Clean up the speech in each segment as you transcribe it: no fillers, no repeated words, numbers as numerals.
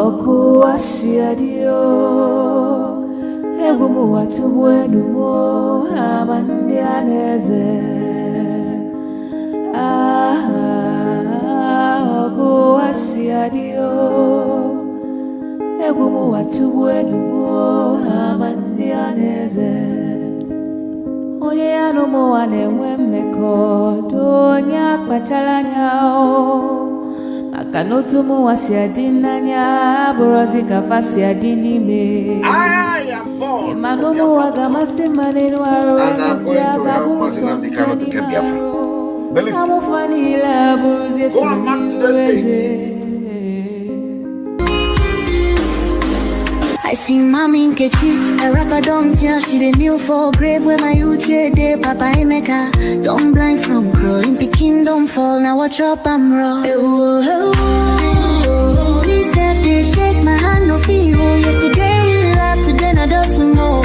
Oku asiadio Egumu watu wenu mo Amandianeze Oku asiadio Egumu watu wenu mo Amandianeze Onye anumo wanewe mmeko Donya kpachalanyao Kanotumu wasiadinanya Borozi kafasiadinime I am born Imanomu wagamasi manenu waro and I'm going to help Master Nnamdi Kanu to get Biafra. Believe me. Go and mark today's dates. I see Mommy Nkechi, a rapper don't tell she the new for grave where my youth day, Papa Emeka. Don't blind from growing, Peking don't fall, now watch up I'm raw. Me self they shake my hand no feel. Yesterday we laughed, today now dust we know.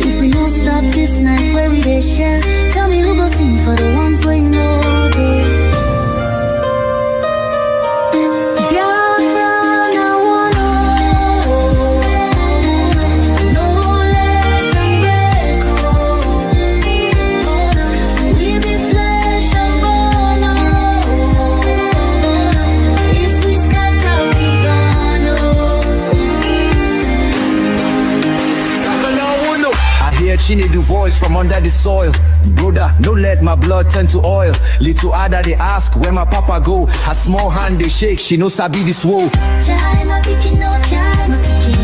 If we don't stop this night where we they share, tell me who go sing for the ones we know. She need the voice from under the soil. Brother, no let my blood turn to oil. Little Ada they ask where my papa go. Her small hand they shake, she no sabi this woe.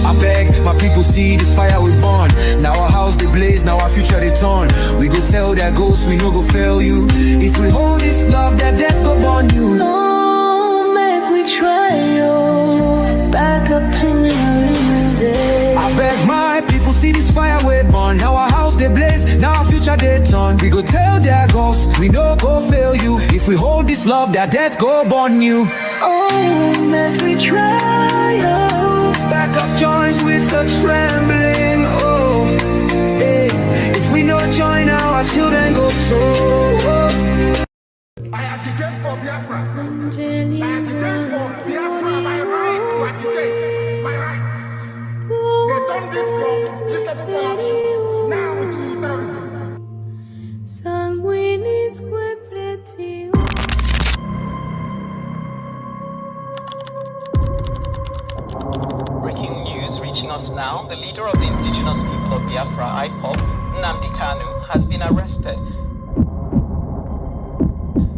I beg my people see this fire we burn. Now our house they blaze, now our future they turn. We go tell their ghosts we no go fail you. If we hold this love, their death go burn you. No, make we try yo. Back up in the day. I beg my people see this fire we burn. Now our house they blaze, now our future they turn. We go tell their ghosts, we no go fail you. If we hold this love, their death go burn you. Oh, make we try, oh. Back up joints with a trembling, oh. Hey. If we no join, our children go so. I agitate for Biafra. I agitate for Biafra, my right to agitate. My right. They done this from now to terrorism. Breaking news reaching us now. The leader of the indigenous people of Biafra, IPOB, Nnamdi Kanu, has been arrested,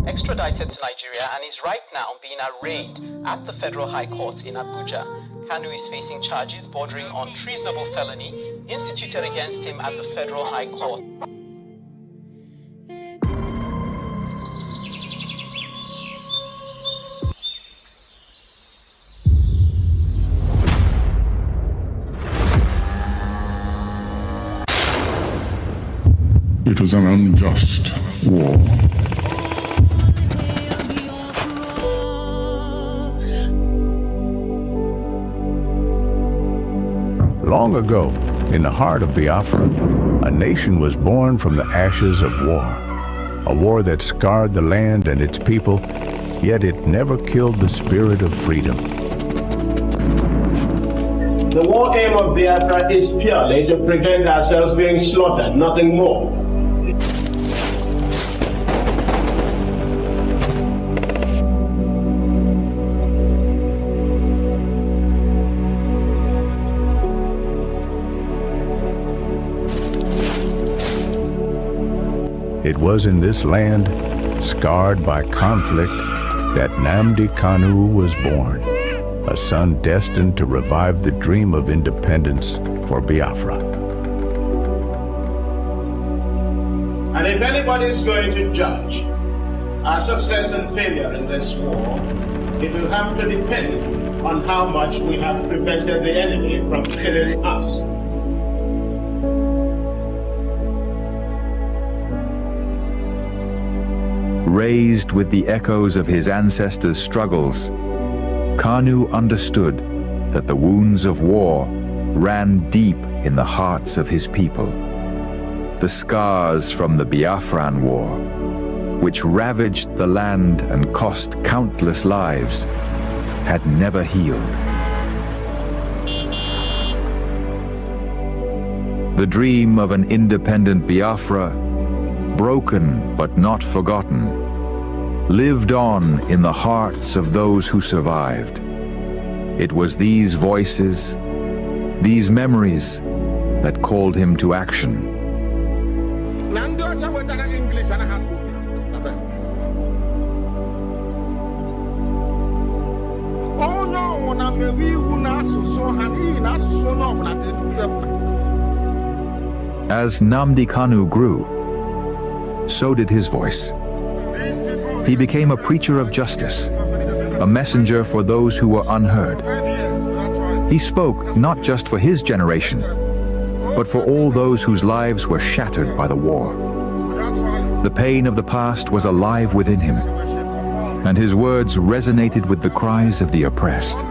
extradited to Nigeria, and is right now being arraigned at the Federal High Court in Abuja. Kanu is facing charges bordering on treasonable felony instituted against him at the Federal High Court. It was an unjust war. Long ago, in the heart of Biafra, a nation was born from the ashes of war. A war that scarred the land and its people, yet it never killed the spirit of freedom. The war aim of Biafra is purely to prevent ourselves being slaughtered, nothing more. It was in this land, scarred by conflict, that Nnamdi Kanu was born, a son destined to revive the dream of independence for Biafra. And if anybody is going to judge our success and failure in this war, it will have to depend on how much we have prevented the enemy from killing us. Raised with the echoes of his ancestors' struggles, Kanu understood that the wounds of war ran deep in the hearts of his people. The scars from the Biafran War, which ravaged the land and cost countless lives, had never healed. The dream of an independent Biafra, broken but not forgotten, lived on in the hearts of those who survived. It was these voices, these memories, that called him to action. As Nnamdi Kanu grew, so did his voice. He became a preacher of justice, a messenger for those who were unheard. He spoke not just for his generation, but for all those whose lives were shattered by the war. The pain of the past was alive within him, and his words resonated with the cries of the oppressed.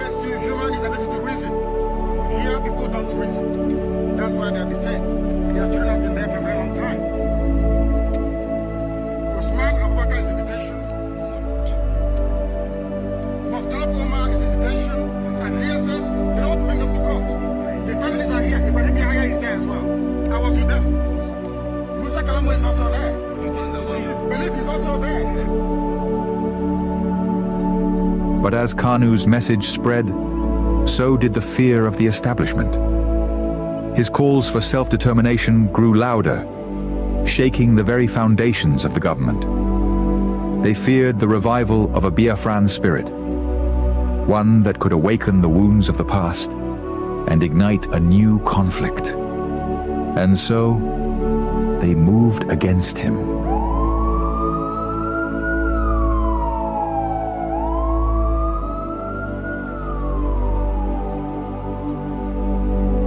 But as Kanu's message spread, so did the fear of the establishment. His calls for self-determination grew louder, shaking the very foundations of the government. They feared the revival of a Biafran spirit, one that could awaken the wounds of the past and ignite a new conflict. And so, they moved against him.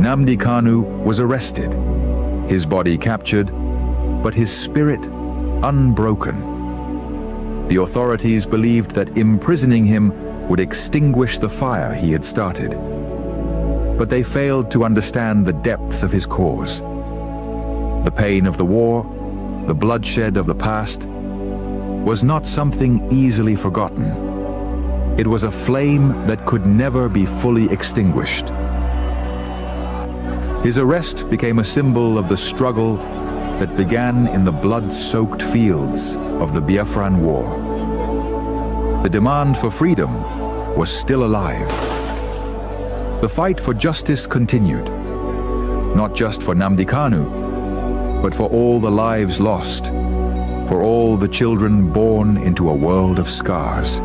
Nnamdi Kanu was arrested, his body captured, but his spirit unbroken. The authorities believed that imprisoning him would extinguish the fire he had started. But they failed to understand the depths of his cause. The pain of the war, the bloodshed of the past, was not something easily forgotten. It was a flame that could never be fully extinguished. His arrest became a symbol of the struggle that began in the blood-soaked fields of the Biafran War. The demand for freedom was still alive. The fight for justice continued, not just for Nnamdi Kanu, but for all the lives lost, for all the children born into a world of scars.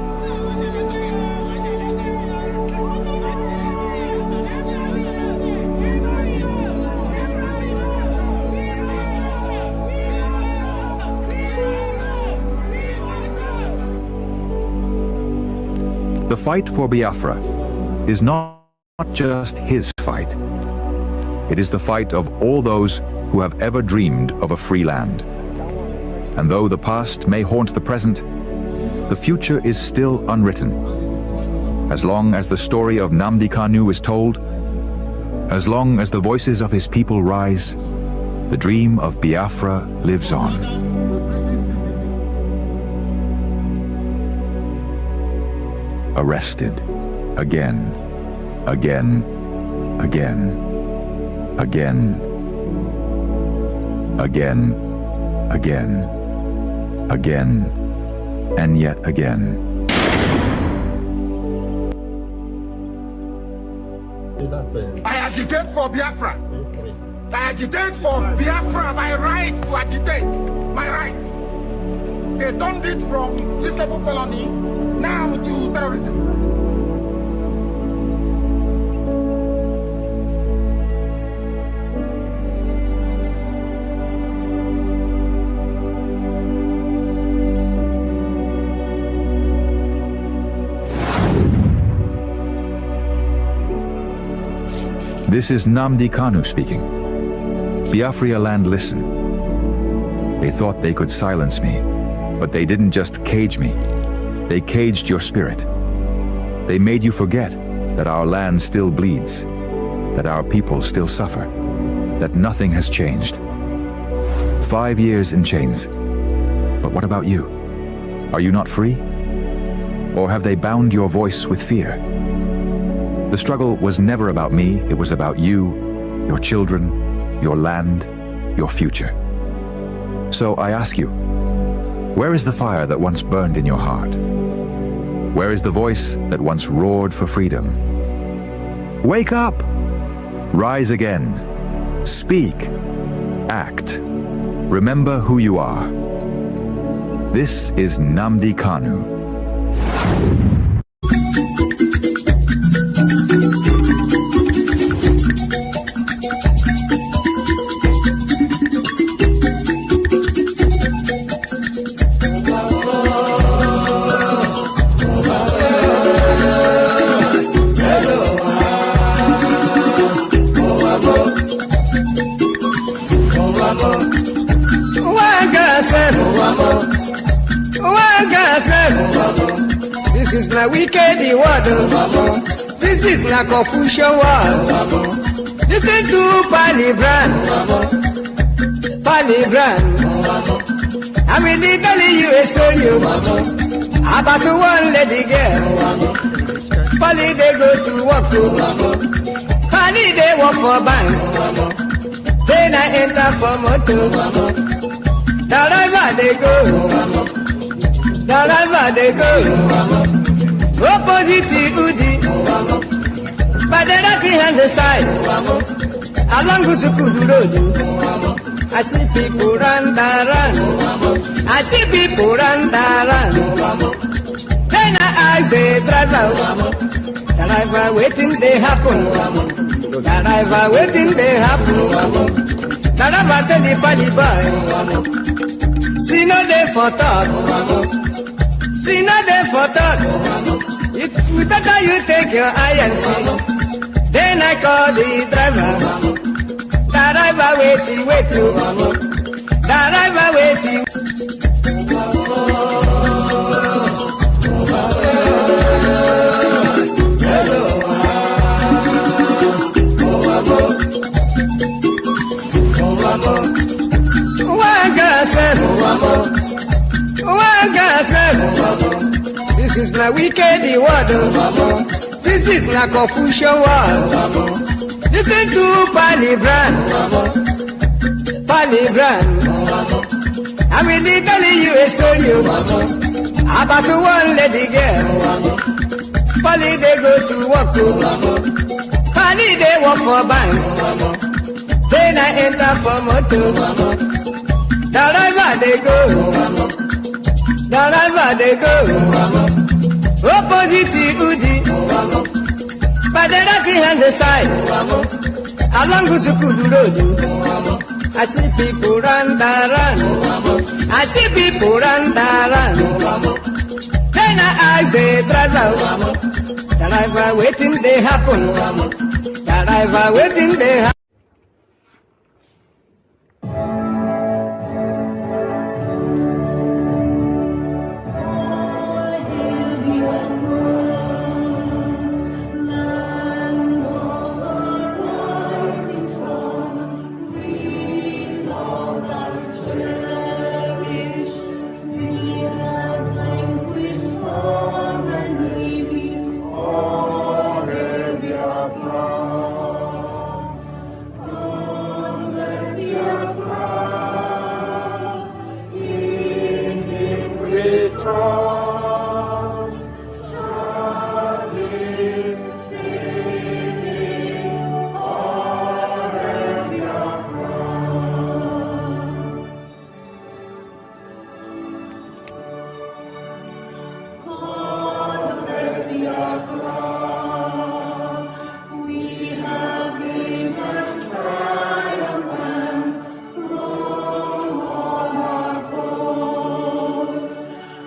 The fight for Biafra is not just his fight. It is the fight of all those who have ever dreamed of a free land. And though the past may haunt the present, the future is still unwritten. As long as the story of Nnamdi Kanu is told, as long as the voices of his people rise, the dream of Biafra lives on. Arrested, again, again, again, again, again, again, again, and yet again. I agitate for Biafra. I agitate for Biafra, my right to agitate, my right. They turned it from reasonable felony now to terrorism. This is Nnamdi Kanu speaking. Biafra land, listen. They thought they could silence me, but they didn't just cage me. They caged your spirit. They made you forget that our land still bleeds, that our people still suffer, that nothing has changed. 5 years in chains. But what about you? Are you not free? Or have they bound your voice with fear? The struggle was never about me, it was about you, your children, your land, your future. So I ask you, where is the fire that once burned in your heart? Where is the voice that once roared for freedom? Wake up! Rise again. Speak. Act. Remember who you are. This is Nnamdi Kanu. This is na wicked word. This is na confusion word. Listen to Palibran. I'm really telling you a story about one lady girl. Pali they go to work. Pali they work for bank. Then I enter for motor. The river they go. The river they go. Opposite Udi. But the lucky hand the side. Along Gusukudu Road. I see people run. I see people run. Then I ask the driver. The driver waiting they happen. The driver waiting they happen. The driver tell the party boy. See no day for talk. See no day for talk. If you better you take your eye and see. Then I call the driver. The driver waiting. The driver waiting. This is na wicked word. This is na confusion word. Listen to Palibran. I'm really telling you a story about one lady girl. Pali they go to work. Pali they work for bank. Then I enter for motor. The river they go. The river they go. Opposite Udi. But the lucky hand the side. Along Gusukudu Road. I see people run. I see people run. Then I ask the driver. The driver waiting they happen. The driver waiting they happen.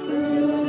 Through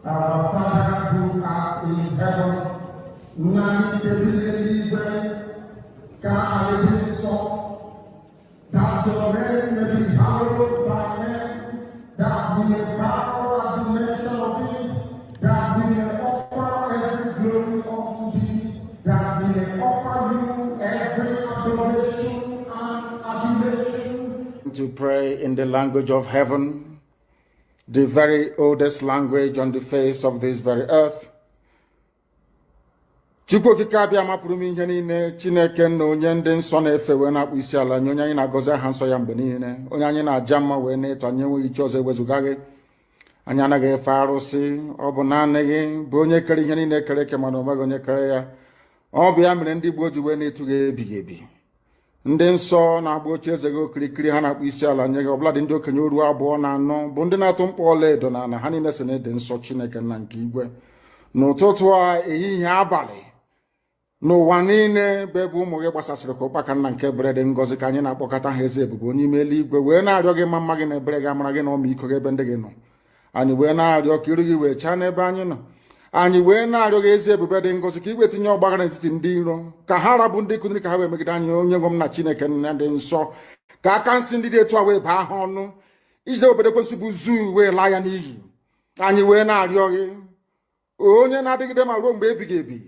Our Father who art in heaven, Nnamdi Kanu, that your name may be hallowed by men, that we may bow at the mention of it, that we may offer every glory unto thee, that we may offer you every adoration and adulation. To pray in the language of heaven, the very oldest language on the face of this very earth. Chukwu okike abịa mapụrụ m ihe niile, Chineke na onye ndị nsọ na-efe wee na-akpụ isi ala nye onye anyị na-agọzi aha nsọ ya mgbe niile, onye anyị na-aja mma wee na-eto anyị enweghị iche ọzọ ewezuga gị. Anyị anaghị efe arụsị, ọ bụ naanị gị bụ onye kere ihe niile kere eke mana onweghị onye kere ya. Ọ bụ ya mere ndị Igbo ji wee na-etu gị ebighị ebi. Ndị nsọ na-agba oche eze gị okirikiri ha na-akpụ isi ala nye gị, ọbụladị ndị okenye oru abụọ na anọ bụ ndị na-atụ mkpọ ọla edo na ana ha niile si na-ede nsọ Chineke nna nke igwe. N'ụtụtụ a, ehihie, abalị, n'ụwa niile bụ ebe ụmụ gị gbasasịrị ka ụkpaka nna nke ebere dị ngọzi ka anyị na-akpọkọta ha eze ebube onye ime eluigwe wee na-arịọ gị mma gị na ebere gị amara gị na ọmịiko gị ebe ndị gị nọ. Anyị wee na-arịọ ka iru gị wee chaa n'ebe anyị nọ. Anyị wee na-arịọ gị eze ebube dị ngọzi ka igwe tinye ọgbaghara n'etiti ndị iro, ka ha rabụ ndị kụziri ka ha wee megide anyị onye nwe m na Chineke nna dị nsọ, ka aka nsị ndị dị etu a wee baa ha ọnụ, ije obodo ekwensị bụ zuu wee laa ya n'iyi. Anyị wee na-arịọ gị onye na-adịgide ma ruo mgbe ebighị ebi,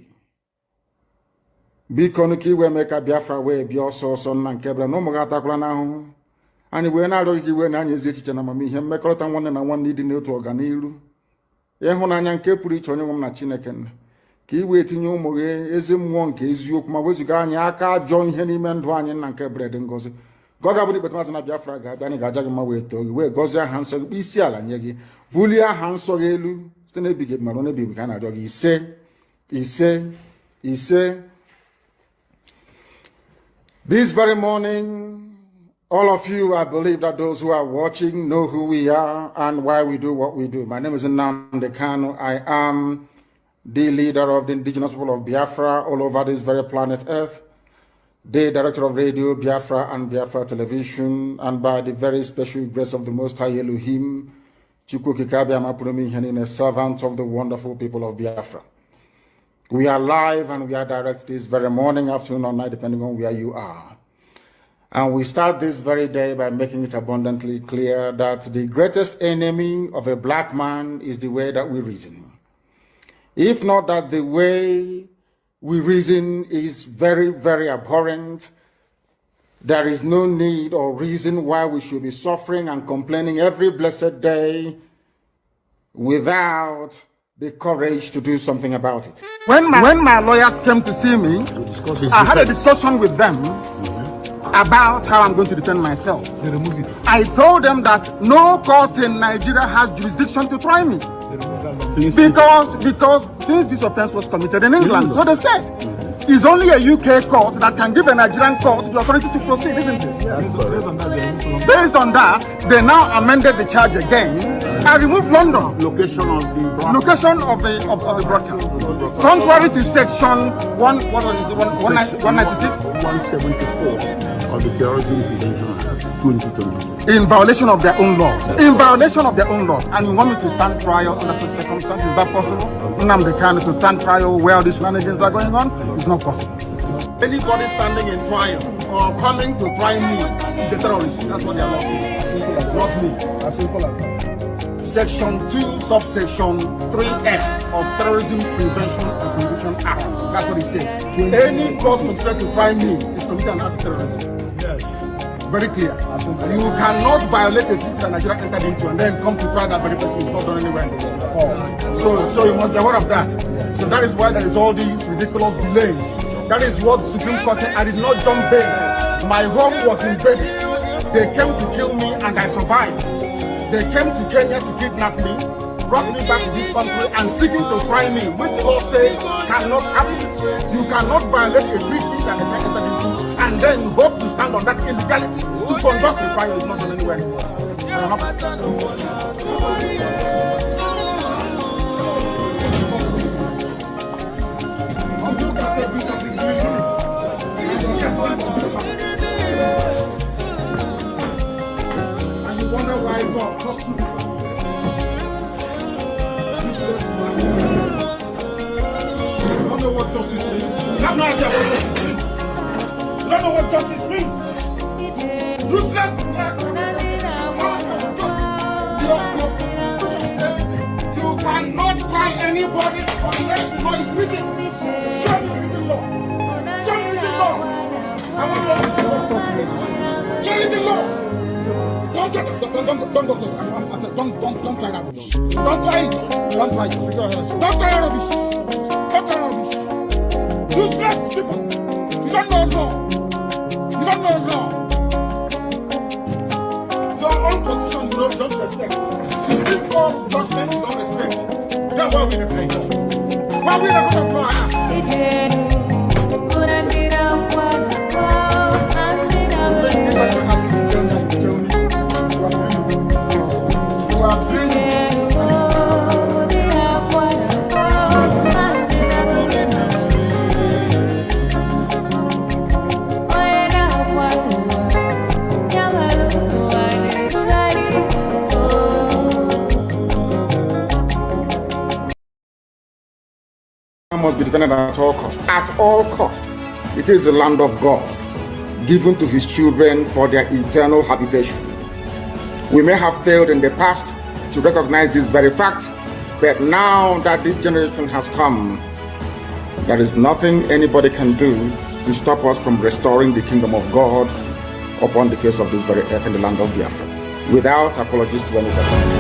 biko nụ ka iwe mee ka Biafra wee bịa ọsọ ọsọ nna nke ebere na ụmụ gị atakwala n'ahụhụ. Anyị wee na-arịọ gị iwe na anyị ezi echiche na amamihe, mmekọrịta nwanne na nwanne, ịdị n'otu ọganiru, ịhụnanya nke pụrụ iche onye nwe m na Chineke nna, ka iwe etinye ụmụ gị ezi mmụọ nke eziokwu ma wezuga anyị aka ajọ ihe n'ime ndụ anyị nna nke ebere dị ngọzi. Ka ọ ga-abụ ikpeta mazị na Biafra ga-abịa, anyị ga-aja gị mma wee too gị wee gọzie aha nsọ gị, kpụ isi ala nye gị, bulie aha nsọ gị elu site n'ebighị ebi ma ruo n'ebighị ebi ka a na-arịọ gị ise ise ise. This very morning, all of you, I believe that those who are watching know who we are and why we do what we do. My name is Nnamdi Kanu. I am the leader of the indigenous people of Biafra all over this very planet Earth, the director of Radio Biafra and Biafra Television, and by the very special grace of the Most High Elohim, Chukwu Kikabia Mapurumi Henine, servant of the wonderful people of Biafra. We are live and we are direct this very morning, afternoon, or night, depending on where you are. And we start this very day by making it abundantly clear that the greatest enemy of a black man is the way that we reason. If not that the way we reason is very, very abhorrent, there is no need or reason why we should be suffering and complaining every blessed day without the courage to do something about it. When my lawyers came to see me, I had a discussion with them about how I'm going to defend myself. I told them that no court in Nigeria has jurisdiction to try me. Because since this offense was committed in England, so they said, it's only a UK court that can give a Nigerian court the authority to proceed, isn't it? Based on that, they now amended the charge again. I removed London. Location of the broadcast. Contrary to section 196, 174 of the Terrorism Prevention Act 2022. In violation of their own laws. In violation of their own laws. And you want me to stand trial under such circumstances? Is that possible? Nnamdi Kanu to stand trial where these shenanigans are going on? It's not possible. Anybody standing in trial or coming to try me is a terrorist. That's what they are not saying. Not me. As simple as that. Section 2, subsection 3F of Terrorism Prevention and Prohibition Act. That's what it says. Any court considered to try me is committing an act of terrorism. Yes. Very clear. You cannot violate a treaty that Nigeria entered into and then come to try that very person is not done anywhere in the world. So you must be aware of that. So that is why there is all these ridiculous delays. That is what Supreme Court said. I did not jump bail. My home was invaded. They came to kill me and I survived. They came to Kenya to kidnap me, brought me back to this country and seeking to try me, which law says cannot happen. You cannot violate a treaty that they entered into and then hope to stand on that illegality to conduct a trial is not done anywhere. And you wonder why God cost you. have no idea what justice means. You don't know what justice means. Useless. You cannot find anybody unless the law is written. Show me written law. Show me written law. I want to talk to this. Show me written law. Don't try that. Don't try that. Don't try it. Don't try it. Don't try that rubbish. Don't try rubbish. Useless people. You don't know law. You don't know law. Your own constitution you don't respect. Supreme Court's judgment you don't respect. That's why we're in the court. Why we're in the court of law? Must be defended at all cost. At all cost. It is the land of God, given to his children for their eternal habitation. We may have failed in the past to recognize this very fact, but now that this generation has come, there is nothing anybody can do to stop us from restoring the kingdom of God upon the face of this very earth in the land of Biafra, without apologies to anybody.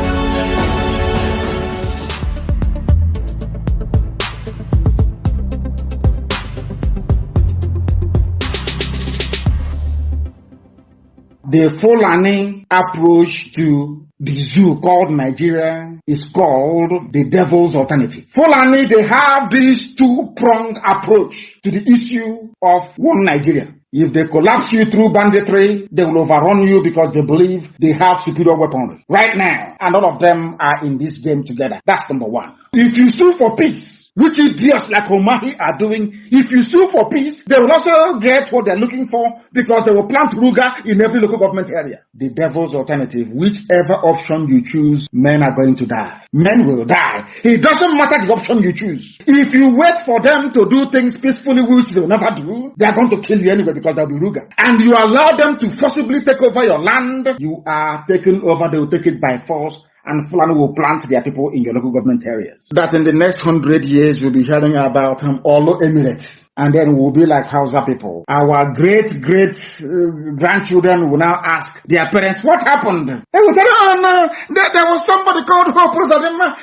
The Fulani approach to the zoo called Nigeria is called the devil's alternative. Fulani, they have this two-pronged approach to the issue of one Nigeria. If they collapse you through banditry, they will overrun you because they believe they have superior weaponry. Right now, and all of them are in this game together. That's number one. If you sue for peace, which idiots like Omahi are doing, if you sue for peace, they will also get what they're looking for because they will plant Ruga in every local government area. The devil's alternative, whichever option you choose, men are going to die. Men will die. It doesn't matter the option you choose. If you wait for them to do things peacefully, which they will never do, they are going to kill you anyway because they'll be Ruga. And you allow them to forcibly take over your land, you are taken over, they will take it by force. And Fulani will plant their people in your local government areas. That in the next 100 years, you'll be hearing about Olo Emirates. And then we'll be like Hausa people. Our great-grandchildren will now ask their parents, what happened? They will tell, oh no, there was somebody called Hope.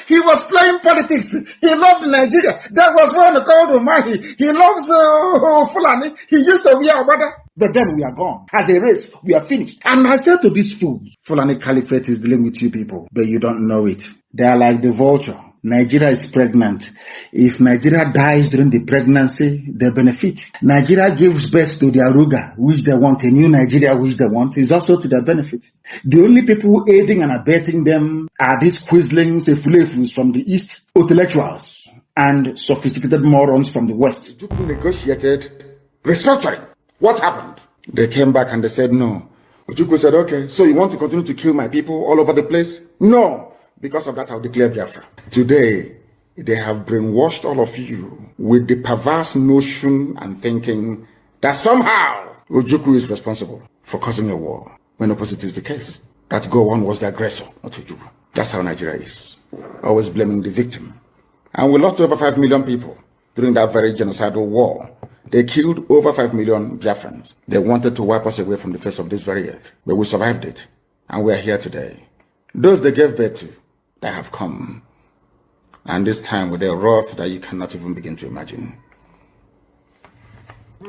He was playing politics. He loved Nigeria. There was one called Omahi. He loves Fulani. He used to be our brother. But then we are gone. As a race, we are finished. And I said to these fools, Fulani Caliphate is dealing with you people, but you don't know it. They are like the vulture. Nigeria is pregnant. If Nigeria dies during the pregnancy, they benefit. Nigeria gives birth to their Ruga, which they want, a new Nigeria, which they want, is also to their benefit. The only people aiding and abetting them are these quislings, the fulefus from the East, intellectuals, and sophisticated morons from the West. Ojukwu negotiated restructuring. What happened? They came back and they said no. Ojukwu said, okay, so you want to continue to kill my people all over the place? No. Because of that, I'll declare Biafra. Today, they have brainwashed all of you with the perverse notion and thinking that somehow Ojukwu is responsible for causing a war, when opposite is the case. That Gowon was the aggressor, not Ojukwu. That's how Nigeria is. Always blaming the victim. And we lost over 5 million people during that very genocidal war. They killed over 5 million Biafrans. They wanted to wipe us away from the face of this very earth. But we survived it. And we are here today. Those they gave birth to, they have come. And this time with a wrath that you cannot even begin to imagine.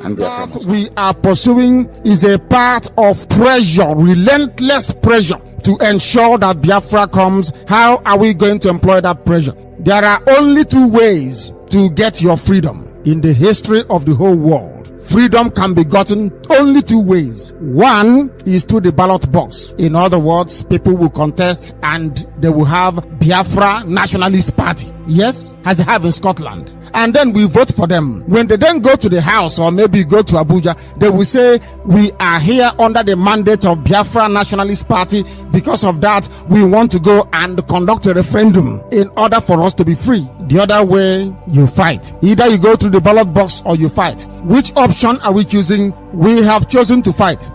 And what we are pursuing is a part of pressure, relentless pressure, to ensure that Biafra comes. How are we going to employ that pressure? There are only two ways to get your freedom in the history of the whole world. Freedom can be gotten only two ways. One is through the ballot box. In other words, people will contest and they will have Biafra Nationalist Party. Yes, as they have in Scotland. and then we vote for them. When they then go to the house or maybe go to Abuja, they will say, we are here under the mandate of Biafra Nationalist Party. Because of that, we want to go and conduct a referendum in order for us to be free. The other way, you fight. Either you go through the ballot box or you fight. Which option are we choosing? We have chosen to fight.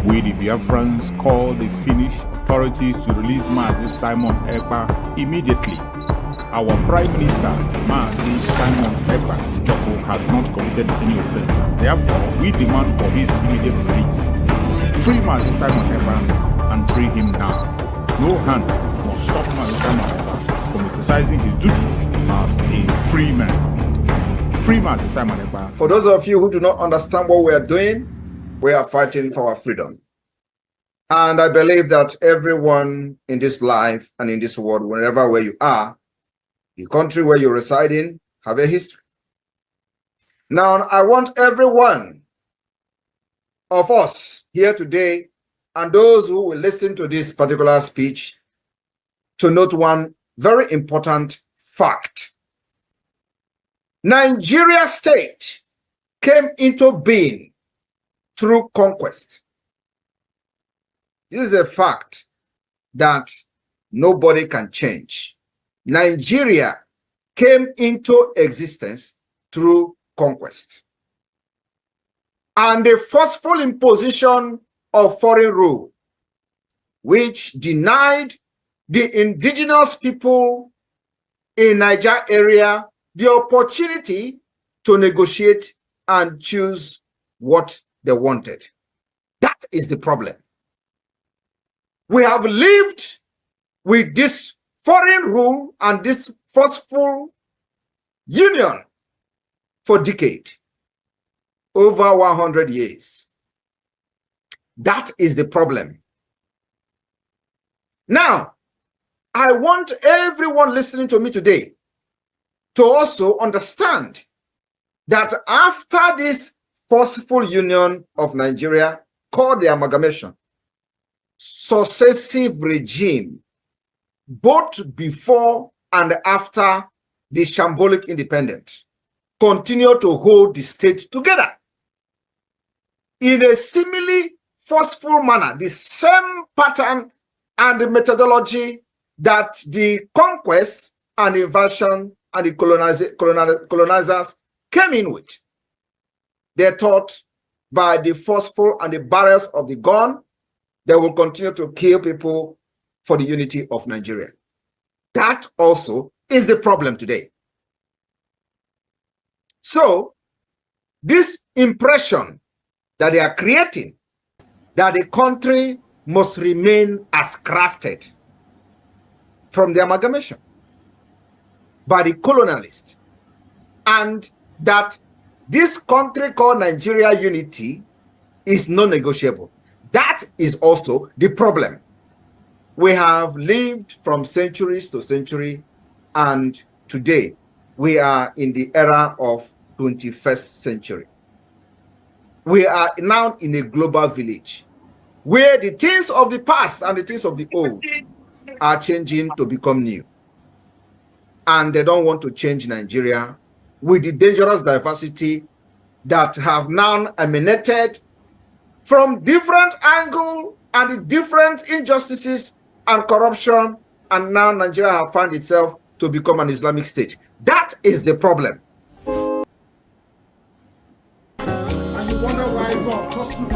We, the Biafrans, call the Finnish authorities to release Mazi Simon Ekpa immediately. Our Prime Minister, Mazi Simon Ekpa Joko, has not committed any offense, and therefore we demand for his immediate release. Free Mazi Simon Ekpa and free him now. No hand must stop Mazi Simon Ekpa from exercising his duty as a free man. Free Mazi Simon Ekpa. For those of you who do not understand what we are doing, we are fighting for our freedom. And I believe that everyone in this life and in this world, wherever where you are, the country where you reside in, have a history. Now, I want every one of us here today and those who will listen to this particular speech to note one very important fact. Nigeria state came into being through conquest. This is a fact that nobody can change. Nigeria came into existence through conquest. And the forceful imposition of foreign rule, which denied the indigenous people in Niger area the opportunity to negotiate and choose what they wanted. That is the problem. We have lived with this foreign rule and this forceful union for decades, over 100 years. That is the problem. Now, I want everyone listening to me today to also understand that after this forceful union of Nigeria, called the amalgamation, successive regime, both before and after the shambolic independence, continue to hold the state together in a similarly forceful manner, the same pattern and the methodology that the conquest and invasion and the colonizers came in with. They thought by the forceful and the barrels of the gun, they will continue to kill people for the unity of Nigeria. That also is the problem today. So, this impression that they are creating, that the country must remain as crafted from the amalgamation by the colonialists, and that this country called Nigeria unity is non-negotiable. That is also the problem. We have lived from centuries to century, and today we are in the era of 21st century. We are now in a global village where the things of the past and the things of the old are changing to become new. And they don't want to change Nigeria with the dangerous diversity that have now emanated from different angles and the different injustices and corruption, and now Nigeria has found itself to become an Islamic state. That is the problem. And you wonder why God cost you. You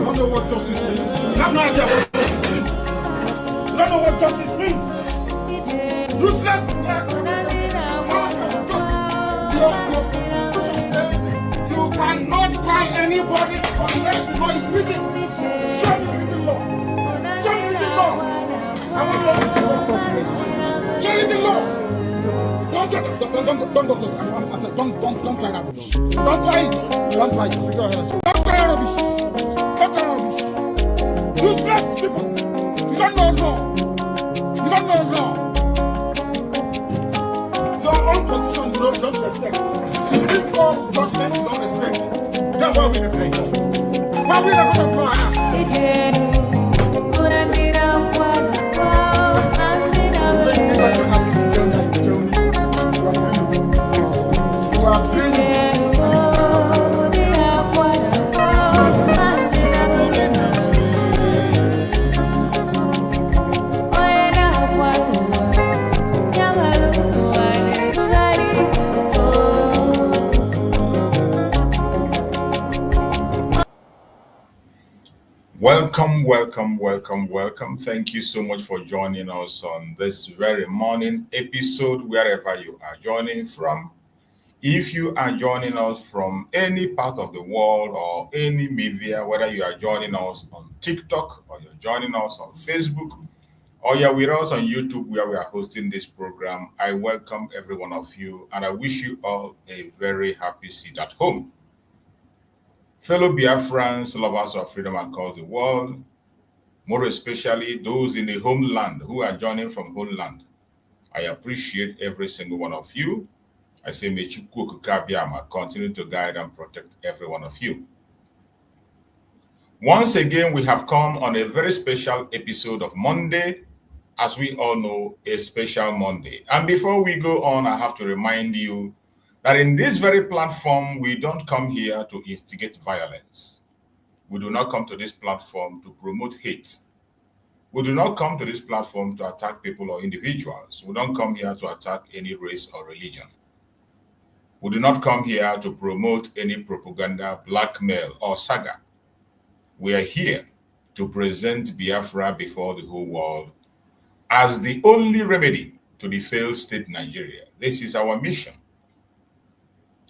don't know what justice means. You have no idea what justice means. You don't know what justice means. Useless. Don't try that. Don't try that. Don't try it. Don't try it. Don't try rubbish. Don't try rubbish. Useless people. You don't know law. You don't know law. Your own constitution you don't respect. Supreme Court's judgment you don't respect. That's why we refrain. Why we not going to fly? Welcome. Thank you so much for joining us on this very morning episode, wherever you are joining from. If you are joining us from any part of the world or any media, whether you are joining us on TikTok or you're joining us on Facebook, or you're with us on YouTube where we are hosting this program, I welcome every one of you and I wish you all a very happy seat at home. Fellow Biafrans, lovers of freedom across the world, more especially those in the homeland who are joining from homeland, I appreciate every single one of you. I say, may Chukwu Kabiama continue to guide and protect every one of you. Once again, we have come on a very special episode of Monday, as we all know, a special Monday. And before we go on, I have to remind you that in this very platform, we don't come here to instigate violence. We do not come to this platform to promote hate. We do not come to this platform to attack people or individuals. We don't come here to attack any race or religion. We do not come here to promote any propaganda, blackmail, or saga. We are here to present Biafra before the whole world as the only remedy to the failed state Nigeria. This is our mission.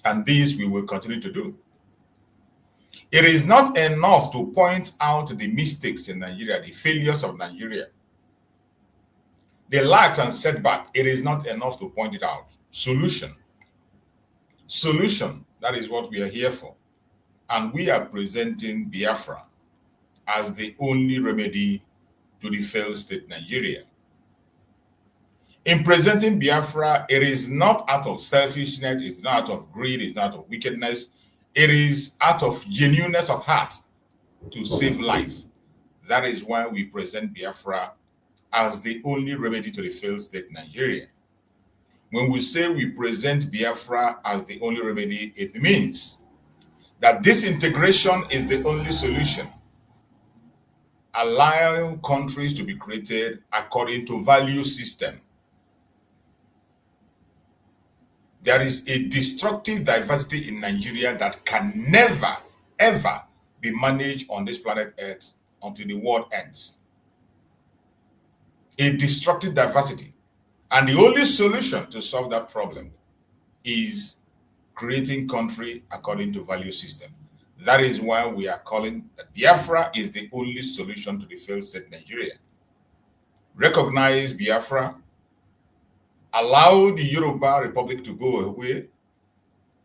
And this we will continue to do. It is not enough to point out the mistakes in Nigeria, the failures of Nigeria, the lacks and setback. It is not enough to point it out. Solution, that is what we are here for. And we are presenting Biafra as the only remedy to the failed state Nigeria. In presenting Biafra, it is not out of selfishness, it's not out of greed, it's not out of wickedness. It is out of genuineness of heart to save life. That is why we present Biafra as the only remedy to the failed state Nigeria. When we say we present Biafra as the only remedy, it means that disintegration is the only solution. Allow countries to be created according to value system. There is a destructive diversity in Nigeria that can never, ever be managed on this planet Earth until the world ends. A destructive diversity. And the only solution to solve that problem is creating country according to value system. That is why we are calling that Biafra is the only solution to the failed state Nigeria. Recognize Biafra. Allow the Yoruba Republic to go away.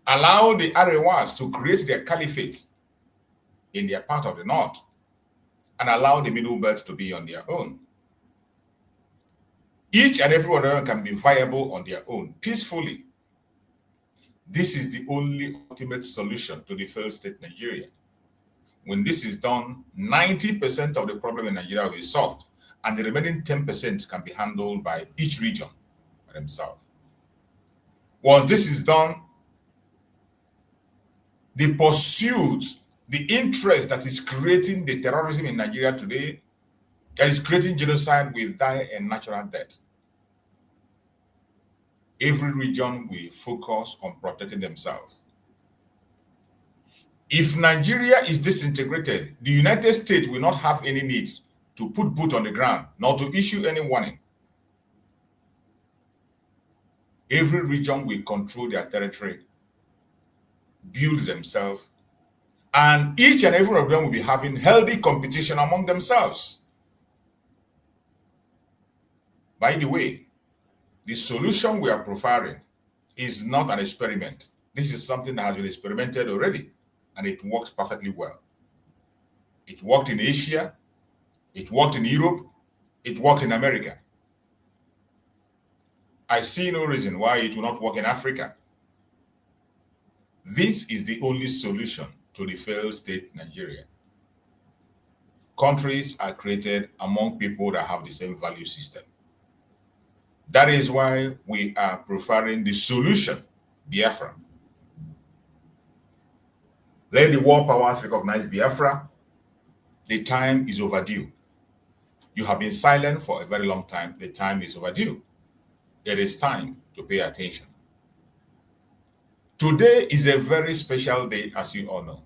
Allow the Arewas to create their caliphate in their part of the north. And allow the Middle Belt to be on their own. Each and every one of them can be viable on their own, peacefully. This is the only ultimate solution to the failed state Nigeria. When this is done, 90% of the problem in Nigeria will be solved. And the remaining 10% can be handled by each region themselves. Once this is done, the pursuit, the interest that is creating the terrorism in Nigeria today, that is creating genocide, will die a natural death. Every region will focus on protecting themselves. If Nigeria is disintegrated, the United States will not have any need to put boots on the ground, nor to issue any warning. Every region will control their territory, build themselves, and each and every one of them will be having healthy competition among themselves. By the way, the solution we are profiling is not an experiment. This is something that has been experimented already, and it works perfectly well. It worked in Asia, it worked in Europe, it worked in America. I see no reason why it will not work in Africa. This is the only solution to the failed state Nigeria. Countries are created among people that have the same value system. That is why we are preferring the solution, Biafra. Let the world powers recognize Biafra. The time is overdue. You have been silent for a very long time. The time is overdue. It is time to pay attention. Today is a very special day, as you all know.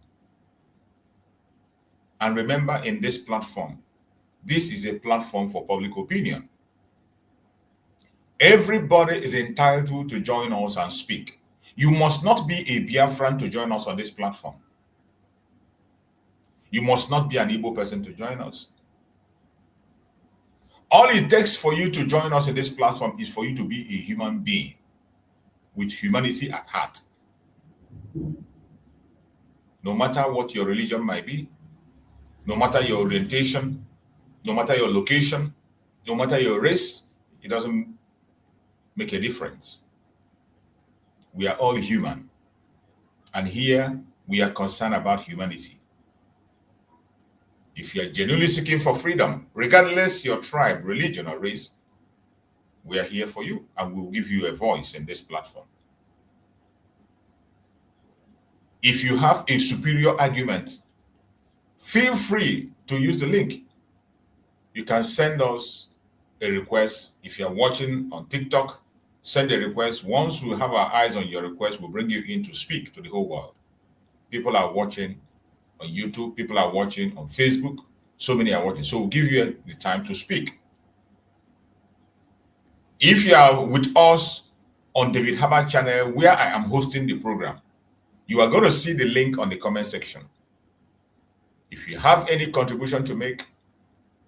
And remember, in this platform, this is a platform for public opinion. Everybody is entitled to join us and speak. You must not be a Biafran to join us on this platform. You must not be an Igbo person to join us. All it takes for you to join us in this platform is for you to be a human being with humanity at heart. No matter what your religion might be, no matter your orientation, no matter your location, no matter your race, it doesn't make a difference. We are all human. And here we are concerned about humanity. If you are genuinely seeking for freedom, regardless your tribe, religion, or race, we are here for you and we'll give you a voice in this platform. If you have a superior argument, feel free to use the link. You can send us a request. If you're watching on TikTok, send a request. Once we have our eyes on your request, we'll bring you in to speak to the whole world. People are watching on YouTube, people are watching on Facebook, so many are watching. So we'll give you the time to speak. If you are with us on David Herbert channel, where I am hosting the program, you are going to see the link on the comment section. If you have any contribution to make,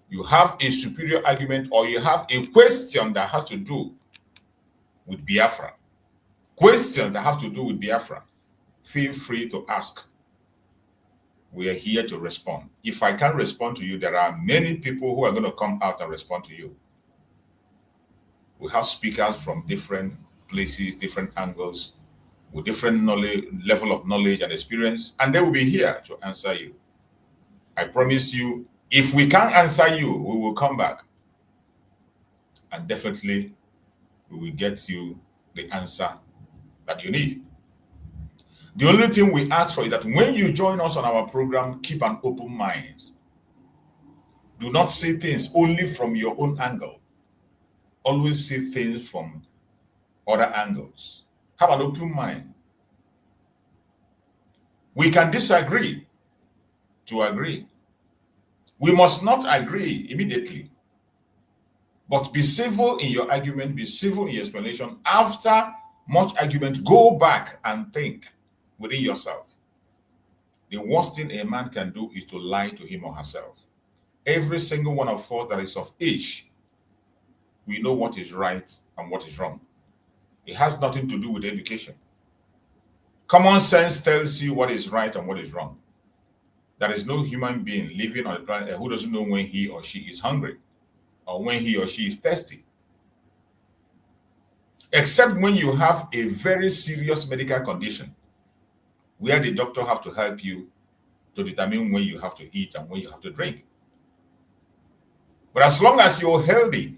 you have a superior argument, or you have a question that has to do with Biafra, questions that have to do with Biafra, feel free to ask. We are here to respond. If I can't respond to you, there are many people who are going to come out and respond to you. We have speakers from different places, different angles, with different knowledge, level of knowledge and experience, and they will be here to answer you. I promise you, if we can't answer you, we will come back. And definitely, we will get you the answer that you need. The only thing we ask for is that when you join us on our program, keep an open mind. Do not see things only from your own angle. Always see things from other angles. Have an open mind. We can disagree to agree. We must not agree immediately, but be civil in your argument, be civil in your explanation. After much argument, go back and think within yourself. The worst thing a man can do is to lie to him or herself. Every single one of us that is of age, we know what is right and what is wrong. It has nothing to do with education. Common sense tells you what is right and what is wrong. There is no human being living on the planet who doesn't know when he or she is hungry or when he or she is thirsty. Except when you have a very serious medical condition where the doctor have to help you to determine when you have to eat and when you have to drink. But as long as you're healthy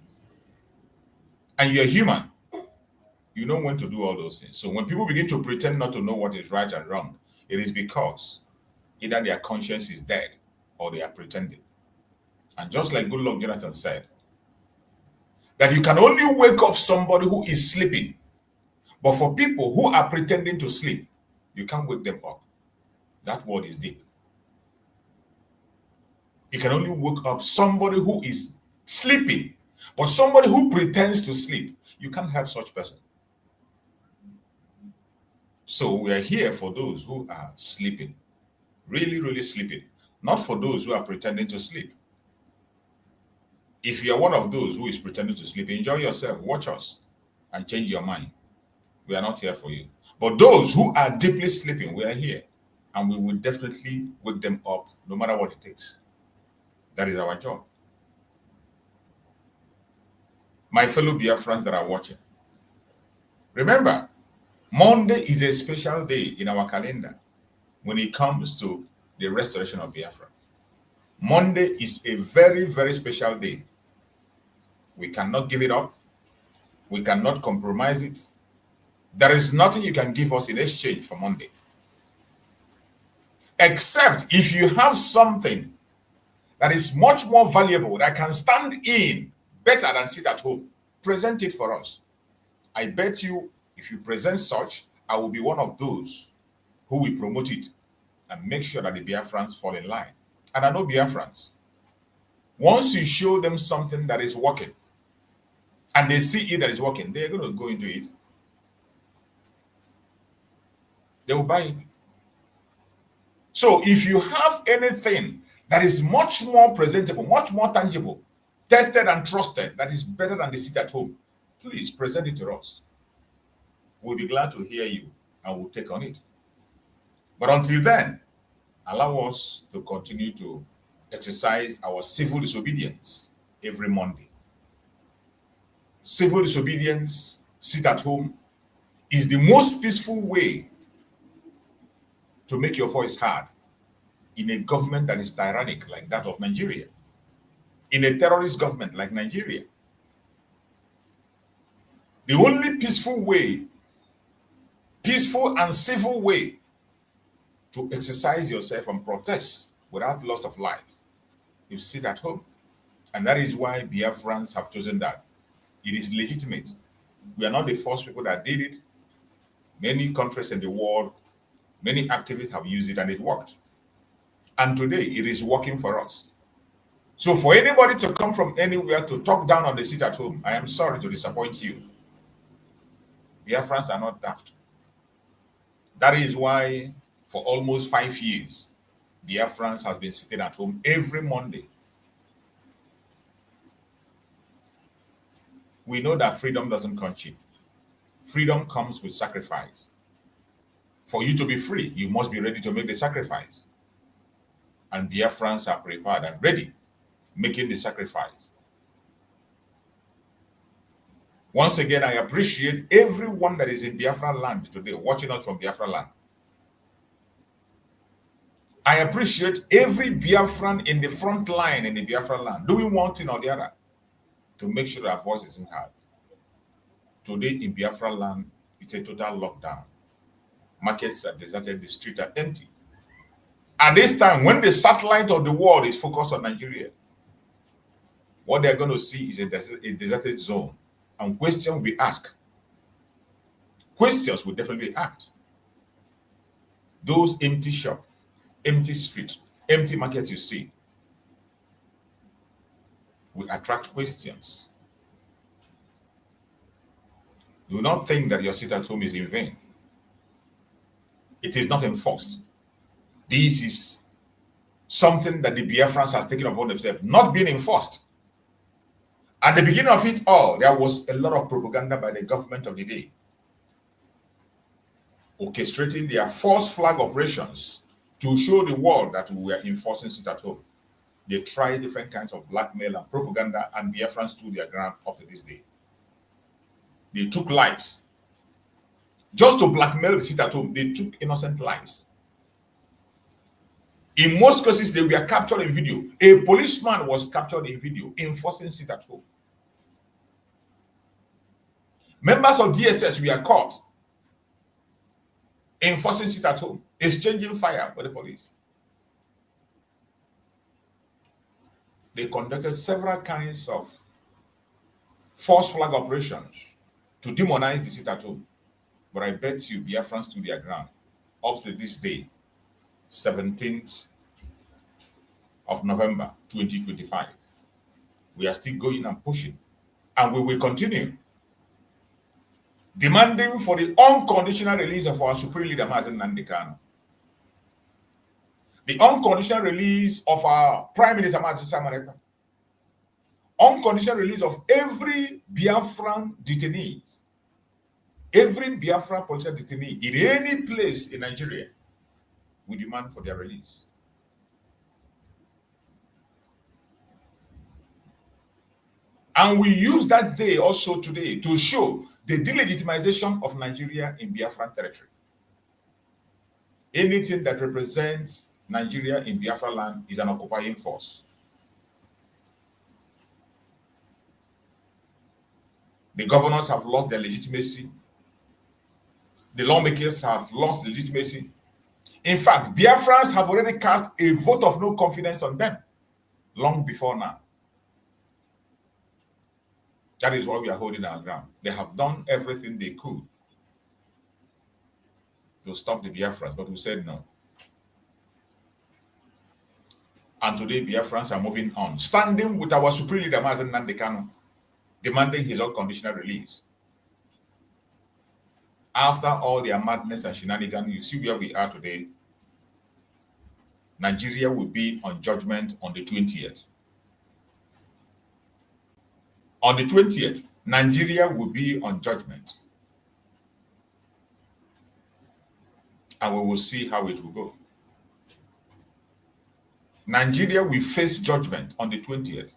and you're human, you know when to do all those things. So when people begin to pretend not to know what is right and wrong, it is because either their conscience is dead or they are pretending. And just like Goodluck Jonathan said, that you can only wake up somebody who is sleeping. But for people who are pretending to sleep, you can't wake them up. That word is deep. You can only wake up somebody who is sleeping. But somebody who pretends to sleep, you can't have such person. So we are here for those who are sleeping. Really, really sleeping. Not for those who are pretending to sleep. If you are one of those who is pretending to sleep, enjoy yourself, watch us, and change your mind. We are not here for you. But those who are deeply sleeping, we are here. And we will definitely wake them up no matter what it takes. That is our job. My fellow Biafrans that are watching, remember, Monday is a special day in our calendar when it comes to the restoration of Biafra. Monday is a very, very special day. We cannot give it up. We cannot compromise it. There is nothing you can give us in exchange for Monday. Except if you have something that is much more valuable, that can stand in better than sit at home, present it for us. I bet you, if you present such, I will be one of those who will promote it and make sure that the Biafrans fall in line. And I know Biafrans. Once you show them something that is working, and they see it that is working, they're going to go into it. They will buy it. So if you have anything that is much more presentable, much more tangible, tested and trusted, that is better than the sit at home, please present it to us. We'll be glad to hear you and we'll take on it. But until then, allow us to continue to exercise our civil disobedience every Monday. Civil disobedience, sit at home, is the most peaceful way to make your voice heard in a government that is tyrannic like that of Nigeria, in a terrorist government like Nigeria. The only peaceful way, peaceful and civil way to exercise yourself and protest without loss of life is sit at home. And that is why Biafrans have chosen that. It is legitimate. We are not the first people that did it. Many countries in the world, many activists have used it and it worked. And today it is working for us. So for anybody to come from anywhere to talk down on the sit at home, I am sorry to disappoint you. Biafrans are not daft. That is why for almost 5 years, Biafrans have been sitting at home every Monday. We know that freedom doesn't come cheap. Freedom comes with sacrifice. For you to be free, you must be ready to make the sacrifice. And Biafrans are prepared and ready, making the sacrifice. Once again, I appreciate everyone that is in Biafra land today, watching us from Biafra land. I appreciate every Biafran in the front line in the Biafra land, doing one thing or the other to make sure our voice isn't heard. Today in Biafra land, it's a total lockdown. Markets are deserted, the streets are empty. At this time, when the satellite of the world is focused on Nigeria, what they're going to see is a deserted zone. And questions will be asked. Questions will definitely be asked. Those empty shops, empty streets, empty markets you see will attract questions. Do not think that your sit at home is in vain. It is not enforced. This is something that the Biafrans has taken upon themselves, not being enforced. At the beginning of it all, there was a lot of propaganda by the government of the day, orchestrating their false flag operations to show the world that we were enforcing sit at home. They tried different kinds of blackmail and propaganda, and Biafrans stood their ground up to this day. They took lives. Just to blackmail the sit at home, they took innocent lives. In most cases, they were captured in video. A policeman was captured in video, enforcing sit at home. Members of DSS were caught, enforcing sit at home, exchanging fire with the police. They conducted several kinds of false flag operations to demonize the sit at home. But I bet you Biafrans stood their ground up to this day, 17th of November 2025. We are still going and pushing, and we will continue demanding for the unconditional release of our supreme leader, Nnamdi Kanu. The unconditional release of our Prime Minister, Samareka. Unconditional release of every Biafran detainees. Every Biafra political detainee in any place in Nigeria will demand for their release. And we use that day also today to show the delegitimization of Nigeria in Biafran territory. Anything that represents Nigeria in Biafra land is an occupying force. The governors have lost their legitimacy. The lawmakers have lost legitimacy. In fact, Biafrans have already cast a vote of no confidence on them long before now. That is why we are holding our ground. They have done everything they could to stop the Biafrans, but we said no. And today, Biafrans are moving on, standing with our supreme leader, Nnamdi Kanu, demanding his unconditional release. After all their madness and shenanigans, you see where we are today. Nigeria will be on judgment on the 20th. On the 20th, Nigeria will be on judgment. And we will see how it will go. Nigeria will face judgment on the 20th.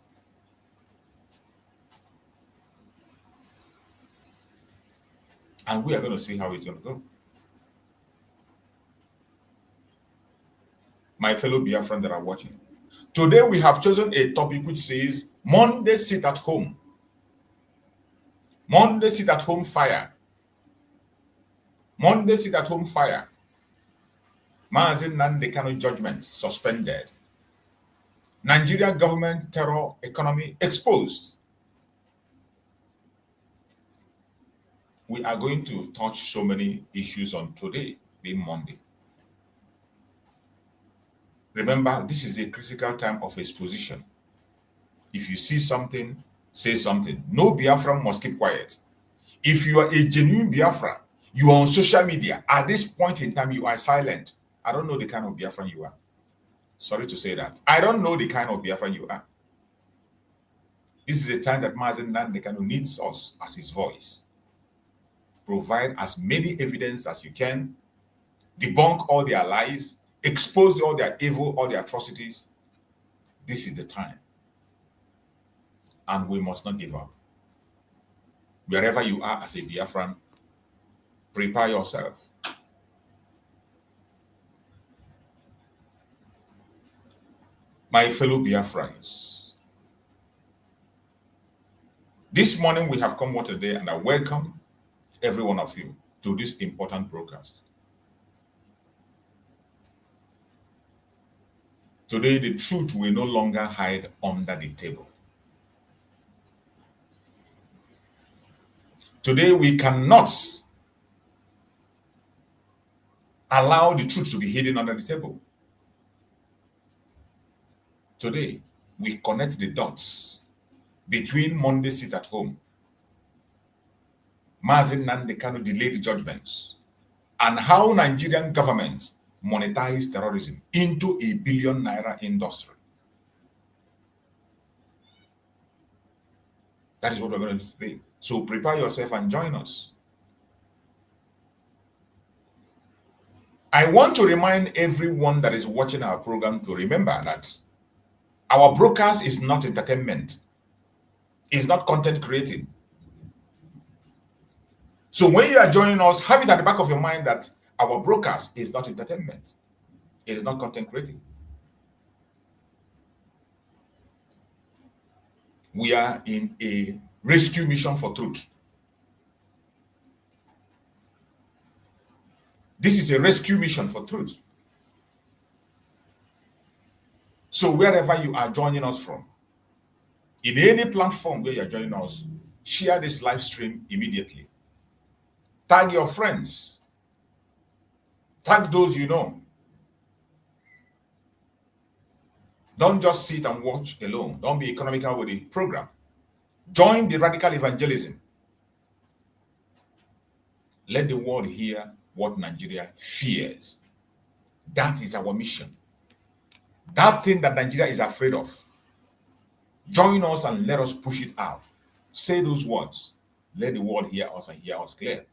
And we are going to see how it's going to go. My fellow Biafrans that are watching, today we have chosen a topic which says Monday sit at home. Monday sit at home fire. Monday sit at home fire. Nnamdi Kanu judgment suspended. Nigeria government terror economy exposed. We are going to touch so many issues on today, being Monday. Remember, this is a critical time of exposition. If you see something, say something. No Biafran must keep quiet. If you are a genuine Biafran, you are on social media. At this point in time, you are silent. I don't know the kind of Biafran you are. Sorry to say that. I don't know the kind of Biafran you are. This is a time that Nnamdi Kanu needs us as his voice. Provide as many evidence as you can. Debunk all their lies. Expose all their evil, all their atrocities. This is the time. And we must not give up. Wherever you are as a Biafran, prepare yourself. My fellow Biafrans, this morning we have come what a day, and I welcome every one of you to this important broadcast. Today, the truth will no longer hide under the table. Today, we cannot allow the truth to be hidden under the table. Today, we connect the dots between Monday sit at home, Nnamdi Kanu delayed judgments, and how Nigerian government monetized terrorism into a $1 billion industry. That is what we're going to do today. So prepare yourself and join us. I want to remind everyone that is watching our program to remember that our broadcast is not entertainment. It's not content creating. So when you are joining us, have it at the back of your mind that our broadcast is not entertainment. It is not content creating. We are in a rescue mission for truth. This is a rescue mission for truth. So wherever you are joining us from, in any platform where you're joining us, share this live stream immediately. Tag your friends. Tag those you know. Don't just sit and watch alone. Don't be economical with the program. Join the radical evangelism. Let the world hear what Nigeria fears. That is our mission. That thing that Nigeria is afraid of. Join us and let us push it out. Say those words. Let the world hear us and hear us clear.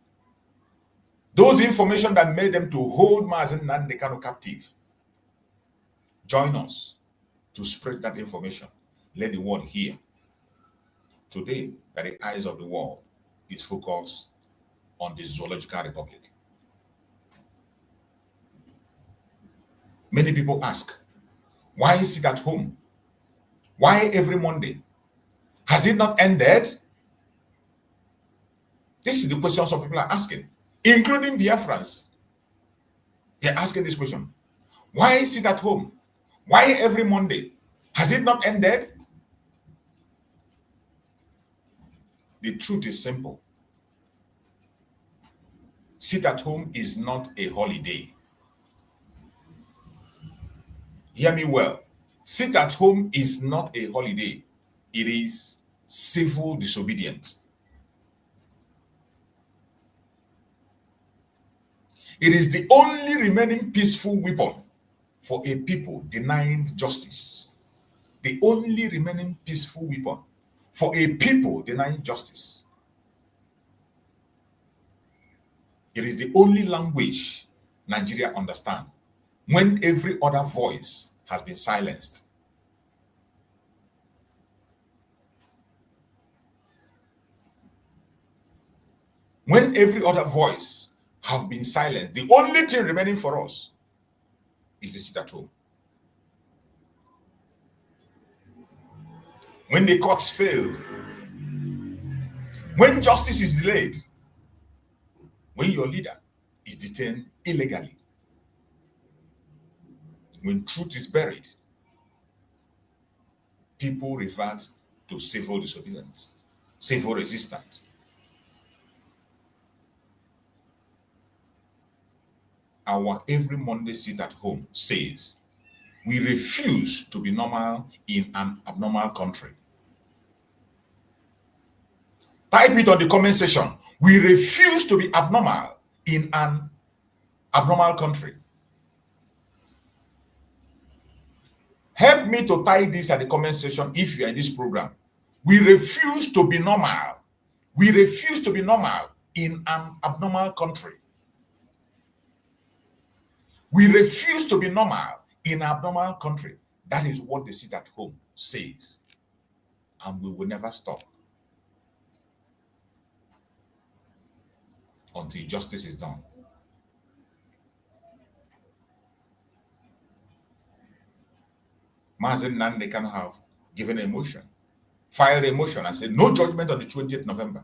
Those information that made them to hold Mazen Nnamdi Kanu captive. Join us to spread that information. Let the world hear. Today, that the eyes of the world is focused on the Zoological Republic. Many people ask, why sit at home? Why every Monday? Has it not ended? This is the question some people are asking, including Biafrans. They're asking this question. Why sit at home? Why every Monday? Has it not ended? The truth is simple. Sit at home is not a holiday. Hear me well. Sit at home is not a holiday. It is civil disobedience. It is the only remaining peaceful weapon for a people denying justice. The only remaining peaceful weapon for a people denying justice. It is the only language Nigeria understands when every other voice has been silenced. When every other voice have been silenced, the only thing remaining for us is to sit at home. When the courts fail, when justice is delayed, when your leader is detained illegally, when truth is buried, people revert to civil disobedience, civil resistance. Our every Monday sit at home says, we refuse to be normal in an abnormal country. Type it on the comment section. We refuse to be abnormal in an abnormal country. Help me to type this at the comment section if you are in this program. We refuse to be normal. We refuse to be normal in an abnormal country. We refuse to be normal in an abnormal country. That is what the sit at home says. And we will never stop until justice is done. Mazen Nnamdi Kanu have given a motion, filed a motion and said no judgment on the 20th November.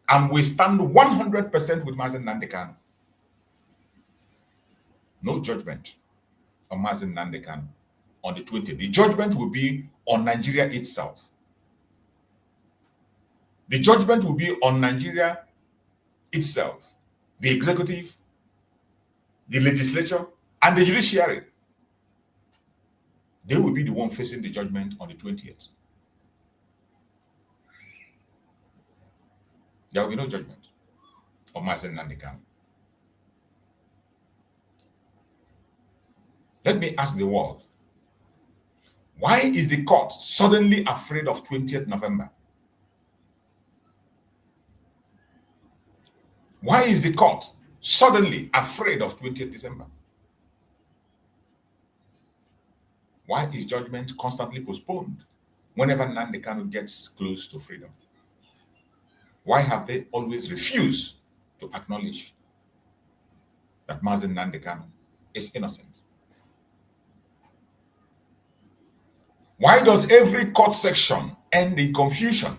And we stand 100% with Mazen Nnamdi Kanu. No judgment on Mazen Nnamdi Kanu on the 20th. The judgment will be on Nigeria itself. The judgment will be on Nigeria itself, the executive, the legislature, and the judiciary. They will be the one facing the judgment on the 20th. There will be no judgment on Mazen Nnamdi Kanu. Let me ask the world, why is the court suddenly afraid of 20th November? Why is the court suddenly afraid of 20th December? Why is judgment constantly postponed whenever Nnamdi Kanu gets close to freedom? Why have they always refused to acknowledge that Mazen Nnamdi Kanu is innocent? Why does every court section end in confusion,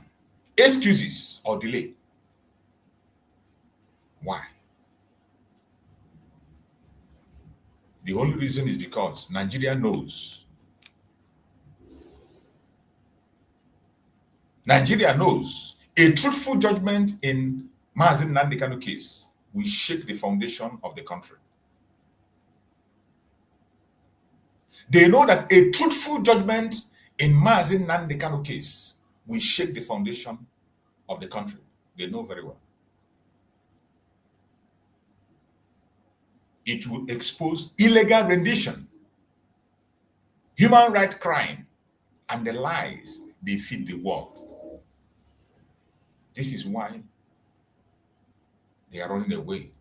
excuses, or delay? Why? The only reason is because Nigeria knows. Nigeria knows a truthful judgment in Mazen Nnamdi Kanu case will shake the foundation of the country. They know that a truthful judgment in Mazen Nnamdi Kanu case will shake the foundation of the country. They know very well. It will expose illegal rendition, human rights crime, and the lies they feed the world. This is why they are running away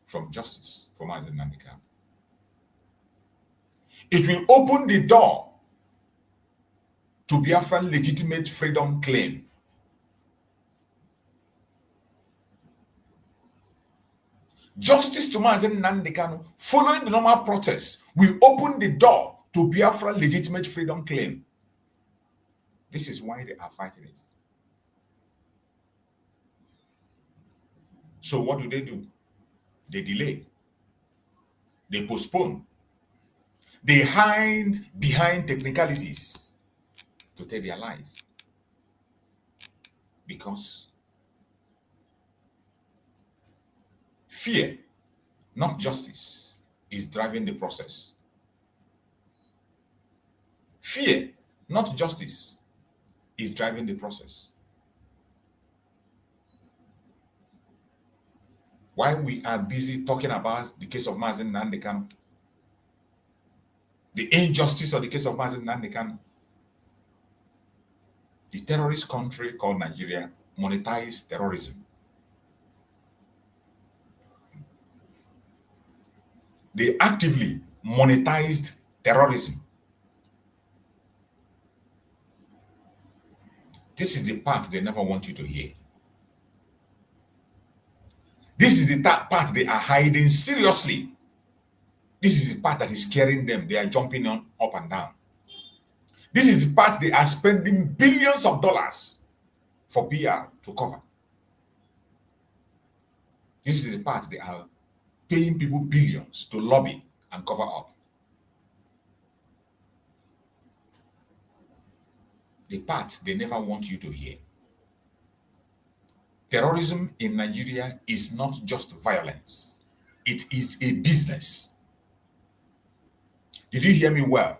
from justice for Nnamdi Kanu. It will open the door to Biafran legitimate freedom claim. Justice to Nnamdi Kanu, following the normal process, will open the door to Biafra legitimate freedom claim. This is why they are fighting it. So what do? They delay. They postpone. They hide behind technicalities to tell their lies. Because fear, not justice, is driving the process. Fear, not justice, is driving the process. While we are busy talking about the case of Nnamdi Kanu, the injustice of the case of Nnamdi Kanu, the terrorist country called Nigeria monetized terrorism. They actively monetized terrorism. This is the part they never want you to hear. This is the part they are hiding seriously. This is the part that is scaring them. They are jumping on up and down. This is the part they are spending billions of dollars for PR to cover. This is the part they are paying people billions to lobby and cover up. The part they never want you to hear. Terrorism in Nigeria is not just violence. It is a business. Did you hear me well?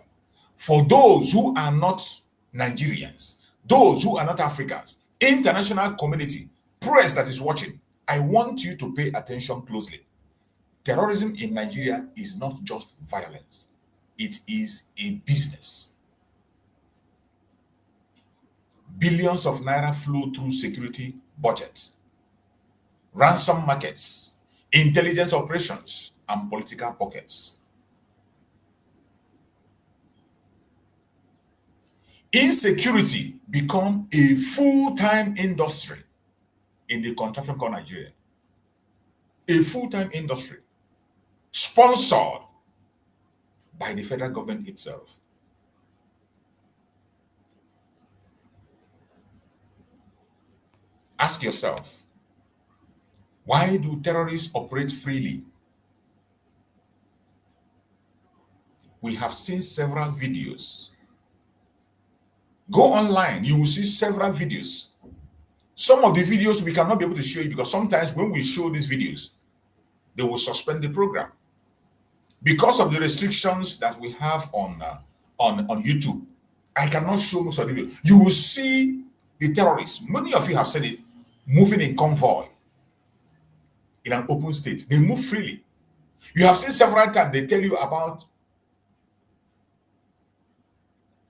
For those who are not Nigerians, those who are not Africans, international community, press that is watching, I want you to pay attention closely. Terrorism in Nigeria is not just violence. It is a business. Billions of naira flow through security budgets, ransom markets, intelligence operations, and political pockets. Insecurity become a full-time industry in the contraption called Nigeria. A full-time industry sponsored by the federal government itself. Ask yourself, why do terrorists operate freely? We have seen several videos. Go online, you will see several videos. Some of the videos we cannot be able to show you because sometimes when we show these videos, they will suspend the program. Because of the restrictions that we have on YouTube, I cannot show most of the videos. You will see the terrorists, many of you have said it, moving in convoy in an open state. They move freely. You have seen several times they tell you about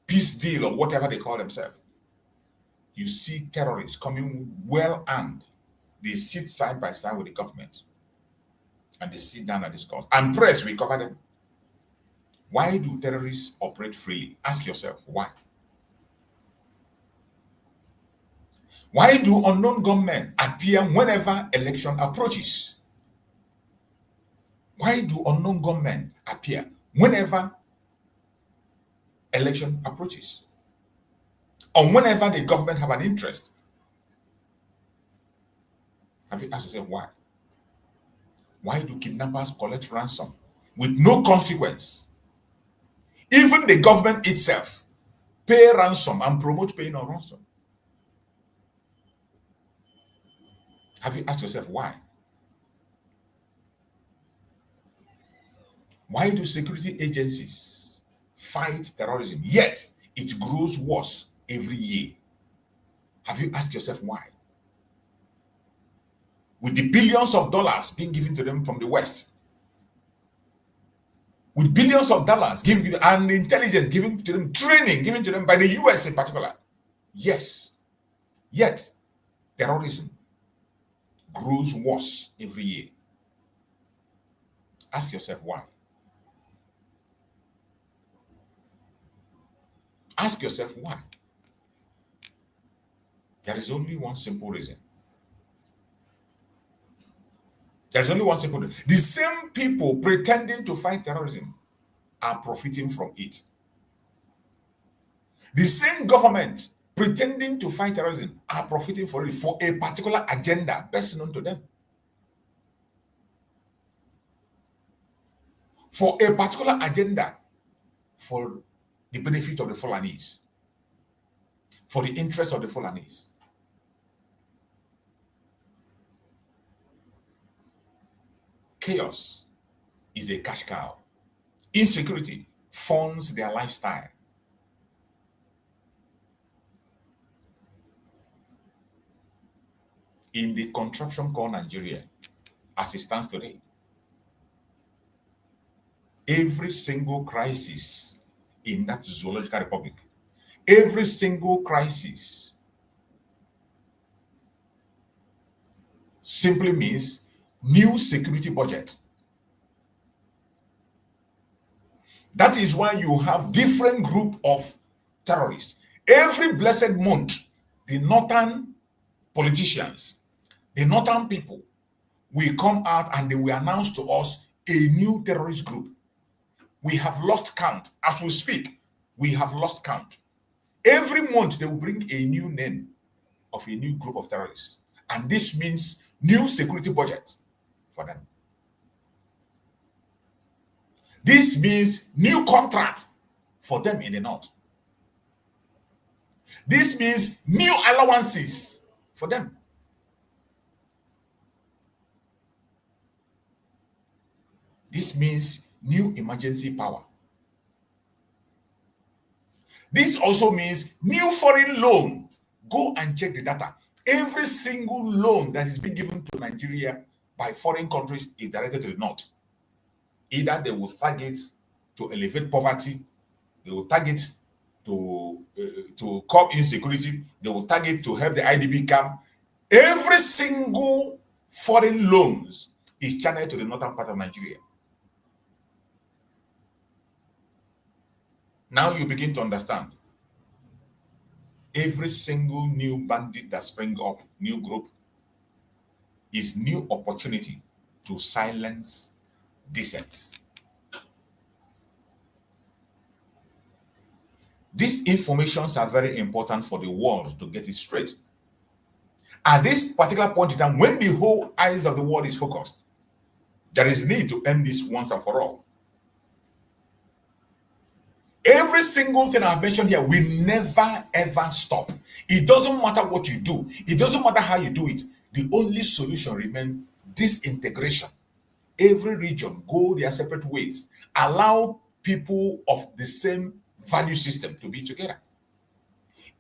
peace deal or whatever they call themselves. You see terrorists coming well armed. They sit side by side with the government and they sit down and discuss. And press, we cover them. Why do terrorists operate freely? Ask yourself, why? Why do unknown gunmen appear whenever election approaches? Why do unknown gunmen appear whenever election approaches? Or whenever the government have an interest? Have you asked yourself why? Why do kidnappers collect ransom with no consequence? Even the government itself pay ransom and promote paying on ransom. Have you asked yourself why? Why do security agencies fight terrorism, yet it grows worse every year? Have you asked yourself why? With the billions of dollars being given to them from the West, with billions of dollars given and intelligence given to them, training given to them by the US in particular, yes, yet terrorism grows worse every year. Ask yourself why. Ask yourself why. There is only one simple reason. There's only one simple reason. The same people pretending to fight terrorism are profiting from it. The same government pretending to fight terrorism are profiting for it for a particular agenda best known to them. For a particular agenda for the benefit of the Fulanis, for the interest of the Fulanis. Chaos is a cash cow. Insecurity funds their lifestyle. In the contraption called Nigeria, as it stands today, every single crisis in that zoological republic, every single crisis simply means new security budget. That is why you have different group of terrorists. Every blessed month, the northern politicians, the northern people will come out and they will announce to us a new terrorist group. We have lost count. As we speak, we have lost count. Every month, they will bring a new name of a new group of terrorists. And this means new security budget for them. This means new contract for them in the north. This means new allowances for them. This means new emergency power. This also means new foreign loan. Go and check the data. Every single loan that is being given to Nigeria by foreign countries is directed to the north. Either they will target to elevate poverty, they will target to curb insecurity, they will target to help the IDP camp. Every single foreign loans is channeled to the northern part of Nigeria. Now you begin to understand. Every single new bandit that springs up, new group, is new opportunity to silence dissent. These informations are very important for the world to get it straight. At this particular point in time, when the whole eyes of the world is focused, there is need to end this once and for all. Every single thing I've mentioned here will never ever stop. It doesn't matter what you do. It doesn't matter how you do it. The only solution remains disintegration. Every region go their separate ways. Allow people of the same value system to be together.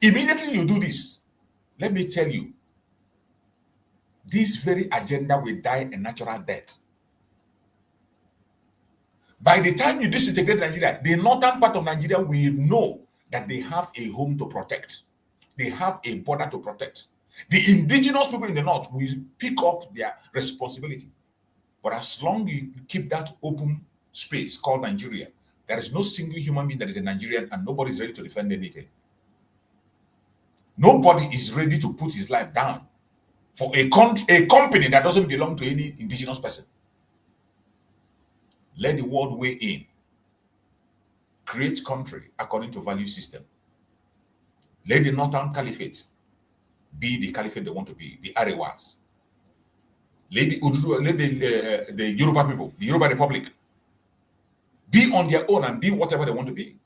Immediately you do this, let me tell you, this very agenda will die a natural death. By the time you disintegrate Nigeria, the northern part of Nigeria will know that they have a home to protect. They have a border to protect. The indigenous people in the north will pick up their responsibility. But as long as you keep that open space called Nigeria, there is no single human being that is a Nigerian and nobody is ready to defend anything. Nobody is ready to put his life down for a company that doesn't belong to any indigenous person. Let the world weigh in. Create country according to value system. Let the Northern Caliphate be the caliphate they want to be, the Arewas. Let the Yoruba people, the Yoruba Republic, be on their own and be whatever they want to be.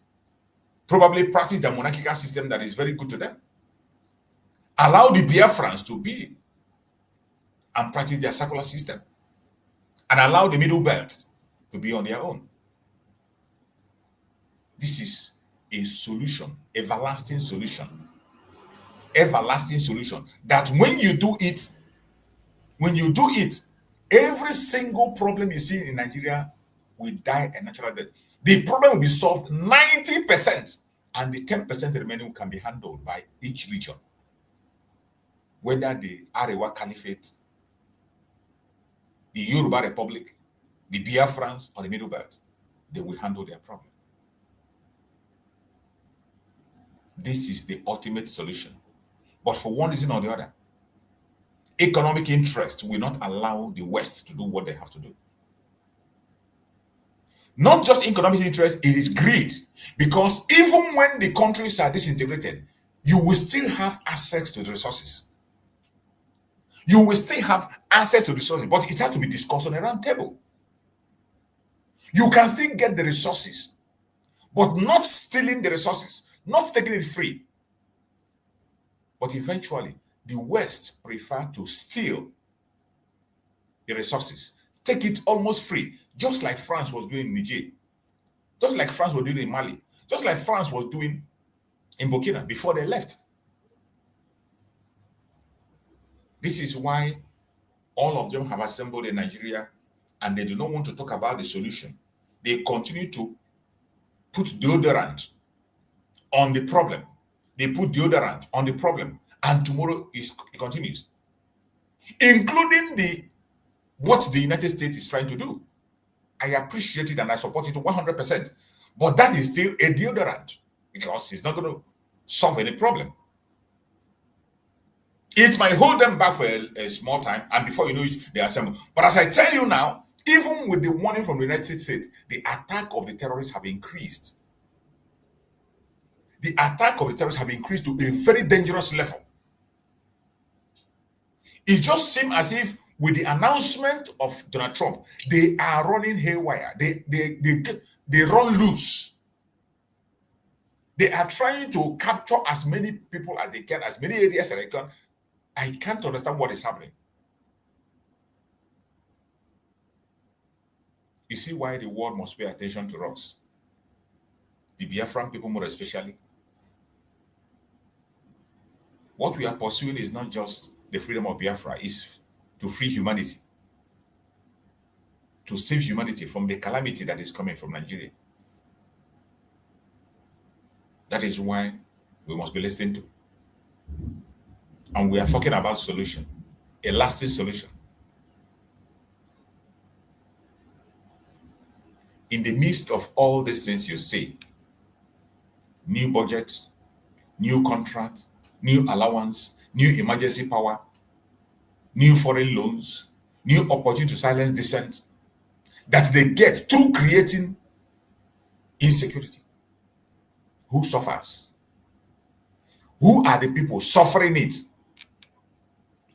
Probably practice the monarchical system that is very good to them. Allow the Biafrans to be and practice their secular system. And allow the Middle Belt to be on their own. This is a solution, everlasting solution. Everlasting solution. That when you do it, every single problem you see in Nigeria will die a natural death. The problem will be solved 90%, and the 10% remaining can be handled by each region. Whether the Arewa Caliphate, the Yoruba Republic, the Biafrans or the Middle Belt, they will handle their problem. This is the ultimate solution. But for one reason or the other, economic interest will not allow the West to do what they have to do. Not just economic interest, it is greed. Because even when the countries are disintegrated, you will still have access to the resources. You will still have access to the resources, but it has to be discussed on a round table. You can still get the resources, but not stealing the resources, not taking it free. But eventually, the West prefer to steal the resources, take it almost free, just like France was doing in Niger, just like France was doing in Mali, just like France was doing in Burkina before they left. This is why all of them have assembled in Nigeria, and they do not want to talk about the solution. They continue to put deodorant on the problem. They put deodorant on the problem, and tomorrow it continues, including what the United States is trying to do. I appreciate it and I support it 100%, but that is still a deodorant because it's not going to solve any problem. It might hold them back for a small time, and before you know it, they assemble. But as I tell you now, even with the warning from the United States, the attack of the terrorists have increased. The attack of the terrorists have increased to a very dangerous level. It just seems as if with the announcement of Donald Trump, they are running haywire. They run loose. They are trying to capture as many people as they can, as many areas as they can. I can't understand what is happening. You see why the world must pay attention to us. The Biafran people more especially. What we are pursuing is not just the freedom of Biafra, it's to free humanity, to save humanity from the calamity that is coming from Nigeria. That is why we must be listened to. And we are talking about solution, a lasting solution. In the midst of all these things you see, new budget, new contract, new allowance, new emergency power, new foreign loans, new opportunity to silence dissent, that they get through creating insecurity. Who suffers? Who are the people suffering it?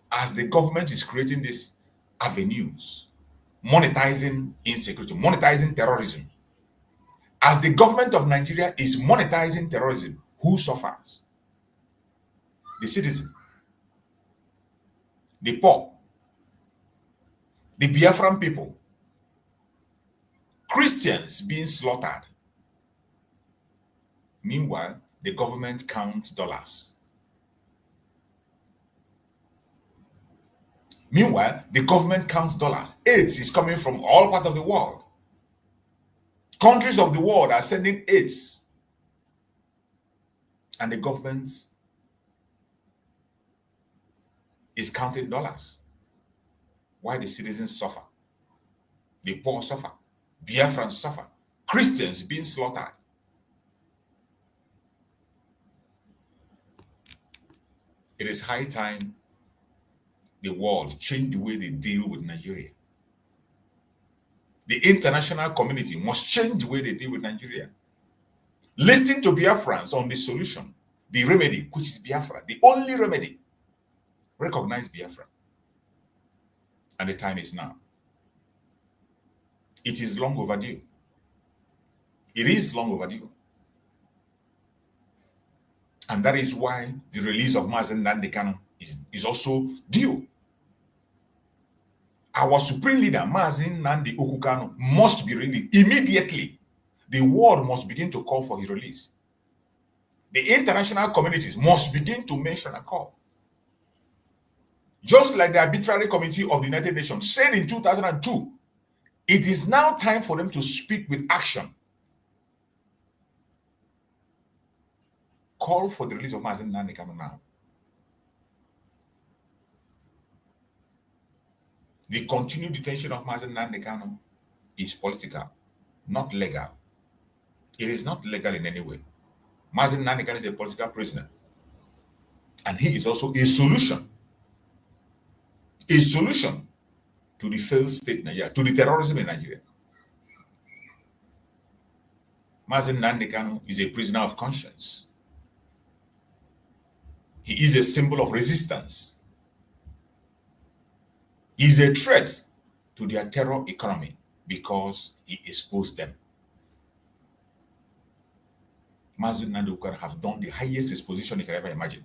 As the government is creating these avenues, monetizing insecurity, monetizing terrorism. As the government of Nigeria is monetizing terrorism, who suffers? The citizen, the poor, the Biafran people, Christians being slaughtered. Meanwhile, the government counts dollars. Meanwhile, the government counts dollars. AIDS is coming from all parts of the world. Countries of the world are sending AIDS. And the government is counting dollars. Why the citizens suffer? The poor suffer. Biafrans suffer. Christians being slaughtered. It is high time the world change the way they deal with Nigeria. The international community must change the way they deal with Nigeria. Listen to Biafrans on the solution, the remedy, which is Biafra, the only remedy. Recognize Biafra. And the time is now. It is long overdue. It is long overdue. And that is why the release of Nnamdi Kanu is also due. Our supreme leader, Nnamdi Kanu, must be released immediately. The world must begin to call for his release. The international communities must begin to mention and call. Just like the Arbitrary Committee of the United Nations said in 2002, it is now time for them to speak with action. Call for the release of Nnamdi Kanu now. The continued detention of Nnamdi Kanu is political, not legal. It is not legal in any way. Mazi Nnamdi Kanu is a political prisoner. And he is also a solution to the failed state Nigeria, to the terrorism in Nigeria. Mazi Nnamdi Kanu is a prisoner of conscience. He is a symbol of resistance. He is a threat to their terror economy because he exposed them. Mazi Nnamdi Kanu have done the highest exposition you can ever imagine.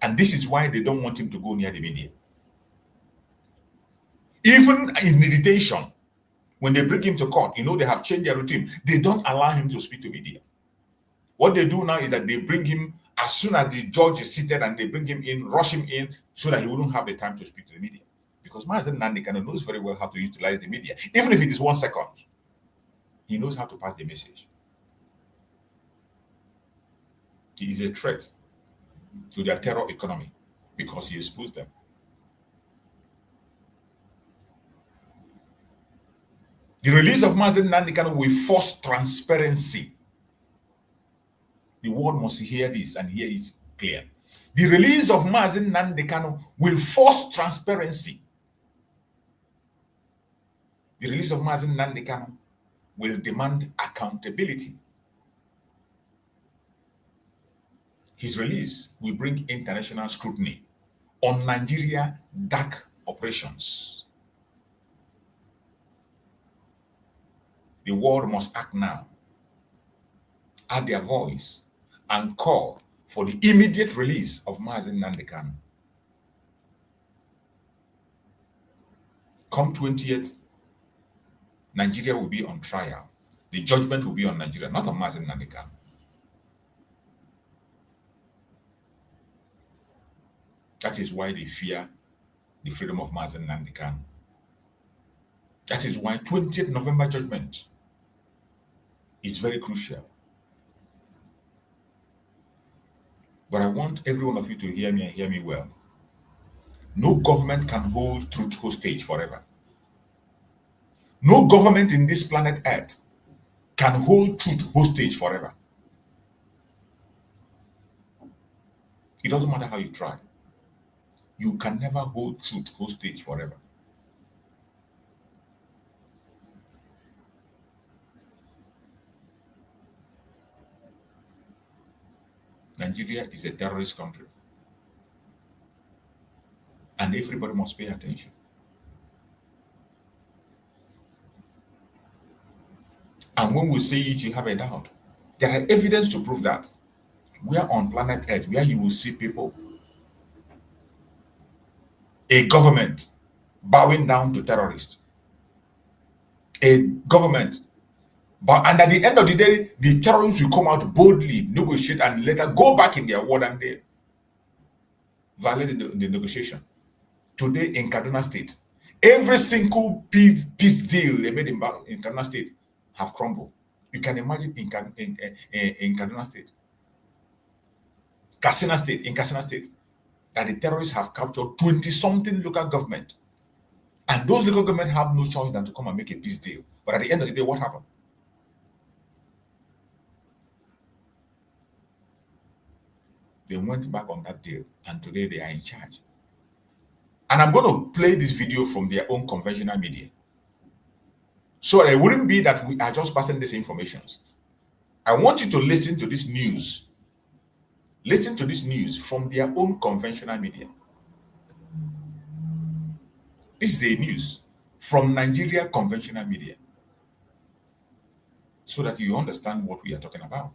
And this is why they don't want him to go near the media. Even in the detention, when they bring him to court, they have changed their routine. They don't allow him to speak to media. What they do now is that they bring him as soon as the judge is seated, and they bring him in, rush him in, so that he wouldn't have the time to speak to the media. Because Mazi Nnamdi Kanu knows very well how to utilize the media. Even if it is 1 second, he knows how to pass the message. He is a threat to their terror economy because he exposed them. The release of Mazi Nnamdi Kanu will force transparency. The world must hear this and hear it clear. The release of Mazi Nnamdi Kanu will force transparency. The release of Mazi Nnamdi Kanu will demand accountability. His release will bring international scrutiny on Nigeria dark operations. The world must act now, add their voice, and call for the immediate release of Mazi Nnamdi Kanu. Come 20th, Nigeria will be on trial. The judgment will be on Nigeria, not on Mazi Nnamdi Kanu. That is why they fear the freedom of Mazi Nnamdi Kanu. That is why 20th November judgment is very crucial. But I want every one of you to hear me and hear me well. No government can hold truth hostage forever. No government in this planet Earth can hold truth hostage forever. It doesn't matter how you try. You can never hold truth hostage forever. Nigeria is a terrorist country. And everybody must pay attention. And when we say it, you have a doubt. There are evidence to prove that. We are on planet Earth where you will see people, a government bowing down to terrorists. A government. And at the end of the day, the terrorists will come out boldly, negotiate, and later go back in their word and they violate the negotiation. Today in Kaduna State, every single peace deal they made in Kaduna State have crumbled. You can imagine in Kaduna State, in Katsina State, that the terrorists have captured 20-something local government. And those local government have no choice than to come and make a peace deal. But at the end of the day, what happened? They went back on that deal, and today they are in charge. And I'm going to play this video from their own conventional media. So it wouldn't be that we are just passing these informations. I want you to listen to this news. Listen to this news from their own conventional media. This is a news from Nigeria conventional media, so that you understand what we are talking about.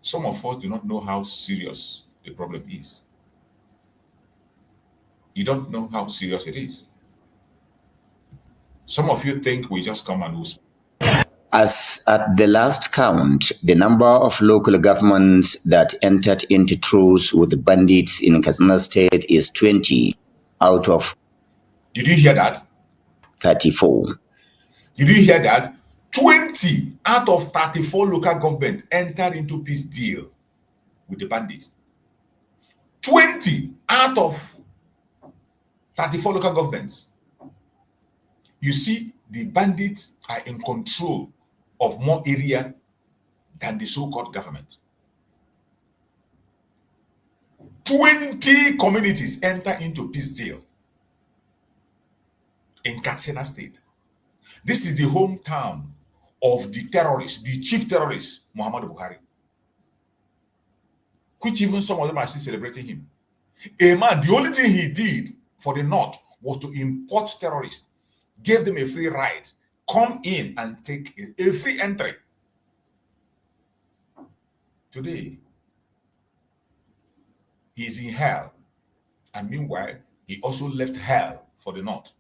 Some of us do not know how serious the problem is. You don't know how serious it is. Some of you think we just come and lose. As at the last count, the number of local governments that entered into truce with the bandits in Katsina State is 20 out of... Did you hear that? 34. Did you hear that? 20 out of 34 local government entered into peace deal with the bandits. 20 out of 34 local governments. You see, the bandits are in control of more area than the so-called government. 20 communities enter into peace deal in Katsina State. This is the hometown of the terrorist, the chief terrorist, Muhammadu Buhari, which even some of them are still celebrating him. A man, the only thing he did for the North was to import terrorists, gave them a free ride, come in and take a free entry. Today, he is in hell, and meanwhile, he also left hell for the North.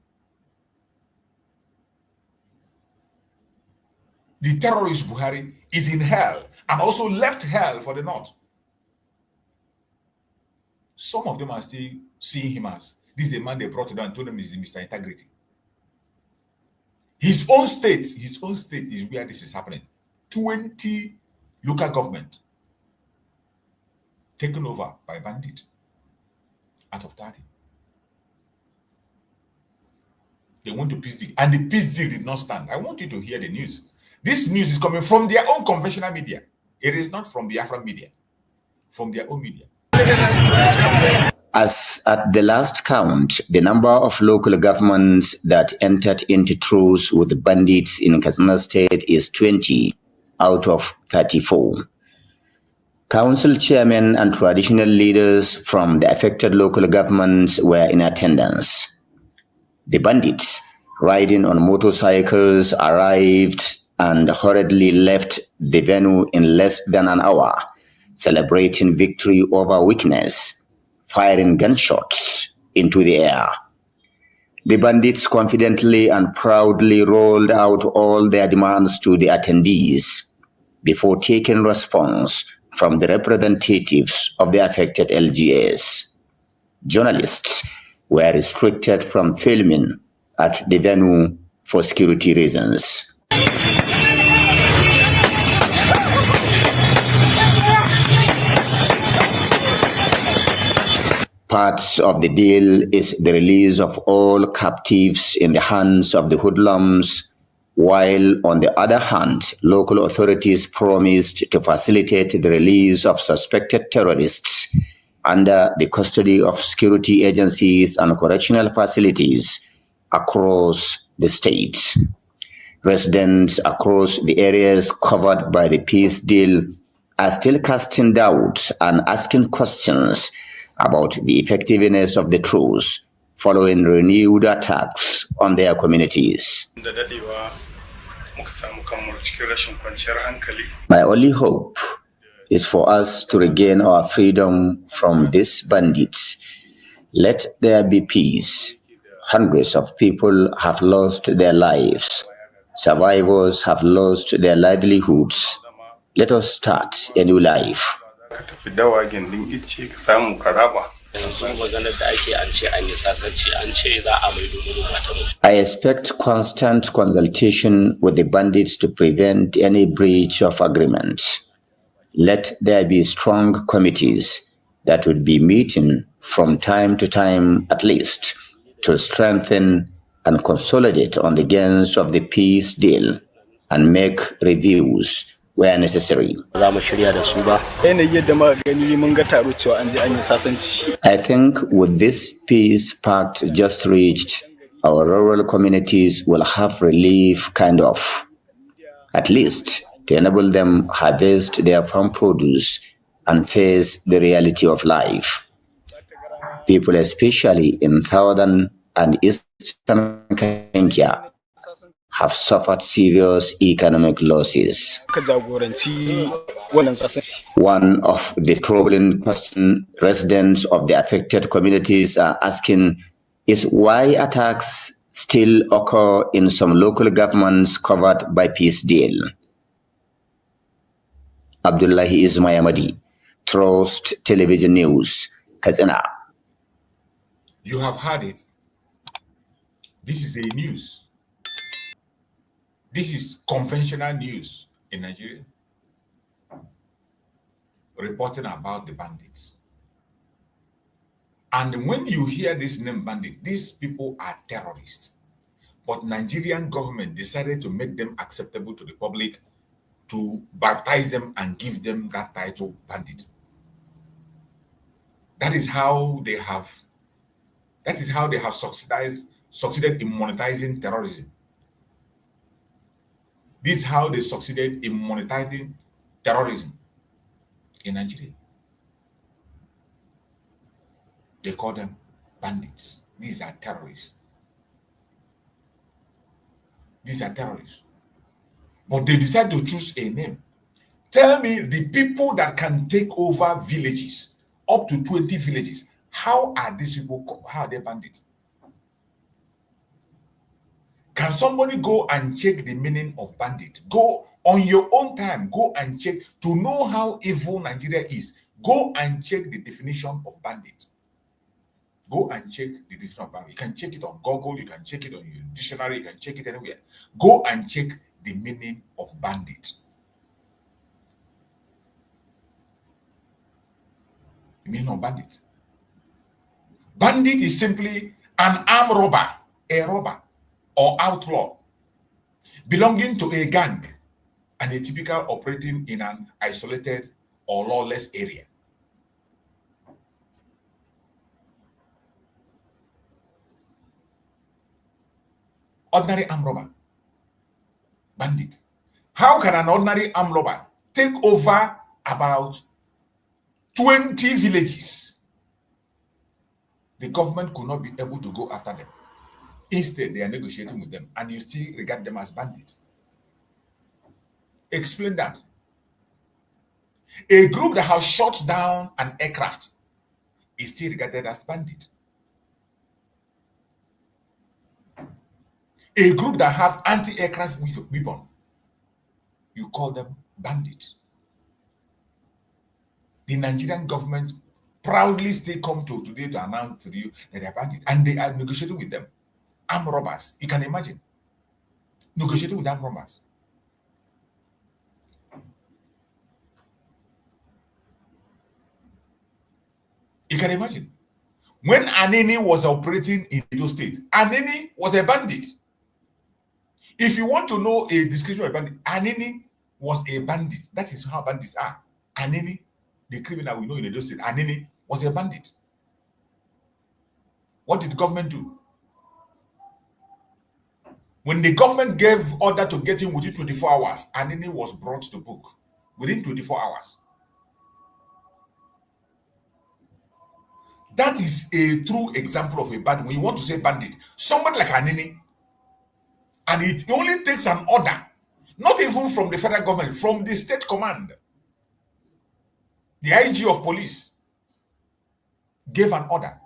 The terrorist Buhari is in hell and also left hell for the North. Some of them are still seeing him as this is a man they brought down and told him he's Mr. Integrity. His own state is where this is happening. 20 local government taken over by bandit out of 30. They went to peace deal, and the peace deal did not stand. I want you to hear the news. This news is coming from their own conventional media. It is not from Biafran media, from their own media. As at the last count, the number of local governments that entered into truce with the bandits in Katsina State is 20 out of 34. Council chairmen and traditional leaders from the affected local governments were in attendance. The bandits, riding on motorcycles, arrived and hurriedly left the venue in less than an hour, celebrating victory over weakness, firing gunshots into the air. The bandits confidently and proudly rolled out all their demands to the attendees before taking response from the representatives of the affected LGAs. Journalists were restricted from filming at the venue for security reasons. Parts of the deal is the release of all captives in the hands of the hoodlums, while on the other hand, local authorities promised to facilitate the release of suspected terrorists under the custody of security agencies and correctional facilities across the state. Residents across the areas covered by the peace deal are still casting doubts and asking questions about the effectiveness of the truce following renewed attacks on their communities. My only hope is for us to regain our freedom from these bandits. Let there be peace. Hundreds of people have lost their lives. Survivors have lost their livelihoods. Let us start a new life. I expect constant consultation with the bandits to prevent any breach of agreement. Let there be strong committees that would be meeting from time to time at least to strengthen and consolidate on the gains of the peace deal and make reviews where necessary. I think with this peace pact just reached, our rural communities will have relief, kind of, at least to enable them harvest their farm produce and face the reality of life. People, especially in southern and eastern Kenya, have suffered serious economic losses. One of the troubling questions residents of the affected communities are asking is why attacks still occur in some local governments covered by peace deal. Abdullahi Ismayamadi, Trust Television News, Katsina. You have heard it. This is a news. This is conventional news in Nigeria, reporting about the bandits. And when you hear this name bandit, these people are terrorists. But Nigerian government decided to make them acceptable to the public, to baptize them and give them that title, bandit. That is how they have succeeded in monetizing terrorism. This is how they succeeded in monetizing terrorism in Nigeria. They call them bandits. These are terrorists. These are terrorists. But they decide to choose a name. Tell me the people that can take over villages, up to 20 villages, how are these people, how are they bandits? Can somebody go and check the meaning of bandit? Go on your own time, go and check to know how evil Nigeria is. Go and check the definition of bandit. Go and check the definition of bandit. You can check it on Google, you can check it on your dictionary, you can check it anywhere. Go and check the meaning of bandit. The meaning of bandit. Bandit is simply an armed robber, a robber, or outlaw belonging to a gang and a typical operating in an isolated or lawless area. Ordinary armed robber, bandit. How can an ordinary armed robber take over about 20 villages? The government could not be able to go after them. Instead, they are negotiating with them, and you still regard them as bandits. Explain that. A group that has shot down an aircraft is still regarded as bandit. A group that have anti-aircraft weapon, you call them bandits. The Nigerian government proudly still come to today to announce to you that they are bandits, and they are negotiating with them. Armed robbers, you can imagine. Negotiating with armed robbers. You can imagine. When Anini was operating in Edo State, Anini was a bandit. If you want to know a description of a bandit, Anini was a bandit. That is how bandits are. Anini, the criminal we know in Edo State, Anini was a bandit. What did the government do? When the government gave order to get him within 24 hours, Anini was brought to book within 24 hours. That is a true example of a bandit. When you want to say bandit, somebody like Anini, and it only takes an order, not even from the federal government, from the state command. The IG of police gave an order.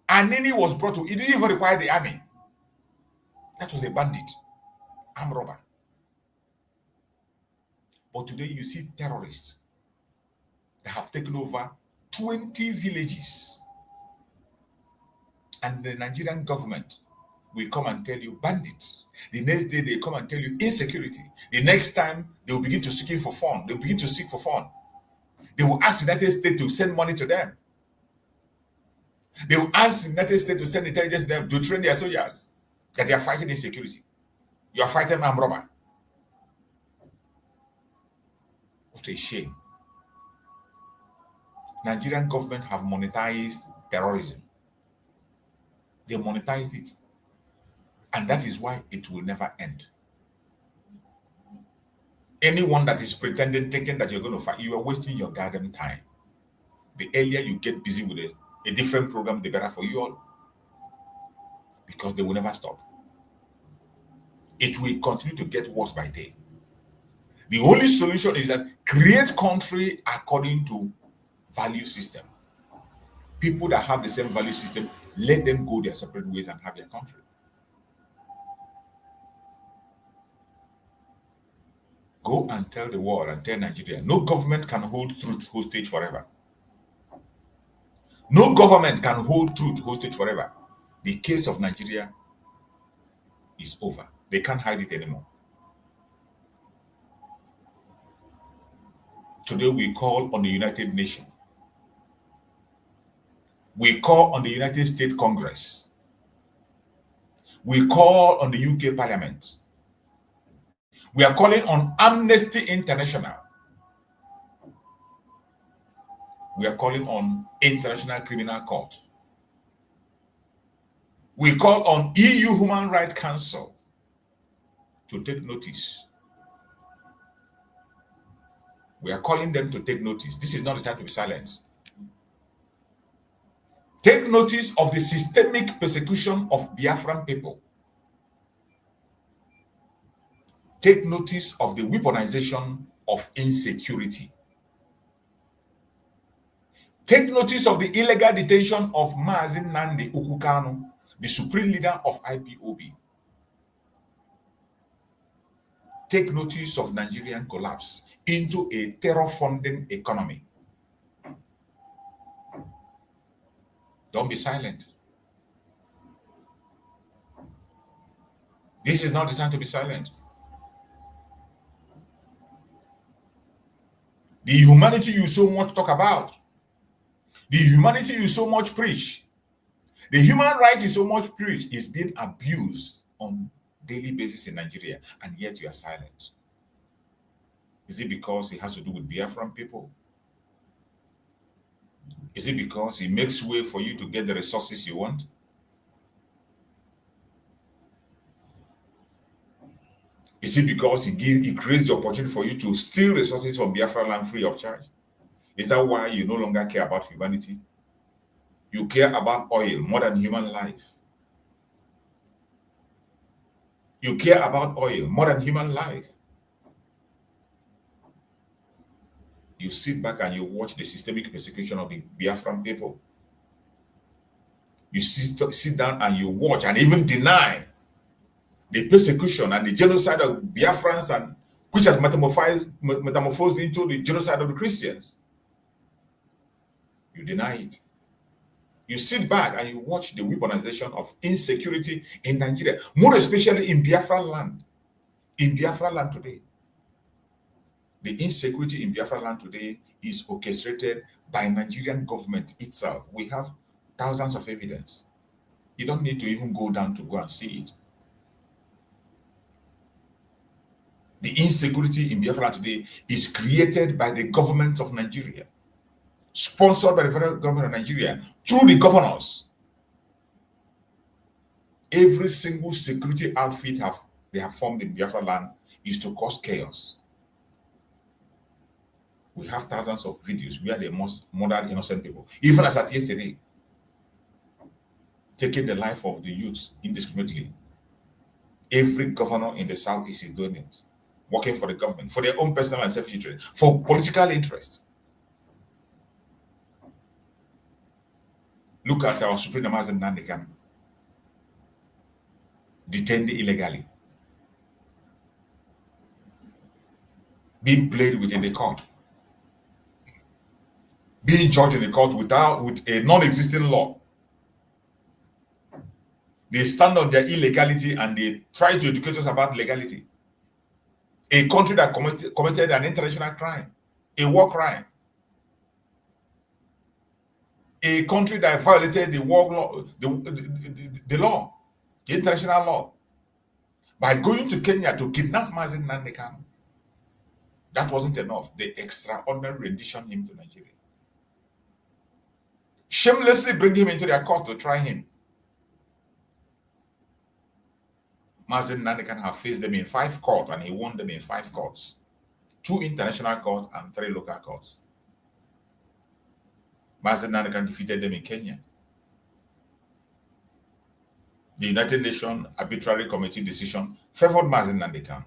Anini was brought to, it didn't even require the army. That was a bandit, armed robber. But today you see terrorists that have taken over 20 villages. And the Nigerian government will come and tell you bandits. The next day they come and tell you insecurity. The next time they will begin to seek for fun. They will begin to seek for fun. They will ask the United States to send money to them. They will ask the United States to send intelligence to them to train their soldiers that they are fighting insecurity. You are fighting armed robber. What a shame. Nigerian government have monetized terrorism. They monetized it. And that is why it will never end. Anyone that is pretending, thinking that you're going to fight, you are wasting your goddamn time. The earlier you get busy with a different program, the better for you all. Because they will never stop. It will continue to get worse by day. The only solution is that create country according to value system. People that have the same value system, let them go their separate ways and have their country. Go and tell the world and tell Nigeria, no government can hold truth hostage forever. No government can hold truth hostage forever. The case of Nigeria is over. They can't hide it anymore. Today we call on the United Nations. We call on the United States Congress We call on the UK Parliament. We are calling on Amnesty International. We are calling on International Criminal Court. We call on EU Human Rights Council to take notice. We are calling them to take notice. This is not the time to be silent. Take notice of the systemic persecution of Biafran people. Take notice of the weaponization of insecurity. Take notice of the illegal detention of Nnamdi Kanu, the supreme leader of IPOB. Take notice of Nigerian collapse into a terror-funding economy. Don't be silent. This is not the time to be silent. The humanity you so much talk about, the humanity you so much preach, the human right you so much preach is being abused on a daily basis in Nigeria, and yet you are silent. Is it because it has to do with Biafran people? Is it because it makes way for you to get the resources you want? Is it because it creates the opportunity for you to steal resources from Biafra land free of charge? Is that why you no longer care about humanity? You care about oil more than human life. You care about oil more than human life. You sit back and you watch the systemic persecution of the Biafran people. You sit down and you watch and even deny the persecution and the genocide of Biafrans, and which has metamorphosed into the genocide of the Christians. You deny it. You sit back and you watch the weaponization of insecurity in Nigeria, more especially in Biafra land. In Biafra land today. The insecurity in Biafra land today is orchestrated by Nigerian government itself. We have thousands of evidence. You don't need to even go down to go and see it. The insecurity in Biafra land today is created by the government of Nigeria, sponsored by the federal government of Nigeria through the governors. Every single security outfit they have formed in Biafra land is to cause chaos. We have thousands of videos where they must murder innocent people. Even as at yesterday, taking the life of the youths indiscriminately. Every governor in the Southeast is doing it, working for the government, for their own personal and selfish interest, for political interest. Look at our Supreme Nnamdi Kanu, detained illegally, being played with in the court, being judged in the court with a non-existing law. They stand on their illegality and they try to educate us about legality. A country that committed an international crime, a war crime. A country that violated the war law, the law, the international law, by going to Kenya to kidnap Nnamdi Kanu. That wasn't enough. They extraordinary rendition him to Nigeria. Shamelessly bring him into their court to try him. Nnamdi Kanu have faced them in 5 courts, and he won them in 5 courts. 2 international courts and 3 local courts. Nnamdi Kanu defeated them in Kenya. The United Nations Arbitrary Committee decision favored Nnamdi Kanu.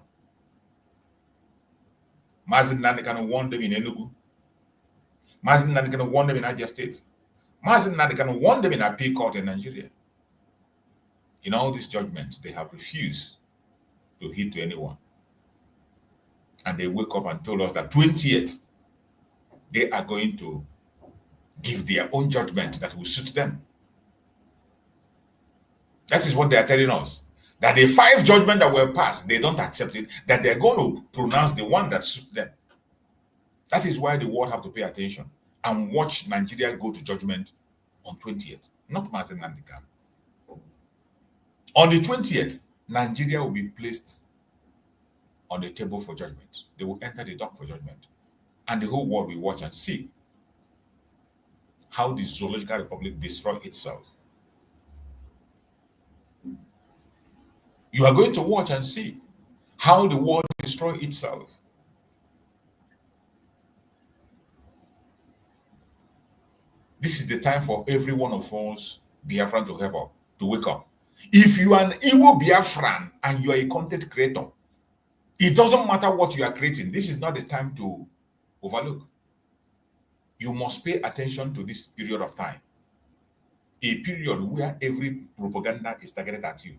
Nnamdi Kanu won them in Enugu. Nnamdi Kanu won them in Abia State. Nnamdi Kanu won them in appeal court in Nigeria. In all these judgments, they have refused to heed to anyone. And they wake up and told us that 20th, they are going to give their own judgment that will suit them. That is what they are telling us. That the 5 judgments that were passed, they don't accept it, that they're going to pronounce the one that suits them. That is why the world have to pay attention and watch Nigeria go to judgment on 20th, not Nnamdi Kanu. On the 20th, Nigeria will be placed on the table for judgment. They will enter the dock for judgment. And the whole world will watch and see how the Zoological Republic destroys itself. You are going to watch and see how the world destroys itself. This is the time for every one of us, Biafran, to help up, to wake up. If you are an Igbo Biafran and you are a content creator, it doesn't matter what you are creating. This is not the time to overlook. You must pay attention to this period of time. A period where every propaganda is targeted at you.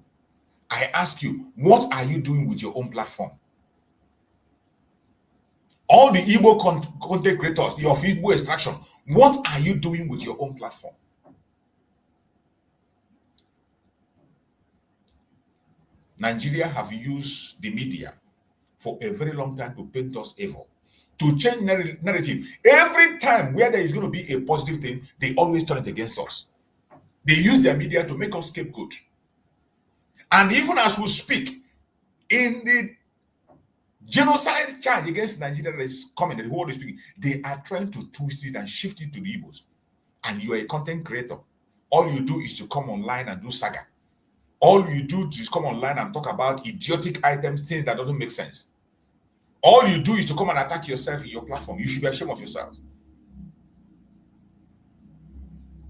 I ask you, what are you doing with your own platform? All the Igbo content creators, your Igbo extraction, what are you doing with your own platform? Nigeria have used the media for a very long time to paint us evil, to change narrative. Every time where there is going to be a positive thing, they always turn it against us. They use their media to make us scapegoat. And even as we speak, in the genocide charge against Nigeria that is coming, the whole world is speaking, they are trying to twist it and shift it to the Igbos. And you are a content creator. All you do is to come online and do saga. All you do is come online and talk about idiotic items, things that doesn't make sense. All you do is to come and attack yourself in your platform. You should be ashamed of yourself.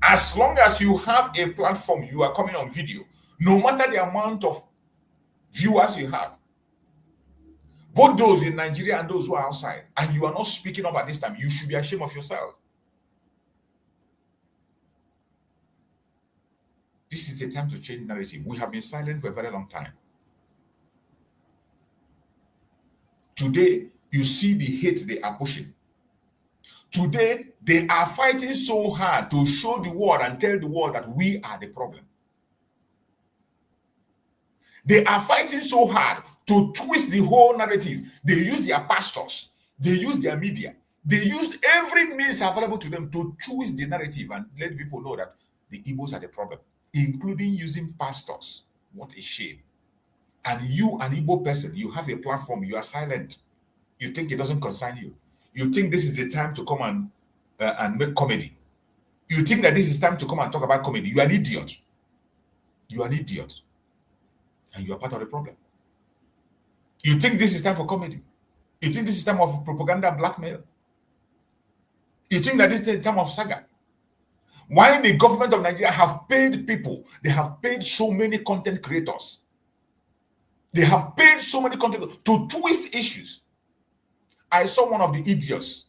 As long as you have a platform, you are coming on video, no matter the amount of viewers you have, both those in Nigeria and those who are outside, and you are not speaking up at this time, you should be ashamed of yourself. This is the time to change narrative. We have been silent for a very long time. Today, you see the hate they are pushing. Today, they are fighting so hard to show the world and tell the world that we are the problem. They are fighting so hard to twist the whole narrative. They use their pastors. They use their media. They use every means available to them to twist the narrative and let people know that the Igbos are the problem, including using pastors. What a shame. And you, an Igbo person, you have a platform, you are silent. You think it doesn't concern you. You think this is the time to come and make comedy. You think that this is time to come and talk about comedy. You are an idiot. You are an idiot. And you are part of the problem. You think this is time for comedy. You think this is time of propaganda and blackmail. You think that this is time of saga. Why the government of Nigeria have paid people, they have paid so many content creators. They have paid so many content to twist issues. I saw one of the idiots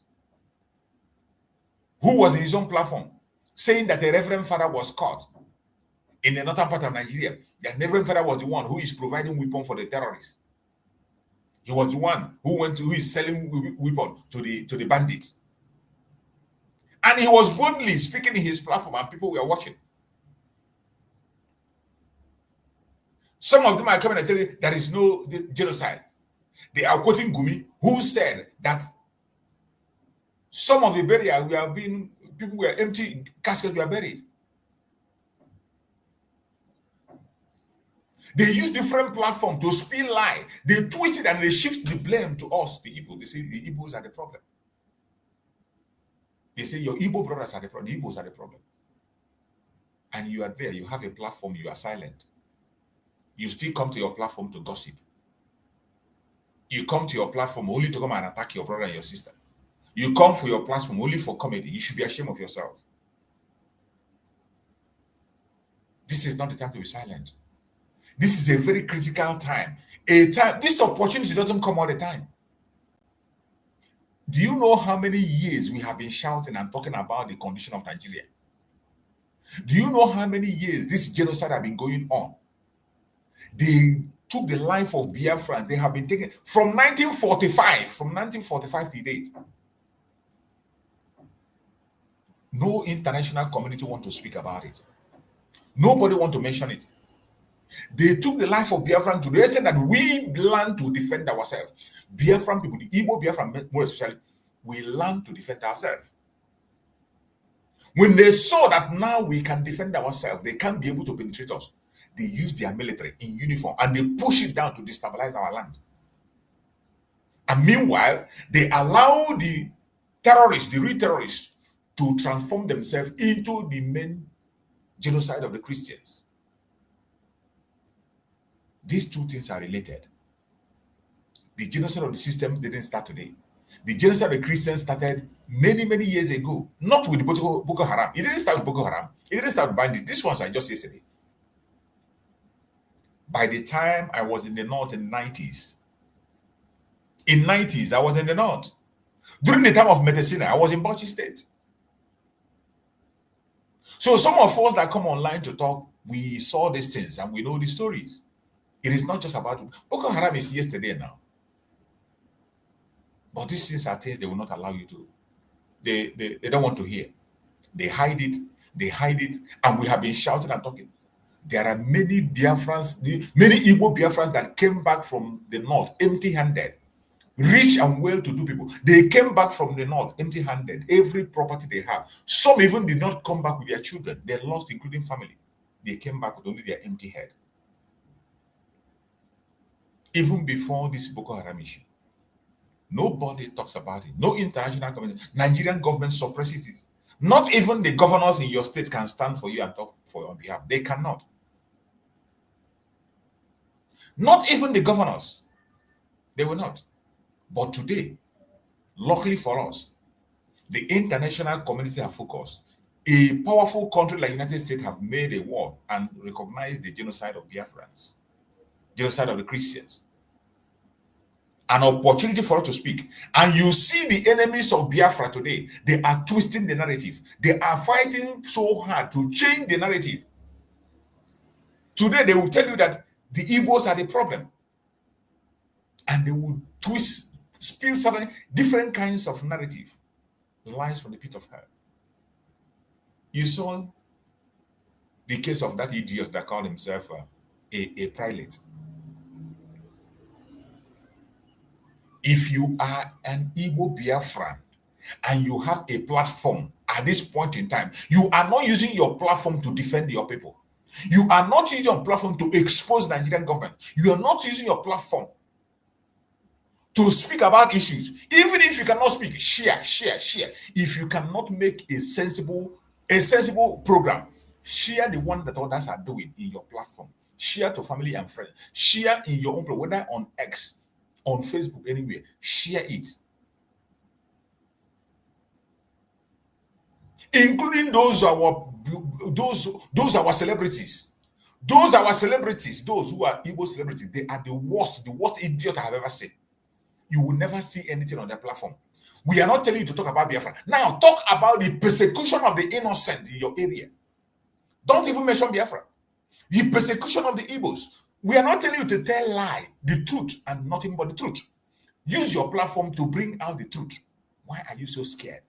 who was in his own platform saying that the Reverend Father was caught in the northern part of Nigeria. The Reverend Father was the one who is providing weapons for the terrorists. He was the one who is selling weapons to the bandits. And he was boldly speaking in his platform and people were watching. Some of them are coming and telling you there is no genocide. They are quoting Gumi, who said that some of the burial people were empty, caskets were buried. They use different platforms to spill lie. They twist it and they shift the blame to us, the Igbos. They say the Igbos are the problem. They say your Igbo brothers are the problem. The Igbos are the problem. And you are there. You have a platform. You are silent. You still come to your platform to gossip. You come to your platform only to come and attack your brother and your sister. You come for your platform only for comedy. You should be ashamed of yourself. This is not the time to be silent. This is a very critical time. This opportunity doesn't come all the time. Do you know how many years we have been shouting and talking about the condition of Nigeria? Do you know how many years this genocide has been going on? They took the life of Biafrans. They have been taken from 1945 to date. No international community want to speak about it. Nobody want to mention it. They took the life of Biafran to the extent that we learn to defend ourselves. Biafran people, the Igbo Biafran more especially, we learn to defend ourselves. When they saw that now we can defend ourselves, they can't be able to penetrate us. they use their military in uniform and they push it down to destabilize our land. And meanwhile, they allow the terrorists, the real terrorists, to transform themselves into the main genocide of the Christians. These two things are related. The genocide of the system didn't start today. The genocide of the Christians started many, many years ago. Not with Boko Haram. It didn't start with Boko Haram. It didn't start with bandits. This ones are just yesterday. By the time I was in the north in the 90s, I was in the north. During the time of Medicina, I was in Bauchi State. So some of us that come online to talk, we saw these things and we know the stories. It is not just about Boko Haram is yesterday now. But these things are things they will not allow you to. They don't want to hear. They hide it, and we have been shouting and talking. There are many Biafrans, many Igbo Biafrans that came back from the north empty-handed, rich and well-to-do people. They came back from the north empty-handed, every property they have. Some even did not come back with their children. They lost, including family. They came back with only their empty head. Even before this Boko Haram issue. Nobody talks about it. No international community. Nigerian government suppresses it. Not even the governors in your state can stand for you and talk for your behalf. They cannot. Not even the governors. They will not. But today, luckily for us, the international community have focused. A powerful country like the United States have made a war and recognized the genocide of Biafrans, genocide of the Christians. An opportunity for us to speak. And you see the enemies of Biafra today, they are twisting the narrative. They are fighting so hard to change the narrative. Today, they will tell you that the Igbos are the problem. And they will spill certain different kinds of narrative. Lies from the pit of hell. You saw the case of that idiot that called himself a prelate. If you are an Igbo Biafran and you have a platform at this point in time, you are not using your platform to defend your people. You are not using your platform to expose the Nigerian government. You are not using your platform to speak about issues. Even if you cannot speak, share. If you cannot make a sensible program, share the one that others are doing in your platform. Share to family and friends. Share in your own place, whether on X, on Facebook, anywhere. Share it. Including those our celebrities. Those who are Igbo celebrities, they are the worst idiot I have ever seen. You will never see anything on their platform. We are not telling you to talk about Biafra. Now, talk about the persecution of the innocent in your area. Don't even mention Biafra. The persecution of the Igbos. We are not telling you to tell the truth and nothing but the truth. Use your platform to bring out the truth. Why are you so scared?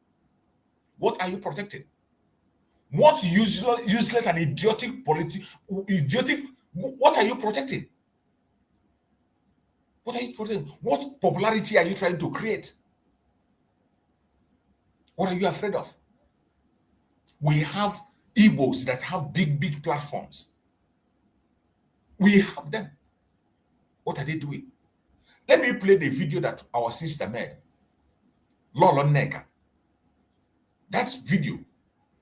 What are you protecting? What useless and idiotic what are you protecting? What are you protecting? What popularity are you trying to create? What are you afraid of? We have Igbos that have big platforms. We have them. What are they doing? Let me play the video that our sister made. Lolo Neka. That's video.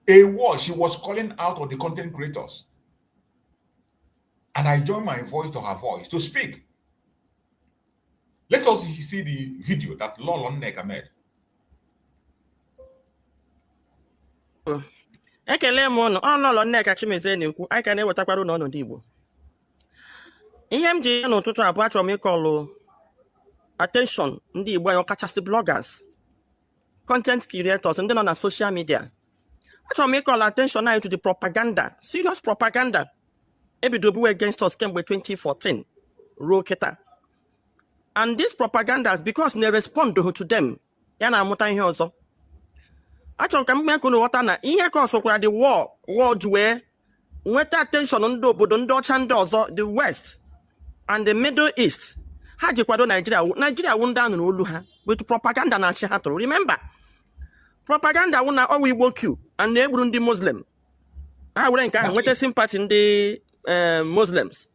A war, she was calling out on the content creators. And I joined my voice to her voice to speak. Let us see the video that Lolo Neka made. Ekele m ụnụ Lolo Nneka Chimezie na-ekwu anyị ka na-ewetakwara ụnụ ọnọdụ Igbo. Ihe m ji ya n'ụtụtụ abụọ achọrọ m ịkọlụ attention ndị Igbo anyị ọkachasị bloggers, content creators, ndị nọ na social media. Achọrọ m ịkọlụ attention anyị to the propaganda, serious propaganda ebidobuwe against us kemgbe 2014 ruo kịta. And this propaganda, because they respond to them, ya na-amụta ihe ọzọ. Achọrọ ka m mee ka unu ghọta na ihe ka ọsọkwara the war juwe nweta attention ndị obodo ndị ọcha ndị ọzọ, the West and the Middle East. Ha jikwado Nigeria wụ ndị anụrụ olu ha with propaganda na achị ha tụrụ. Remember, propaganda wụ na ọwa Igbo Q and na-egburu ndị Muslim. Ha were nke ahụ nweta sympathy ndị Muslims.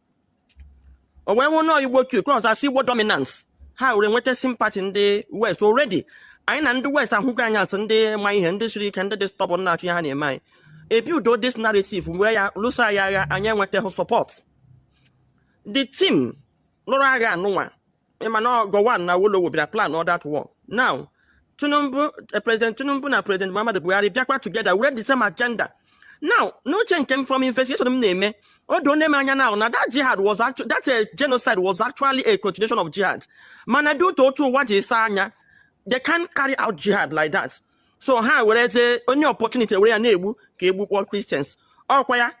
Or when we know you work, because I see what dominance. How we went to sympathy in the West already. I know the West and who can answer the my industry can they stop on that in my. If you do this narrative where Lusaya and you want to support the team, Loraga Noah, Emmanuel go one now will be a plan or that war. Now, President Tinubu and President Muhammadu Buhari Biafra together, we had the same agenda. Now, no change came from investigation of name. Or don't name now. Now that jihad was actually that genocide was actually a continuation of jihad. Manadu to what is Sanya, they can't carry out jihad like that. So how will it only opportunity we are able to for Christians or choir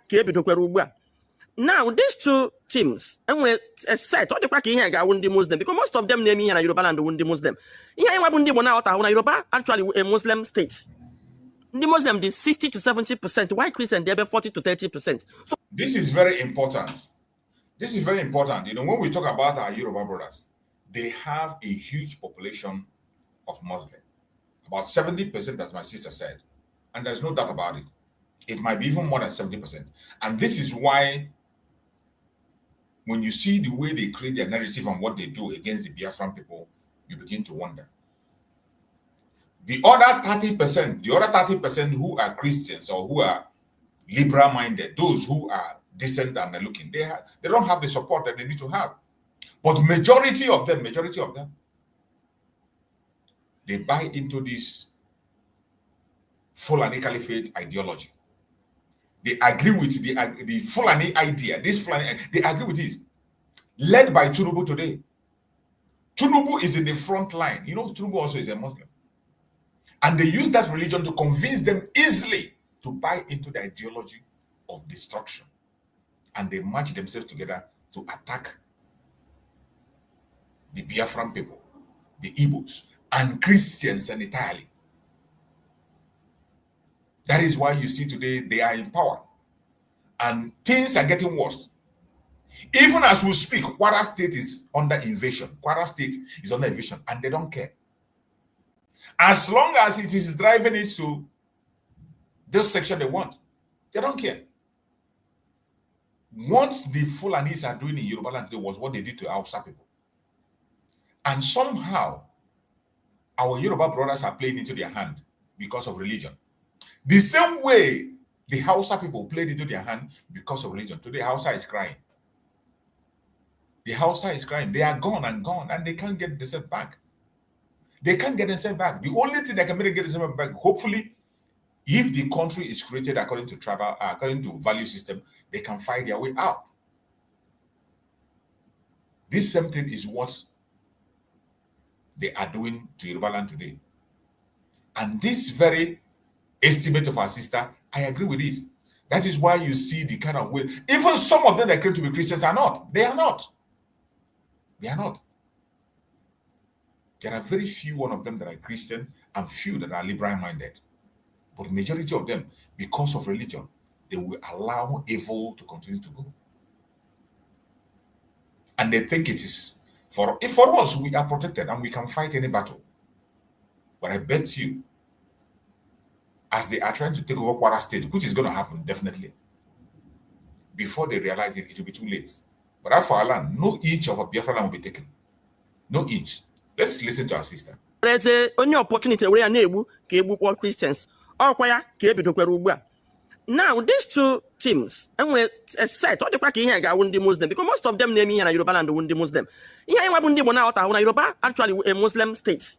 now these two teams and we set all the pack here the Muslim because most of them name here in Yoruba land the Muslim. Here Yoruba actually a Muslim state. The Muslim did 60 to 70%, white Christian they have 40 to 30%. So this is very important. This is very important. You know, when we talk about our Yoruba brothers, they have a huge population of Muslim. About 70%, as my sister said. And there's no doubt about it. It might be even more than 70%. And this is why when you see the way they create their narrative and what they do against the Biafran people, you begin to wonder. The other 30% who are Christians or who are liberal-minded, those who are decent and looking, they don't have the support that they need to have. But majority of them, they buy into this Fulani Caliphate ideology. They agree with the Fulani idea. They agree with this. Led by Tinubu today. Tinubu is in the front line. You know, Tinubu also is a Muslim. And they use that religion to convince them easily to buy into the ideology of destruction. And they match themselves together to attack the Biafran people, the Igbos, and Christians entirely. That is why you see today they are in power. And things are getting worse. Even as we speak, Kwara State is under invasion. Kwara State is under invasion, and they don't care. As long as it is driving it to this section they want, they don't care. What the Fulanis are doing in Yoruba land today was what they did to Hausa people. And somehow, our Yoruba brothers are playing into their hand because of religion. The same way the Hausa people played into their hand because of religion. Today, Hausa is crying. The Hausa is crying. They are gone, and they can't get themselves back. They can't get themselves back. The only thing that can make them get themselves back, hopefully, if the country is created according to value system, they can find their way out. This same thing is what they are doing to Yoruba land today. And this very estimate of our sister, I agree with this. That is why you see the kind of way, even some of them that claim to be Christians are not. They are not. They are not. There are very few one of them that are Christian and few that are liberal-minded. But the majority of them, because of religion, they will allow evil to continue to go. And they think it is, for us, we are protected and we can fight any battle. But I bet you, as they are trying to take over Kwara State, which is going to happen, definitely, before they realize it, it will be too late. But as for our land, no inch of a Biafra land will be taken. No inch. Let's listen to our sister. There's only opportunity we are able to Christians or choir now these two teams and we set all the pack here the Muslim because most of them name here in Yoruba land the Muslim. Here Yoruba actually a Muslim state.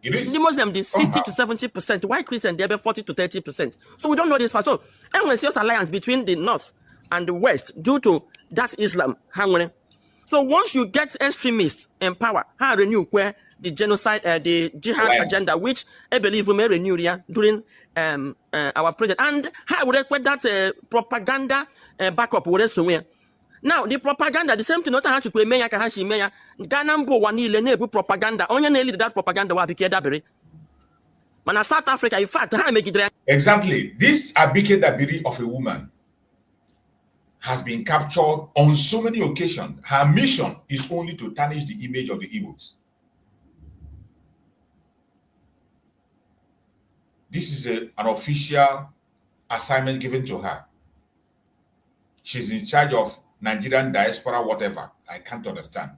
The Muslim did 60 to 70%, white Christian they have 40 to 30%. So we don't know this for so. And we see alliance between the North and the West due to that Islam hanging. So once you get extremists in power, how renew where the genocide, the jihad agenda, which I believe we may renew during our project, and how would require that propaganda backup with somewhere. Now the propaganda, the same thing. Not how to pay Meya Kahashi Meya Ganambo Wanile Nebu propaganda. Only nearly that propaganda will be Dabiri. When South Africa, in fact, how make it exactly this Abike Dabiri of a woman has been captured on so many occasions. Her mission is only to tarnish the image of the Igbos. This is an official assignment given to her. she's in charge of Nigerian diaspora, whatever. I can't understand.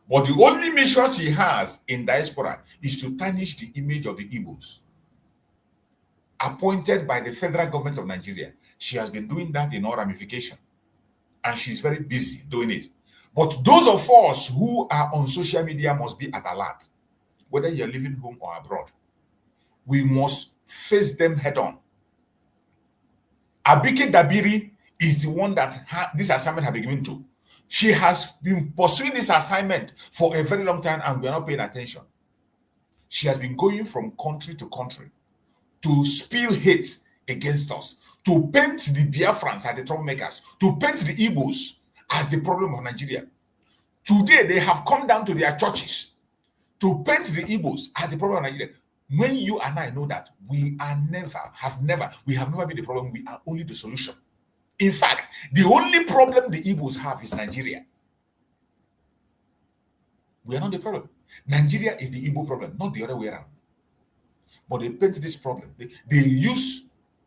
But the only mission she has in diaspora is to tarnish the image of the Igbos. Appointed by the federal government of Nigeria. She has been doing that in all ramification. And she's very busy doing it. But those of us who are on social media must be at alert. Whether you're living home or abroad. We must face them head on. Abike Dabiri is the one that this assignment has been given to. She has been pursuing this assignment for a very long time and we are not paying attention. She has been going from country to country to spill hate against us, to paint the Biafrans as the troublemakers, to paint the Igbos as the problem of Nigeria. Today, they have come down to their churches to paint the Igbos as the problem of Nigeria. When you and I know that we have never been the problem, we are only the solution. In fact, the only problem the Igbos have is Nigeria. We are not the problem. Nigeria is the Igbo problem, not the other way around. But they paint this problem. They use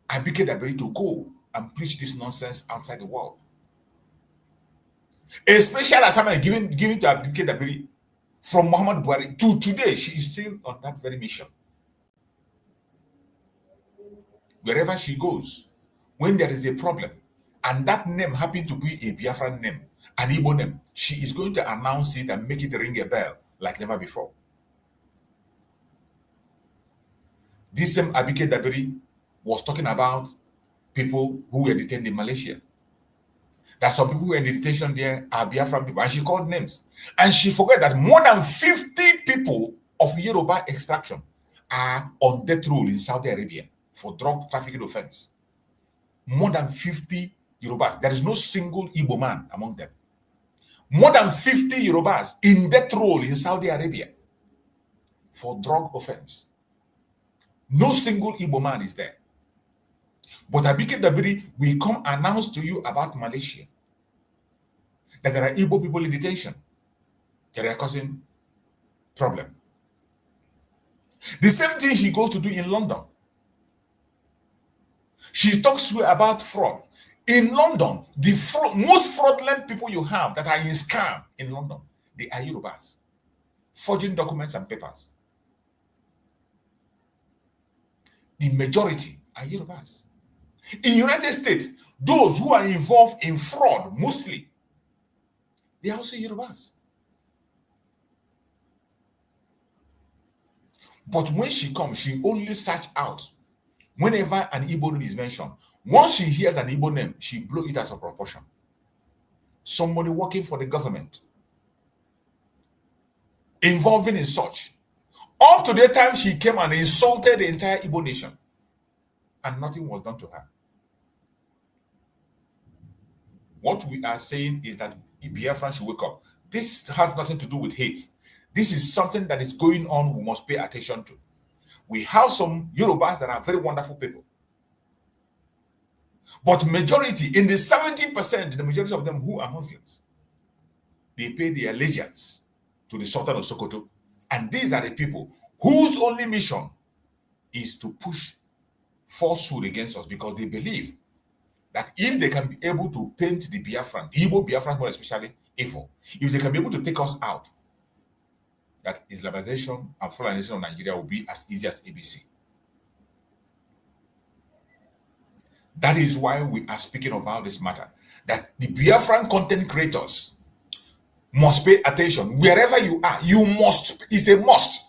Abike Dabiri to go and preach this nonsense outside the world. A special assignment given to Abike Dabiri from Muhammad Buhari to today, she is still on that very mission. Wherever she goes, when there is a problem, and that name happened to be a Biafran name, an Igbo name, she is going to announce it and make it ring a bell like never before. This same Abike Dabiri was talking about people who were detained in Malaysia. That some people who were in detention there are Biafran people, and she called names. And she forgot that more than 50 people of Yoruba extraction are on death row in Saudi Arabia for drug trafficking offense. More than 50 Yorubas. There is no single Igbo man among them. More than 50 Yorubas in death row in Saudi Arabia for drug offense. No single Igbo man is there. But Abike Dabiri will come announce to you about Malaysia that there are Igbo people in detention that are causing problem. The same thing she goes to do in London. She talks to you about fraud. In London, the most fraudulent people you have that are in scam in London, they are Yorubas, forging documents and papers. The majority are Yorubas. In the United States, those who are involved in fraud, mostly, they are also Yorubas. But when she comes, she only search out whenever an Igbo name is mentioned. Once she hears an Igbo name, she blows it out of proportion. Somebody working for the government, involving in such. Up to the time she came and insulted the entire Igbo nation, and nothing was done to her. What we are saying is that Biafra should wake up. This has nothing to do with hate. This is something that is going on, we must pay attention to. We have some Yorubas that are very wonderful people. But majority, in the 70%, the majority of them who are Muslims, they pay their allegiance to the Sultan of Sokoto. And these are the people whose only mission is to push falsehood against us, because they believe that if they can be able to paint the Biafran, the Igbo Biafran more especially, evil, if they can be able to take us out, that Islamization and Fulanization of Nigeria will be as easy as ABC. That is why we are speaking about this matter, that the Biafran content creators must pay attention. Wherever you are, you must, it's a must.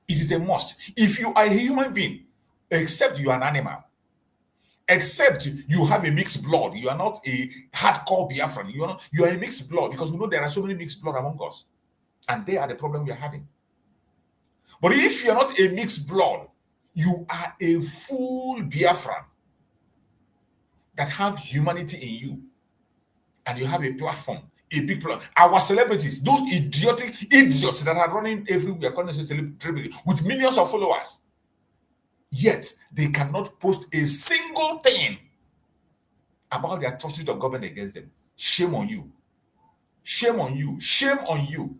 It is a must. If you are a human being, except you are an animal, except you have a mixed blood, you are not a hardcore Biafran, you are a mixed blood, because we know there are so many mixed blood among us. And they are the problem we are having. But if you're not a mixed blood, you are a full Biafran that have humanity in you. And you have a platform, a big platform. Our celebrities, those idiotic idiots that are running everywhere, calling themselves celebrities with millions of followers, yet they cannot post a single thing about the atrocity of government against them. Shame on you. Shame on you. Shame on you.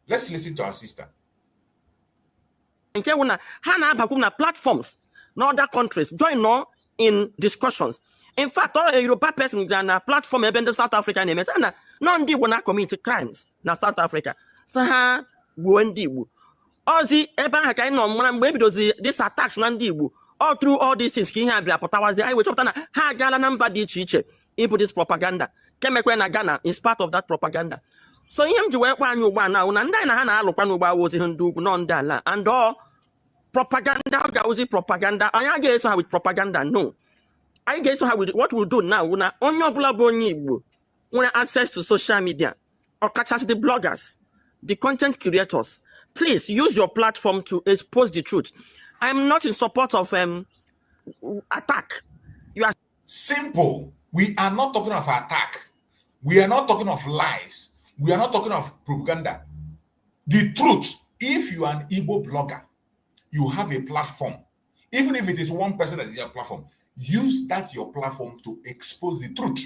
Let's listen to our sister. Hana platforms in other countries join in discussions. In fact, all a Yoruba person on a platform even the South African name, and none did not commit crimes na South Africa. So ha Buendi. All the Eba kind of maybe those these attacks Nandibu. All through all these things, he had was the I was ha gala number di chiche. Input this propaganda. Kemekwena Ghana is part of that propaganda. So him to work one you one now, and then I had a look was in do non dala and all propaganda, propaganda. I guess how with propaganda, no. I guess how with what we'll do now, when on your blog, when access to social media or catch us the bloggers, the content creators, please use your platform to expose the truth. I'm not in support of attack. You are simple. We are not talking of attack. We are not talking of lies. We are not talking of propaganda. The truth, if you are an Igbo blogger, you have a platform. Even if it is one person that is your platform, use that your platform to expose the truth.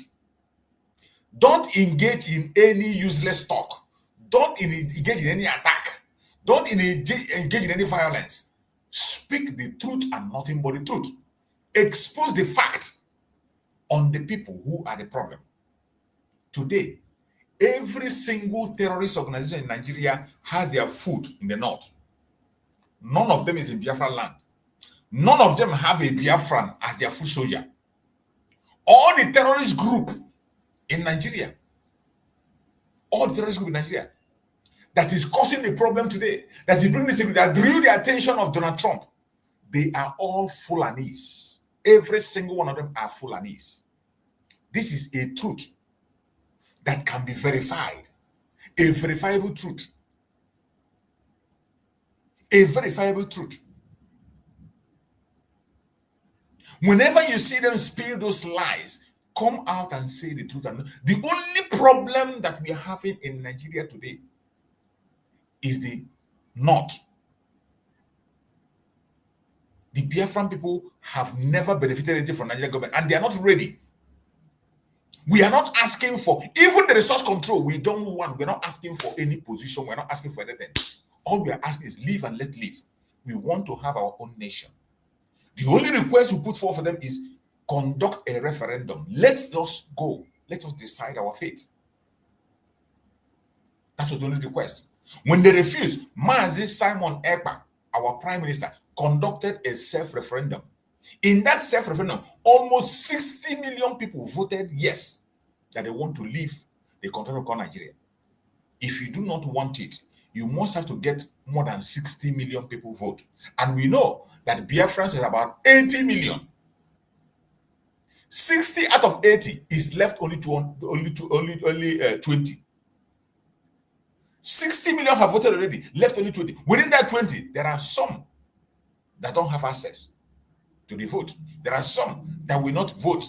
Don't engage in any useless talk. Don't engage in any attack. Don't engage in any violence. Speak the truth and nothing but the truth. Expose the fact on the people who are the problem. Today, every single terrorist organization in Nigeria has their food in the north. None of them is in Biafra land. None of them have a Biafran as their food soldier. All the terrorist group in Nigeria, that is causing the problem today, that is bringing the security, that drew the attention of Donald Trump, they are all Fulanis. Every single one of them are Fulanis. This is a truth that can be verified. A verifiable truth. A verifiable truth. Whenever you see them spill those lies, come out and say the truth. The only problem that we are having in Nigeria today is the north. The Biafran people have never benefited anything from Nigerian government, and they are not ready. We are not asking for, even the resource control, we don't want, we're not asking for any position, we're not asking for anything. All we are asking is live and let live. We want to have our own nation. The only request we put forward for them is conduct a referendum. Let us go. Let us decide our fate. That was the only request. When they refused, Mazi Simon Ekpa, our prime minister, conducted a self-referendum. In that self-referendum, almost 60 million people voted yes, that they want to leave the country of Nigeria. If you do not want it, you must have to get more than 60 million people vote. And we know that Biafrans is about 80 million. 60 out of 80 is left only 20. 60 million have voted already, left only 20. Within that 20, there are some that don't have access to the vote. There are some that will not vote,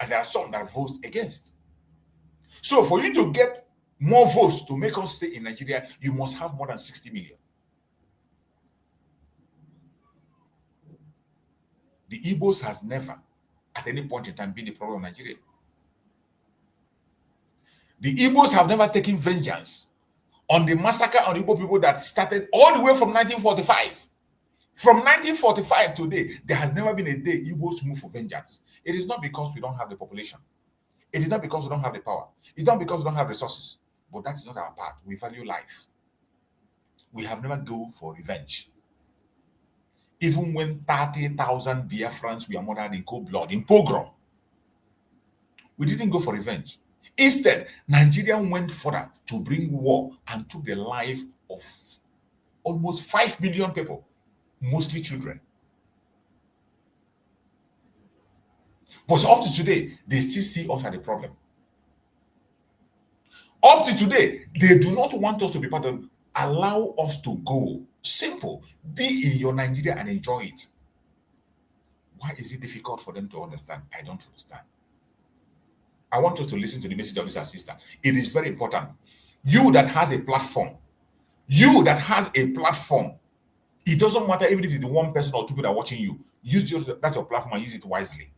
and there are some that vote against. So for you to get more votes to make us stay in Nigeria, you must have more than 60 million. The Igbos has never, at any point in time, been the problem of Nigeria. The Igbos have never taken vengeance on the massacre on the Igbo people that started all the way from 1945. From 1945 to today, there has never been a day Igbos move for vengeance. It is not because we don't have the population. It is not because we don't have the power. It's not because we don't have resources. But that is not our part. We value life. We have never go for revenge. Even when 30,000 Biafrans were murdered in cold blood, in pogrom, we didn't go for revenge. Instead, Nigeria went further to bring war and took the life of almost 5 million people, mostly children. But up to today, they still see us as a problem. Up to today, they do not want us to be part of it. Allow us to go. Simple. Be in your Nigeria and enjoy it. Why is it difficult for them to understand? I don't understand. I want us to listen to the message of this assistant. It is very important. You that has a platform, it doesn't matter even if it's one person or two people that are watching you. Use your platform and use it wisely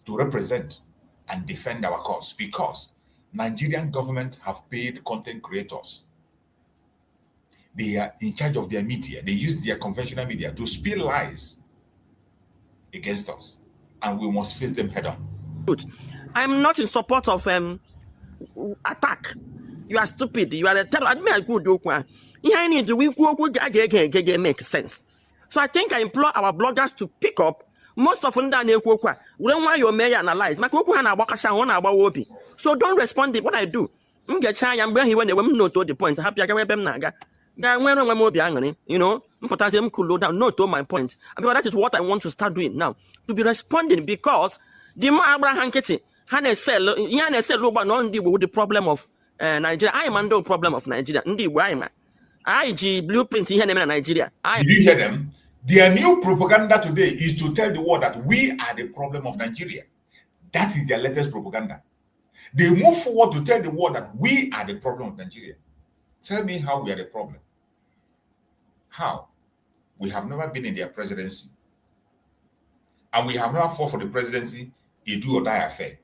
to represent and defend our cause, because Nigerian government have paid content creators. They are in charge of their media. They use their conventional media to spill lies against us. and we must face them head on. Good. I'm not in support of attack. You are stupid. You are a terror. I mean, I could do one. I need to make sense. So I think I implore our bloggers to pick up most of them. We don't want your mayor analyze. So don't respond to what I do. I'm when the women know to the point. Happy you know, no to my point. Because that is what I want to start doing now. To be responding, because the more Abraham Ketty, Hannah said, the problem of Nigeria. I am under the problem of Nigeria. IG blueprint here in Nigeria. Did you hear them? Their new propaganda today is to tell the world that we are the problem of Nigeria. That is their latest propaganda. They move forward to tell the world that we are the problem of Nigeria. Tell me how we are the problem. How? We have never been in their presidency. And we have never fought for the presidency, a do or die affair.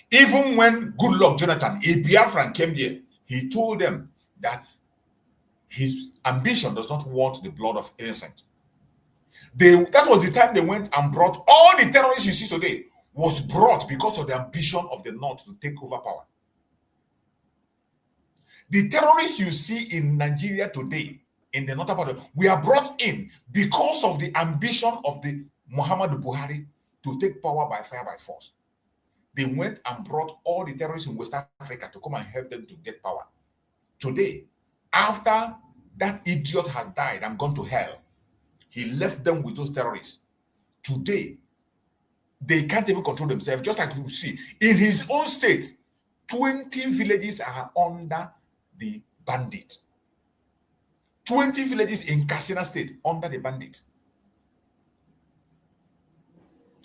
Even when Goodluck Jonathan, a Biafran, came there, he told them that his ambition does not want the blood of innocent. That was the time they went and brought all the terrorists you see today was brought because of the ambition of the North to take over power. The terrorists you see in Nigeria today, in the northern part, we are brought in because of the ambition of the Muhammadu Buhari to take power by fire by force. They went and brought all the terrorists in West Africa to come and help them to get power. Today, after that idiot has died and gone to hell, he left them with those terrorists. Today, they can't even control themselves. Just like you see, in his own state, 20 villages are under the bandit. 20 villages in Katsina State under the bandit.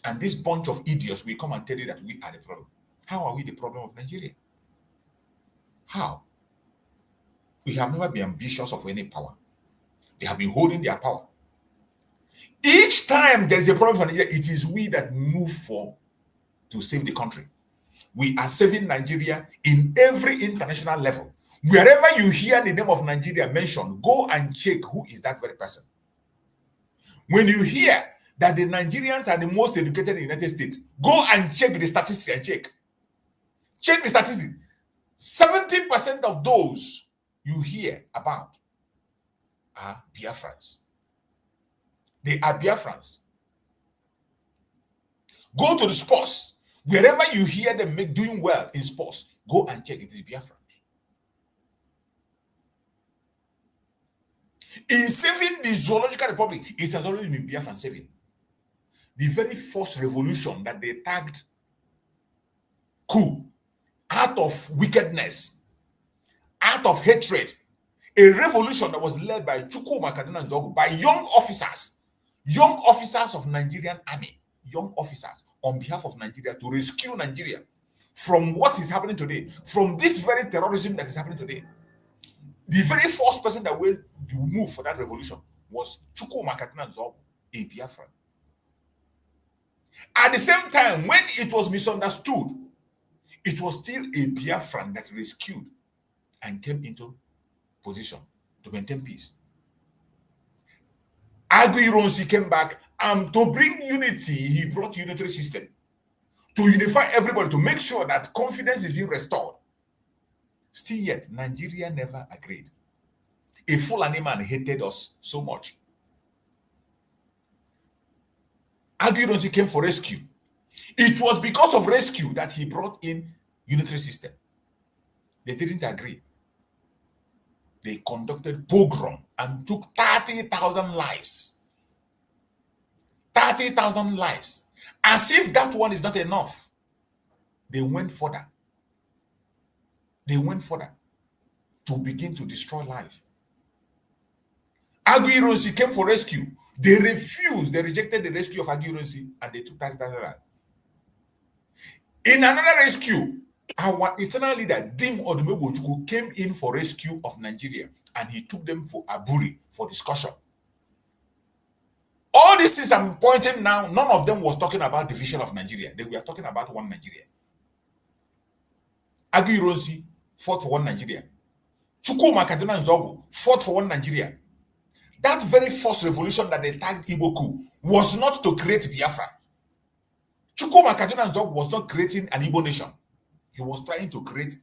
And this bunch of idiots will come and tell you that we are the problem. How are we the problem of Nigeria? How? We have never been ambitious of any power. They have been holding their power. Each time there is a problem for Nigeria, it is we that move to save the country. We are saving Nigeria in every international level. Wherever you hear the name of Nigeria mentioned, go and check who is that very person. When you hear that the Nigerians are the most educated in the United States, go and check the statistics and check. Check the statistics. 70% of those you hear about are Biafrans. They are Biafrans. Go to the sports. Wherever you hear them doing well in sports, go and check. It is Biafra. In saving the Zoological Republic, it has already been Biafran saving. The very first revolution that they tagged coup, out of wickedness, out of hatred, a revolution that was led by Chukwuma Kaduna Nzogu, by young officers of Nigerian army, young officers on behalf of Nigeria to rescue Nigeria from what is happening today, from this very terrorism that is happening today. The very first person that will move for that revolution was Chukwuma Kaduna Nzogu, a Biafran. At the same time, when it was misunderstood, it was still a Biafran that rescued and came into position to maintain peace. Aguiyi came back and to bring unity, he brought unitary system to unify everybody, to make sure that confidence is being restored. Still yet, Nigeria never agreed. A Fulani man hated us so much. Aguiyi came for rescue. It was because of rescue that he brought in unitary system. They didn't agree. They conducted pogrom and took 30,000 lives. 30,000 lives. As if that one is not enough. They went further. They went further to begin to destroy life. Aguiyi came for rescue. They refused. They rejected the rescue of Aguiyi and they took 30,000 lives. In another rescue, our eternal leader, Dim Odumegwu, came in for rescue of Nigeria and he took them for Aburi for discussion. All these things I'm pointing now, none of them was talking about division of Nigeria. They were talking about one Nigeria. Aguiyi fought for one Nigeria. Chukwuma Kaduna Nzogu fought for one Nigeria. That very first revolution that they tagged Igbo coup was not to create Biafra. Chukwuma Kaduna Nzog was not creating an Igbo nation. He was trying to create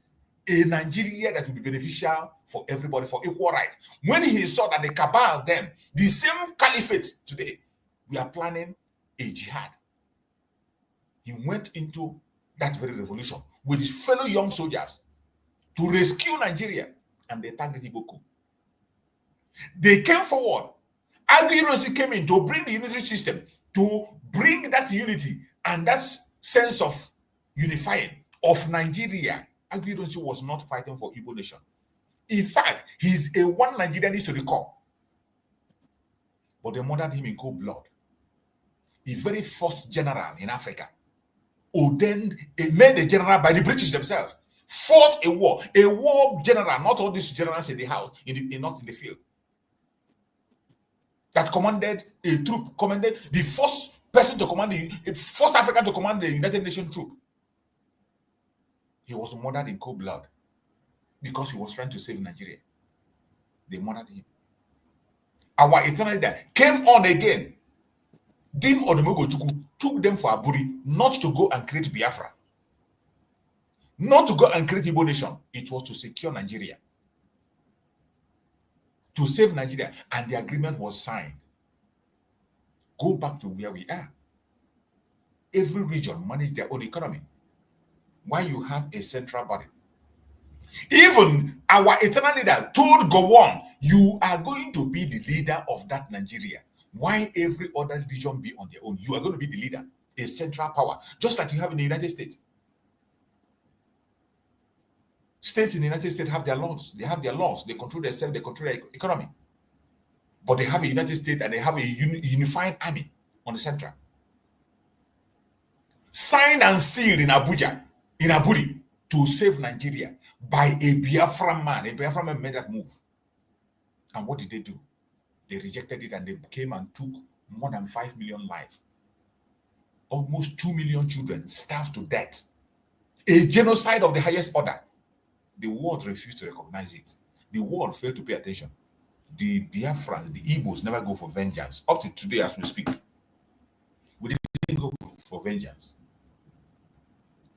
a Nigeria that will be beneficial for everybody, for equal rights. When he saw that the cabal then, the same caliphate today, we are planning a jihad. He went into that very revolution with his fellow young soldiers to rescue Nigeria, and they targeted Igbo. They came forward. Agui came in to bring the unitary system, to bring that unity and that sense of unifying of Nigeria. Agui was not fighting for Igbo nation. In fact, he's a one Nigerianist to the core. But they murdered him in cold blood. The very first general in Africa, ordained, made a general by the British themselves, fought a war general, not all these generals in the house, not in the field, that commanded a troop, commanded the first person to command the first African to command the United Nations troop. He was murdered in cold blood because he was trying to save Nigeria. They murdered him. Our eternal leader came on again. Dim Odumogochukwu took them for Aburi, not to go and create Biafra, not to go and create Igbo nation. It was to secure Nigeria, to save Nigeria, and the agreement was signed. Go back to where we are. Every region manage their own economy. Why you have a central body? Even our eternal leader told Gowon, you are going to be the leader of that Nigeria. Why every other region be on their own? You are going to be the leader, a central power, just like you have in the United States. States in the United States have their laws. They have their laws. They control themselves. They control their economy. But they have a United States and they have a unified army on the central. Signed and sealed in Abuja, in Aburi, to save Nigeria by a Biafran man. A Biafran man made that move. And what did they do? They rejected it and they came and took more than 5 million lives. Almost 2 million children starved to death. A genocide of the highest order. The world refused to recognize it. The world failed to pay attention. The Biafrans, the Igbos never go for vengeance. Up to today as we speak, we didn't go for vengeance.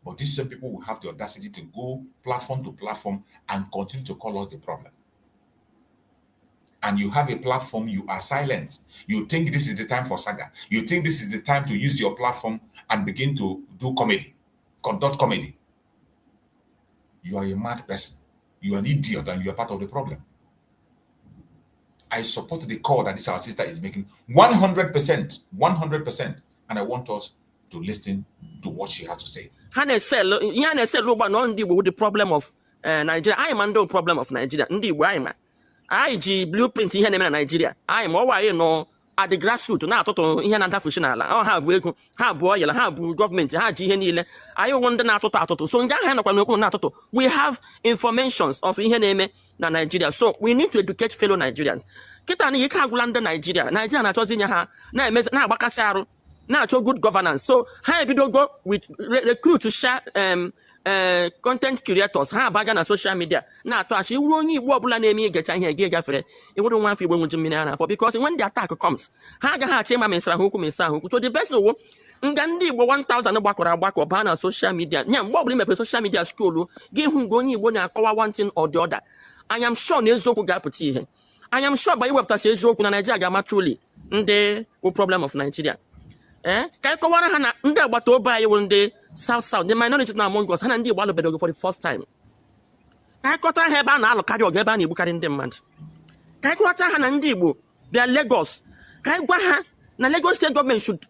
But these same people will have the audacity to go platform to platform and continue to call us the problem. And you have a platform, you are silent. You think this is the time for saga. You think this is the time to use your platform and begin to do comedy, conduct comedy. You are a mad person. You are an idiot and you are part of the problem. I support the call that this our sister is making 100%, 100%. And I want us to listen to what she has to say. Hane said, the problem of Nigeria. I am under the problem of Nigeria. I blueprint here in Nigeria. I am all at the grassroots. Now, toto here na functional. I have work, have boy, have government, have GNL. I wonder not to. So we have informations of here name na Nigeria. So we need to educate fellow Nigerians. Kitani you can't land Nigeria. Nigeria na chozinya na bakasaro. Now, good governance. So, how we don't go with recruit to share content creators, how bad on social media. Now, to actually only what will name get here, it wouldn't want to be for because when the attack comes, how the chamber minister who come in so the best of all, Ngandi 1,000 back or ban on social media. Yeah, what will make social media school give whom going one one thing or the other. I am sure Nezoku Gapati. I am sure by what I say, Zoku Nigeria, truly, the problem of Nigeria. Kaikawana Hana, Nda Batoba, one day, South, the minorities now among us, Hanandi Wallabed for the first time. Kaikota Hebana, Locadio Gabani, Bukarin demand. Kaikota Hanandibu, they are Lagos. Kaigwaha, the Lagos state government should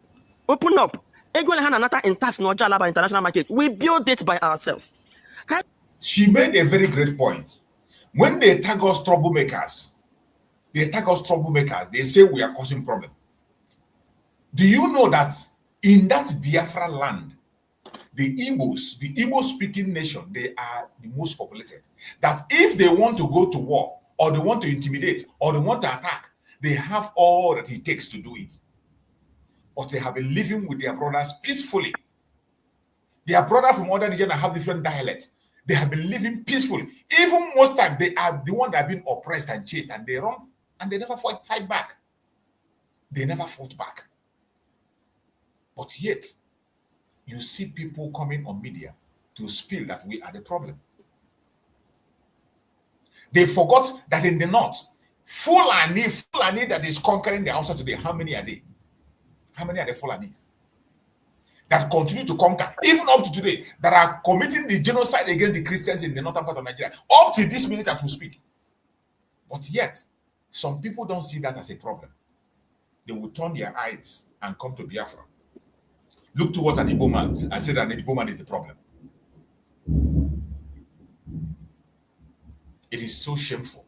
open up. Egwele Hananata in tax no Jalaba international market. We build it by ourselves. She made a very great point. When they tag us troublemakers, they say we are causing problems. Do you know that in that Biafra land, the Igbo-speaking nation, they are the most populated? That if they want to go to war, or they want to intimidate, or they want to attack, they have all that it takes to do it. But they have been living with their brothers peacefully. Their brothers from other regions have different dialects. They have been living peacefully. Even most times, they are the ones that have been oppressed and chased, and they run, and they never fight back. They never fought back. But yet, you see people coming on media to spill that we are the problem. They forgot that in the north, Fulani that is conquering the Hausa today, how many are they? How many are the Fulanis that continue to conquer, even up to today, that are committing the genocide against the Christians in the northern part of Nigeria, up to this minute as we speak? But yet, some people don't see that as a problem. They will turn their eyes and come to Biafra, look towards an Igbo man and say that the Igbo man is the problem. It is so shameful.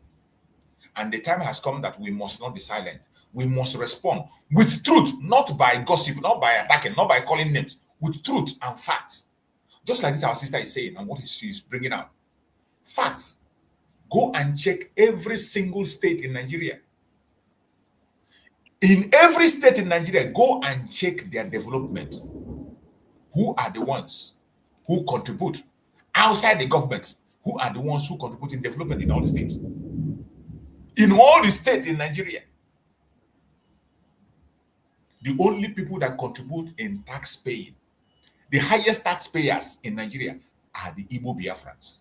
And the time has come that we must not be silent. We must respond with truth, not by gossip, not by attacking, not by calling names, with truth and facts. Just like this, our sister is saying, and what she's bringing out. Facts. Go and check every single state in Nigeria. In every state in Nigeria, go and check their development. Who are the ones who contribute outside the government? Who are the ones who contribute in development in all the states? In all the states in Nigeria, the only people that contribute in tax paying, the highest taxpayers in Nigeria, are the Igbo Biafrans.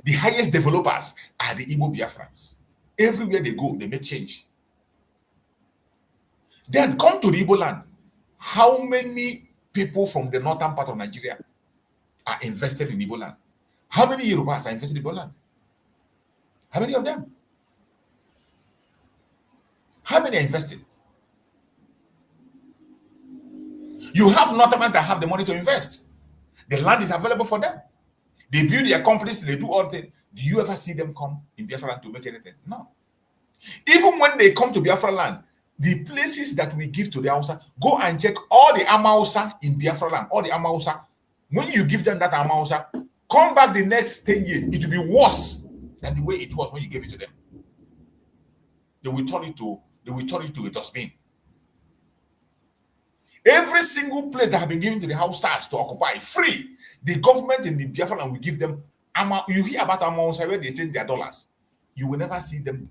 The highest developers are the Igbo Biafrans. Everywhere they go, they make change. Then come to the Igbo land. How many people from the northern part of Nigeria are invested in Igbo land? How many Yorubas are invested in Igbo land? How many of them? How many are invested? You have Northerners that have the money to invest. The land is available for them. They build their companies, they do all things. Do you ever see them come in Biafra land to make anything? No. Even when they come to Biafra land, the places that we give to the Hausa, go and check all the Amausa in Biafra land, all the Amausa. When you give them that Amausa, come back the next 10 years, it will be worse than the way it was when you gave it to them. They will turn it to a dustbin. Every single place that have been given to the Hausas to occupy free, the government in the Biafra land will give them. You hear about Amausa where they change their dollars. You will never see them.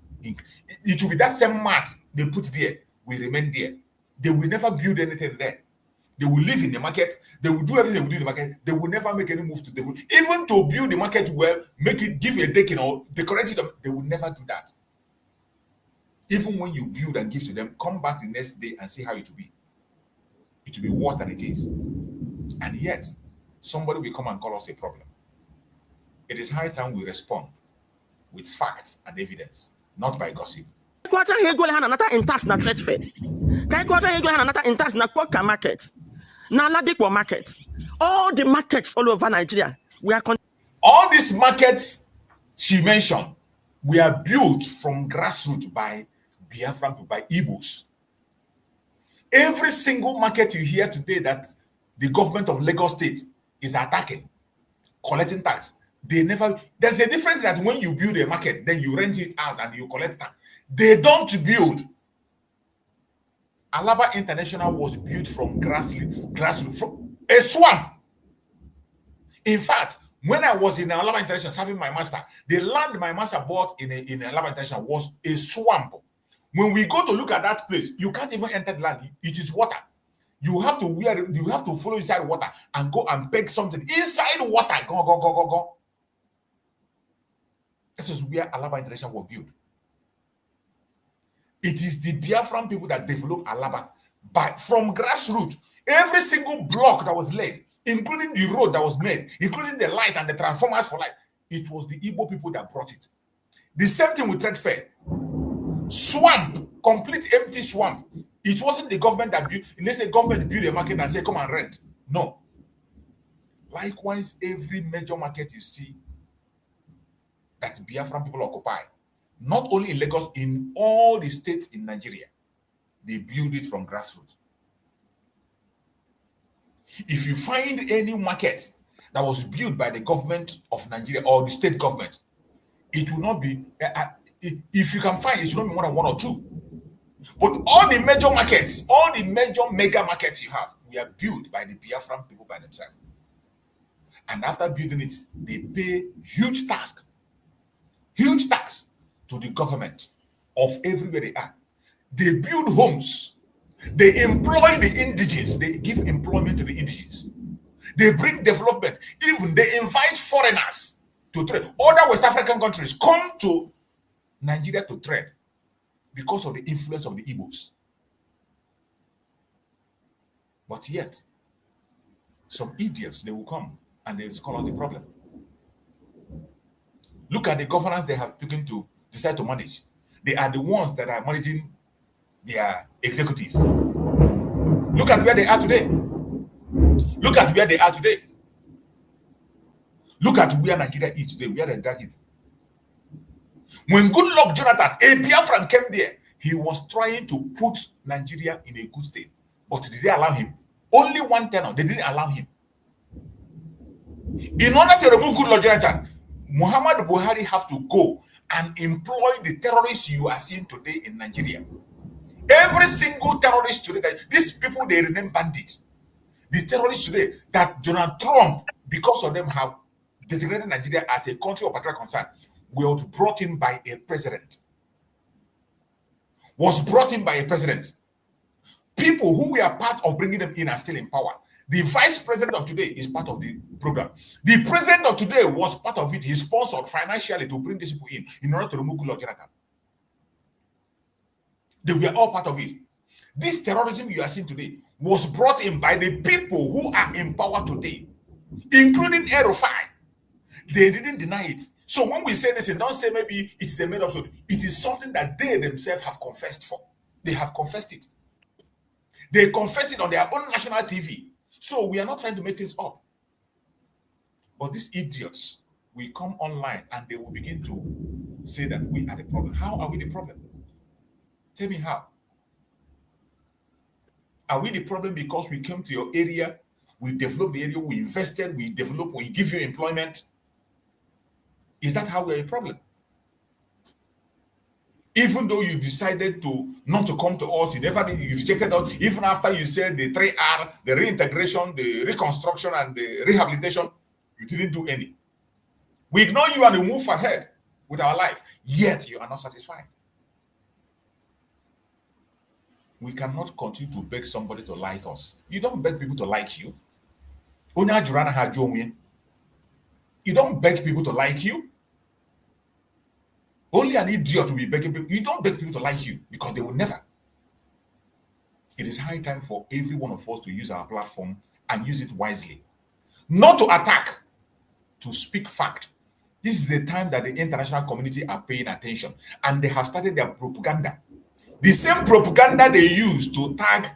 It will be that same mat they put there will remain there. They will never build anything there. They will live in the market. They will do everything they will do in the market. They will never make any move to develop. Even to build the market well, make it, give a taking or decorate it, they will never do that. Even when you build and give to them, come back the next day and see how it will be. It will be worse than it is. And yet, somebody will come and call us a problem. It is high time we respond with facts and evidence, not by gossip. Market. All the markets all over Nigeria, we are all these markets she mentioned were built from grassroots by Biafran people, by Igbos. Every single market you hear today that the government of Lagos State is attacking, collecting tax, there's a difference that when you build a market, then you rent it out and you collect tax. They don't build. Alaba International was built from grassroots, from a swamp. In fact, when I was in Alaba International serving my master, the land my master bought in Alaba International was a swamp. When we go to look at that place, you can't even enter the land. It is water. You have to follow inside water and go and beg something inside water. Go. This is where Alaba International was built. It is the Biafran people that developed Alaba from grassroots. Every single block that was laid, including the road that was made, including the light and the transformers for light, it was the Igbo people that brought it. The same thing with Trade Fair. Swamp, complete empty swamp. It wasn't the government that built. Let's say government build a market and say, come and rent. No. Likewise, every major market you see that Biafran people occupy, not only in Lagos, in all the states in Nigeria, they build it from grassroots. If you find any market that was built by the government of Nigeria or the state government, it will not be, if you can find it, should not be more than one or two. But all the major markets, all the major mega markets you have, were built by the Biafran people by themselves. And after building it, they pay huge tax to the government of everywhere they are. They build homes They employ the indigenous. They give employment to the indigenous. They bring development. Even they invite foreigners to trade. Other West African countries come to Nigeria to trade because of the influence of the Igbos. But yet, some idiots, they will come and they will call us the problem. Look at the governance they have taken to decide to manage. They are the ones that are managing their executive. Look at where they are today. Look at where they are today. Look at where Nigeria is today, where they drag it. When Goodluck Jonathan, a Biafran, came there, he was trying to put Nigeria in a good state. But did they allow him? Only one tenor. They didn't allow him. In order to remove Goodluck Jonathan, Muhammad Buhari have to go and employ the terrorists you are seeing today in Nigeria. Every single terrorist today, these people, they remain bandits. The terrorists today that Donald Trump, because of them, have designated Nigeria as a country of particular concern, was brought in by a president. People who were part of bringing them in are still in power. The vice president of today is part of the program. The president of today was part of it. He sponsored financially to bring these people in order to remove Goodluck Jonathan. They were all part of it. This terrorism you are seeing today was brought in by the people who are in power today, including El-Rufai. They didn't deny it. So when we say this, and don't say maybe it's a made-up story. It is something that they themselves have confessed for. They have confessed it. They confess it on their own national TV. So we are not trying to make things up. But these idiots will come online and they will begin to say that we are the problem. How are we the problem? Tell me how. Are we the problem because we came to your area, we developed the area, we invested, we developed, we give you employment? Is that how we're a problem? Even though you decided not to come to us, you rejected us, even after you said the 3R, the reintegration, the reconstruction, and the rehabilitation, you didn't do any. We ignore you and we move ahead with our life, yet you are not satisfied. We cannot continue to beg somebody to like us. You don't beg people to like you. You don't beg people to like you. Only an idiot will be begging people. You don't beg people to like you because they will never. It is high time for every one of us to use our platform and use it wisely. Not to attack, to speak fact. This is the time that the international community are paying attention and they have started their propaganda. The same propaganda they used to tag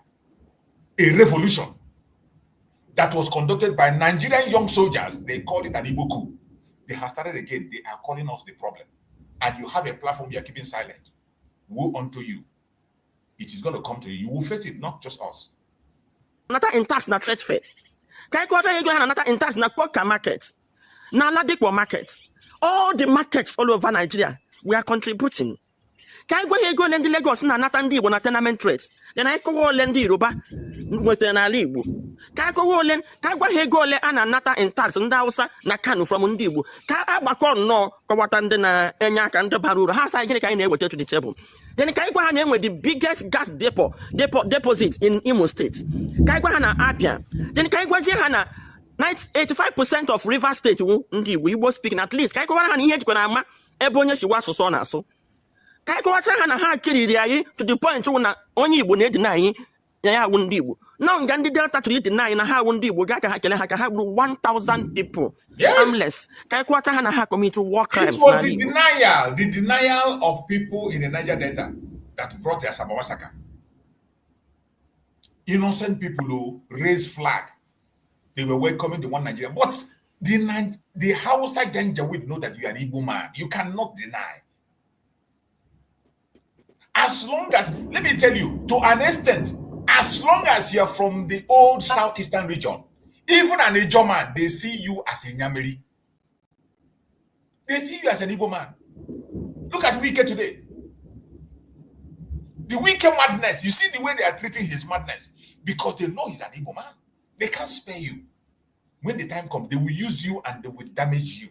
a revolution that was conducted by Nigerian young soldiers, they call it an Igbo coup. They have started again. They are calling us the problem. And you have a platform you are keeping silent. Woe unto you. It is going to come to you. You will face it, not just us. Another intact na trade fair. Kai quarter you go another intact na Poka market. Na Ladikwa market. All the markets all over Nigeria, we are contributing. Kai go lend Lagos na Natandi na tournament trades. Then I go lend Yoruba with an alibu. Kai go le ana nata intact nda Hausa na Kanu from Ndibu. Ka agbakọ no kọwatande na enya ka ndị bara uru. Ha sa gịnị ka anyị na-eweta to the table. Then kai gwa ha na-enwe the biggest gas deposit in Imo State. Kai gwa ha na Abia. Then kai gwa ha na 85% of River State ndị Igbo speaking at least. Kai gwa ha na ihe jikọ na ama ebe onye shiwa asụsụ na asụ. Kai gwa ha na ha kiriri anyị to the point na onye Igbo na-edina anyị ya wụ ndị Igbo. No, Gandhi Delta to deny na ha wundi Igbo ga ka ha kele ha ka ha 1,000 people. Yes. Harmless. Kai kwata ha na ha commit war crimes. It was the denial of people in the Niger Delta that brought the Asaba massacre. Innocent people who raised flag. They were welcoming the one Nigeria. But the Hausa Janjaweed know that you are an Igbo man. You cannot deny. As long as, let me tell you, to an extent, as long as you're from the old southeastern region, even an Ijo man, they see you as a Nyamiri. They see you as an Igbo man. Look at Wike today. The Wike madness, you see the way they are treating his madness, because they know he's an Igbo man. They can't spare you. When the time comes, they will use you and they will damage you.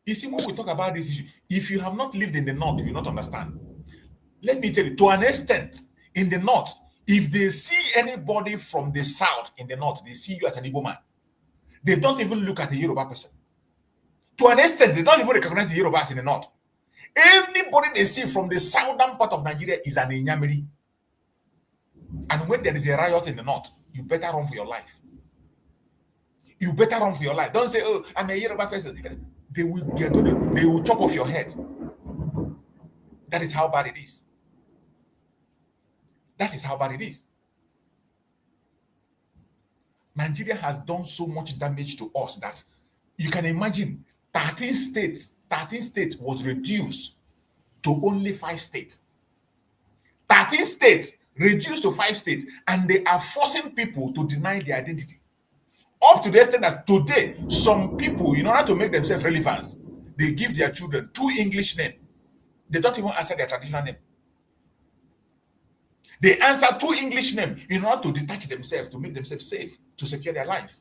You see, when we talk about this issue, if you have not lived in the north, you will not understand. Let me tell you, to an extent, in the north, if they see anybody from the south in the north, they see you as an Igbo man. They don't even look at the Yoruba person. To an extent, they don't even recognize the Yorubas in the north. Anybody they see from the southern part of Nigeria is an Inyamiri. And when there is a riot in the north, you better run for your life. You better run for your life. Don't say, oh, I'm a Yoruba person. They will chop off your head. That is how bad it is. That is how bad it is. Nigeria has done so much damage to us that you can imagine 13 states was reduced to only 5 states. 13 states reduced to 5 states, and they are forcing people to deny their identity. Up to the extent that today, some people, in order to make themselves relevant, they give their children 2 English names. They don't even answer their traditional name. They answer 2 English names in order to detach themselves, to make themselves safe, to secure their life.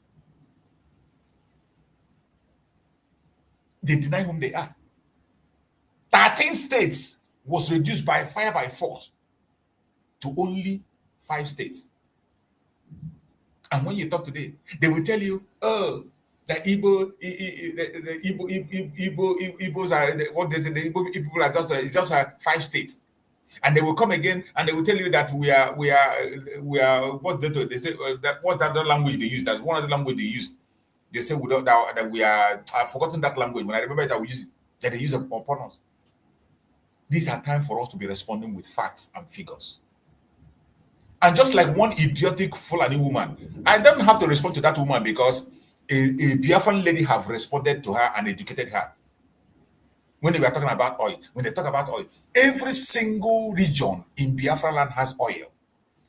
They deny whom they are. 13 states was reduced by fire by force to only 5 states. And when you talk today, they will tell you, oh, the Igbos are what they say, the Igbo people are just 5 states. And they will come again and they will tell you that we are what they say that what's that language they use? That's one of the language they use. They say that we are. I've forgotten that language. When I remember that we use it, that they use it upon us. These are time for us to be responding with facts and figures. And just like one idiotic Fulani woman, I don't have to respond to that woman because a Biafran lady have responded to her and educated her. When they were talking about oil, when they talk about oil, every single region in Biafra land has oil.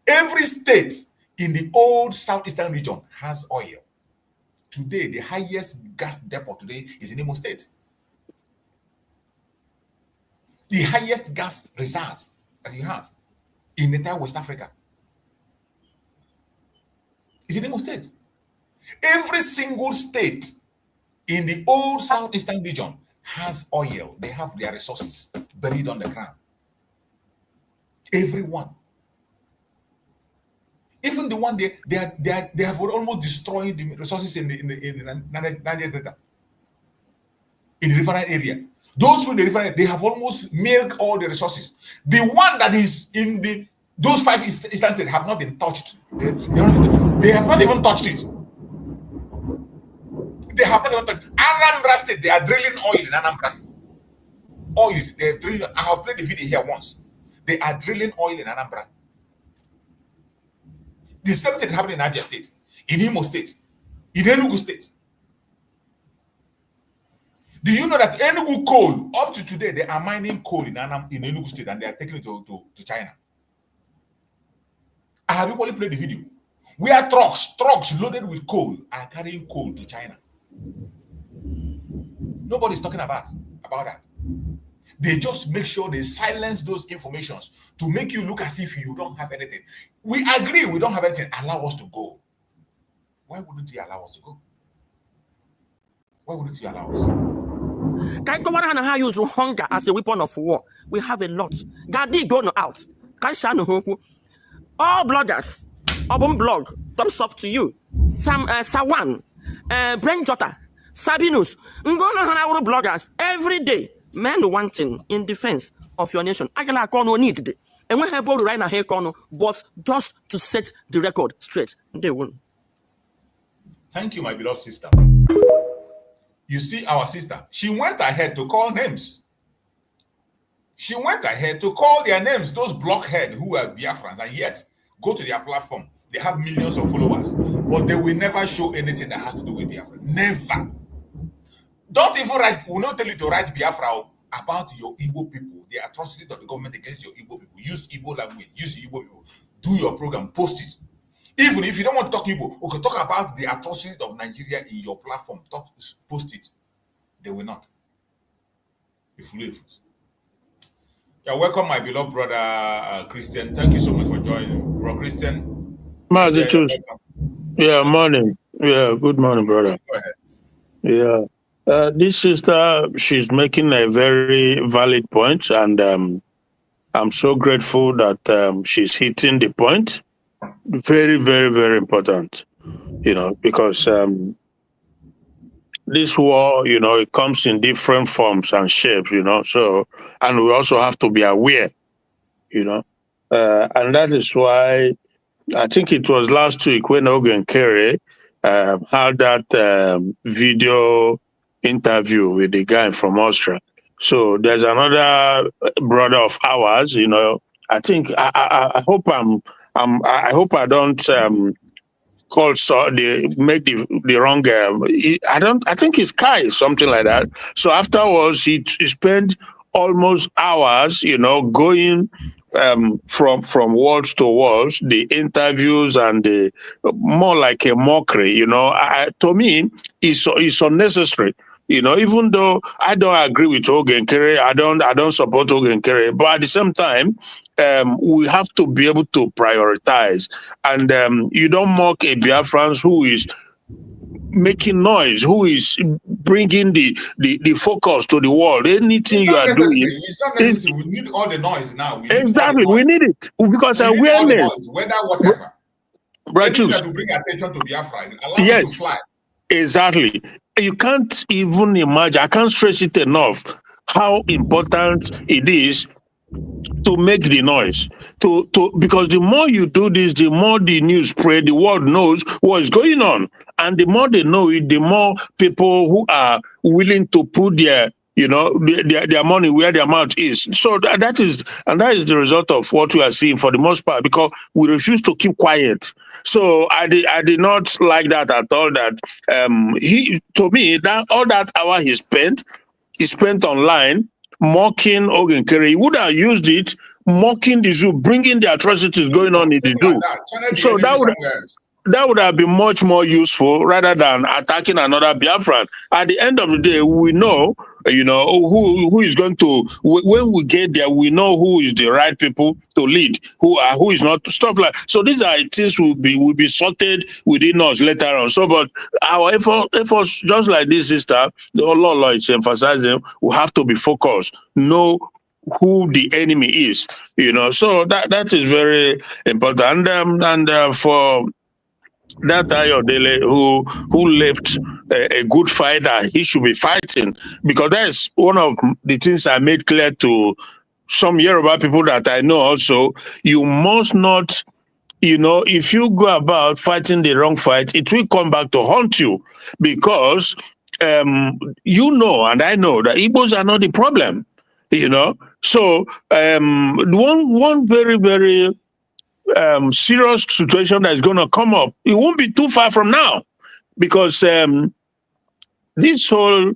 Every state in the old southeastern region has oil. Today, the highest gas depot today is in Imo State. The highest gas reserve that you have in the entire West Africa is in Imo State. Every single state in the old southeastern region has oil. They have their resources buried on the ground. Everyone. Even the one they have almost destroyed the resources in the Niger Delta, in the refinery area. Those who in the refinery, they have almost milked all the resources. The one that is in those 5 eastern states have not been touched. They have not even touched it. They have not even touched it. Anambra State, they are drilling oil in Anambra. Oil, they are drilling. I have played the video here once. They are drilling oil in Anambra. The same thing happened in Abia State, in Imo State, in Enugu State. Do you know that Enugu coal, up to today, they are mining coal in Enugu State and they are taking it to China? I have equally played the video. Where trucks loaded with coal are carrying coal to China. Nobody's talking about that. They just make sure they silence those informations to make you look as if you don't have anything. We agree we don't have anything. Allow us to go. Why wouldn't you allow us to go? Why wouldn't you allow us? Can go on how use hunger as a weapon of war? We have a lot. Gadi going out. All bloggers, Obon blog, thumbs up to you. Sawan, Brain Jota, Sabinus, Ngono bloggers every day. Men wanting in defense of your nation. I can need it. And when I go right now here, but just to set the record straight, they won't. Thank you, my beloved sister. You see, our sister, she went ahead to call names. She went ahead to call their names, those blockheads who are Biafrans, and yet go to their platform. They have millions of followers, but they will never show anything that has to do with Biafra. Never. Don't even write, we'll not tell you to write Biafra about your Igbo people, the atrocities of the government against your Igbo people. Use Igbo language, use Igbo people. Do your program, post it. Even if you don't want to talk Igbo, okay, talk about the atrocities of Nigeria in your platform. Post it. They will not. If you leave. Yeah, welcome, my beloved brother Christian. Thank you so much for joining, bro Christian. Yeah, morning. Yeah, good morning, brother. Go ahead. Yeah. This sister, she's making a very valid point, and I'm so grateful that she's hitting the point. Very, very, very important, because this war, it comes in different forms and shapes, so, and we also have to be aware, and that is why I think it was last week when Ogen Kerry had that video interview with the guy from Austria. So there's another brother of ours, I think I hope I hope I don't call make the wrong I think it's Kai, something like that. So afterwards he spent almost hours, going from walls to walls, the interviews and the more like a mockery, to me it's unnecessary. Even though I don't agree with Ogen Kere, I don't support Ogen Kere, but at the same time, we have to be able to prioritize. And you don't mock a Biafrans who is making noise, who is bringing the focus to the world. Anything you are doing, it's not necessary. We need all the noise now. Exactly, we need it because awareness. Whether whatever, right? That will bring attention to Biafra. Allow it to fly. Exactly. You can't even imagine. I can't stress it enough how important it is to make the noise. Because the more you do this, the more the news spread, the world knows what is going on, and the more they know it, the more people who are willing to put their their money where their mouth is. So that is the result of what we are seeing for the most part, because we refuse to keep quiet. So I did not like that at all. That to me, that all that hour he spent online mocking Ogen Kere. He would have used it mocking the zoo, bringing the atrocities going on in the zoo. So that would have been much more useful rather than attacking another Biafran. At the end of the day, we know, who is going to, when we get there, we know who is the right people to lead, who is not, stuff like. So these are things will be sorted within us later on. So, but our efforts, just like this, sister, the Allah is emphasizing, we have to be focused, know who the enemy is, So that is very important. And for that Ayodele who left a good fighter, he should be fighting, because that's one of the things I made clear to some Yoruba people that I know also. You must not, if you go about fighting the wrong fight, it will come back to haunt you, because and I know that Igbos are not the problem, So one very, very serious situation that's going to come up, it won't be too far from now, because this whole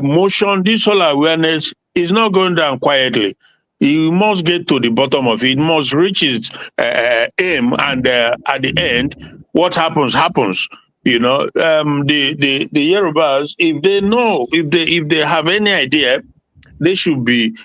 motion, this whole awareness is not going down quietly. You must get to the bottom of it. It must reach its aim, and at the end, what happens. The Yorubas, if they know, if they have any idea, they should be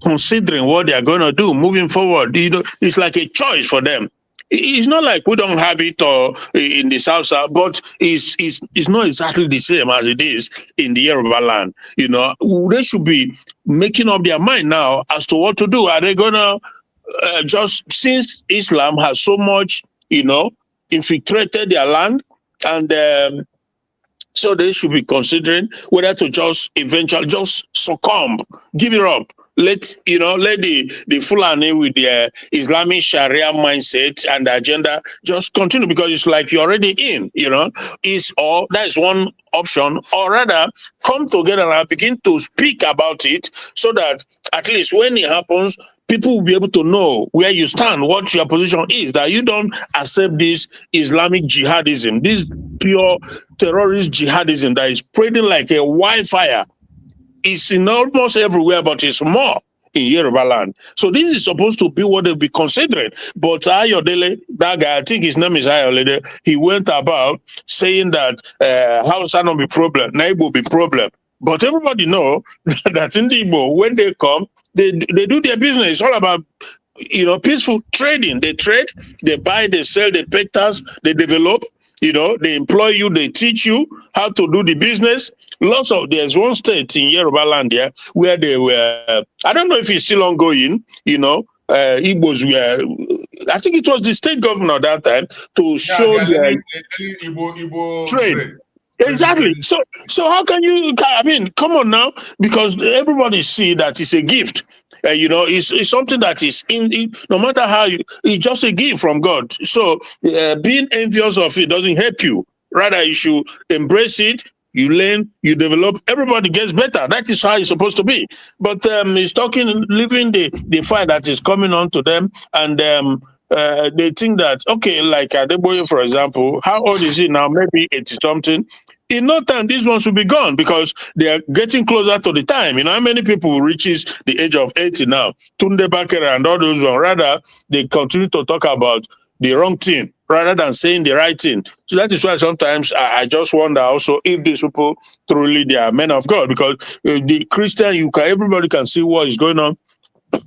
considering what they are going to do moving forward. It's like a choice for them. It's not like we don't have it or in the South, but it's not exactly the same as it is in the Yoruba land. They should be making up their mind now as to what to do. Are they going to just, since Islam has so much, infiltrated their land, and so they should be considering whether to just eventually just succumb, give it up. Let the Fulani with their Islamic Sharia mindset and agenda just continue, because it's like you're already in, that is one option, or rather come together and begin to speak about it, so that at least when it happens, people will be able to know where you stand, what your position is, that you don't accept this Islamic jihadism, this pure terrorist jihadism that is spreading like a wildfire. It's in almost everywhere, but it's more in Yoruba land. So this is supposed to be what they'll be considering. But Ayodele, that guy, I think his name is Ayodele, he went about saying that Hausa not be problem, Naibo be problem. But everybody know that in the Igbo, when they come, they do their business. It's all about peaceful trading. They trade, they buy, they sell, they pay tax, they develop, You know, they employ you, they teach you how to do the business. There's one state in Yoruba land here where they were, I don't know if it's still ongoing, you know, Igbos were, I think it was the state government at that time to show their Igbo trade. Exactly. So how can you? I mean, come on now, because everybody see that it's a gift. You know, it's something that is no matter how it's just a gift from God. So being envious of it doesn't help you. Rather, you should embrace it. You learn, you develop. Everybody gets better. That is how it's supposed to be. But it's living the fight that is coming on to them, and they think that, okay, like Adeboye, for example, how old is he now? Maybe 80 something. In no time, these ones will be gone because they are getting closer to the time. You know how many people reaches the age of 80 now? Tunde Bakere and all those ones. Rather, they continue to talk about the wrong thing rather than saying the right thing. So that is why sometimes I just wonder also if these people truly they are men of God, because the Christian, everybody can see what is going on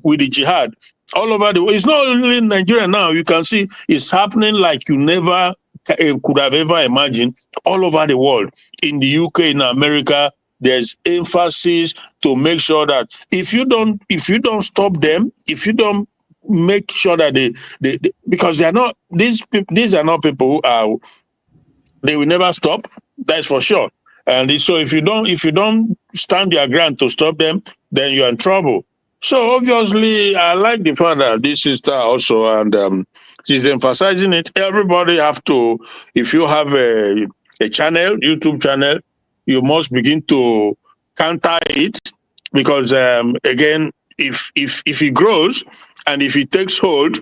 with the jihad all over the world. It's not only in Nigeria now. You can see it's happening like you never could have ever imagined all over the world. In the UK, in America, there's emphasis to make sure that if you don't stop them, if you don't make sure that they because they are not these are not people who they will never stop. That's for sure. And so if you don't stand your ground to stop them, then you're in trouble. So obviously, I like the fact that this sister also, and she's emphasizing it. Everybody have to, if you have a channel, YouTube channel, you must begin to counter it, because again, if it grows and if it takes hold,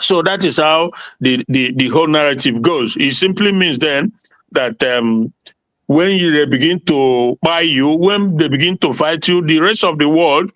so that is how the whole narrative goes. It simply means then that when they begin to buy you, when they begin to fight you, the rest of the world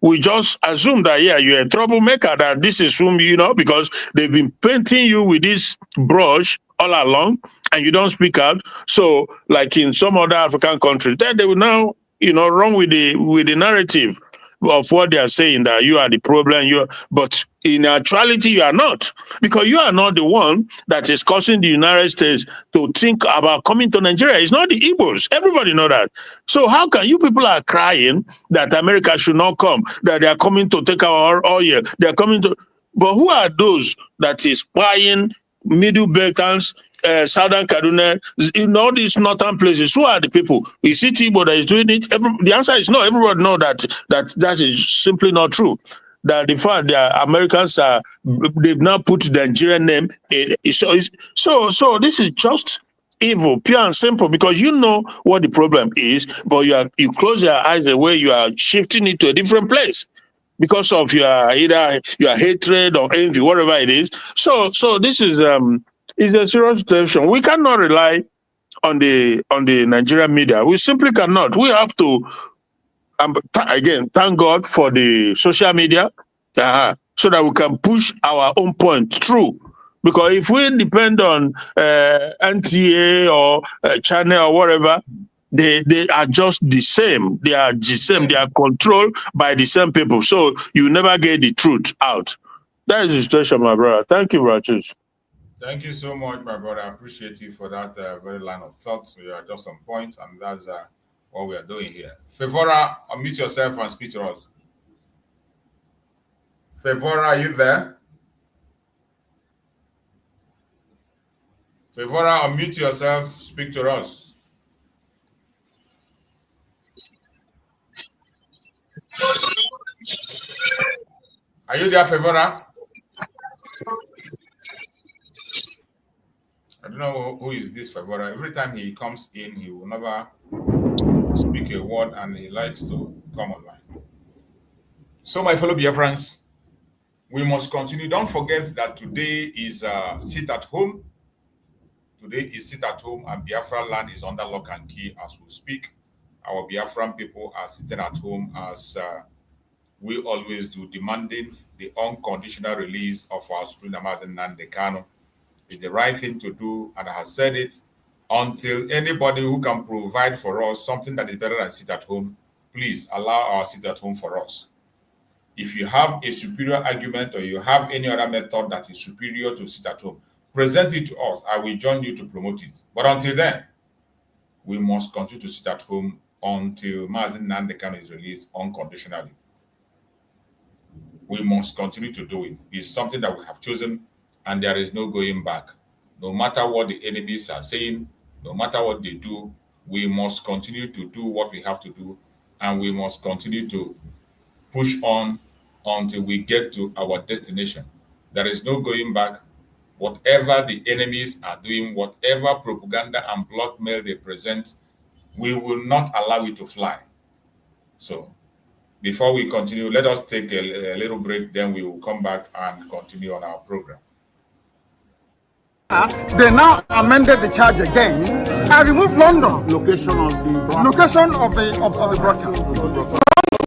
we just assume that, yeah, you're a troublemaker, that this is whom, you know, because they've been painting you with this brush all along and you don't speak out. So like in some other African countries, then they will now, you know, run with the narrative of what they are saying, that you are the problem. But in actuality, you are not, because you are not the one that is causing the United States to think about coming to Nigeria. It's not the Igbos. Everybody know that. So how can you people are crying that America should not come, that they are coming to take our oil? They are coming to, but who are those that is buying Middle Beltans, Southern Kaduna, in all these northern places? Who are the people? Is it Igbo that is doing it? The answer is no. Everybody know that is simply not true. That the fact that Americans they've now put the Nigerian name. So this is just evil, pure and simple, because you know what the problem is, but you close your eyes away, you are shifting it to a different place because of either your hatred or envy, whatever it is. So this is a serious situation. We cannot rely on the Nigerian media. We simply cannot. We have to again thank God for the social media, so that we can push our own point through. Because if we depend on NTA or channel or whatever, they are just the same. They are the same. They are controlled by the same people. So you never get the truth out. That is the situation, my brother. Thank you, Rachis. Thank you so much, my brother. I appreciate you for that very line of thought. So you are just on point, and that's what we are doing here. Favora, unmute yourself and speak to us. Favora, are you there? Favora, unmute yourself, speak to us. Are you there, Favora? I don't know who is this Favora. Every time he comes in, he will never speak a word, and he likes to come online. So, my fellow Biafrans, we must continue. Don't forget that today is sit at home. Today is sit at home, and Biafra land is under lock and key as we speak. Our Biafran people are sitting at home as we always do, demanding the unconditional release of our Supreme Leader Nnamdi Kanu. It's the right thing to do, and I have said it. Until anybody who can provide for us something that is better than sit at home, please allow our sit at home for us. If you have a superior argument or you have any other method that is superior to sit at home, present it to us, I will join you to promote it. But until then, we must continue to sit at home until Nnamdi Kanu is released unconditionally. We must continue to do it. It's something that we have chosen, and there is no going back. No matter what the enemies are saying, no matter what they do, we must continue to do what we have to do, and we must continue to push on until we get to our destination. There is no going back. Whatever the enemies are doing, whatever propaganda and blackmail they present, we will not allow it to fly. So, before we continue, let us take a little break, then we will come back and continue on our program. They now amended the charge again and removed London. Location of the broadcast.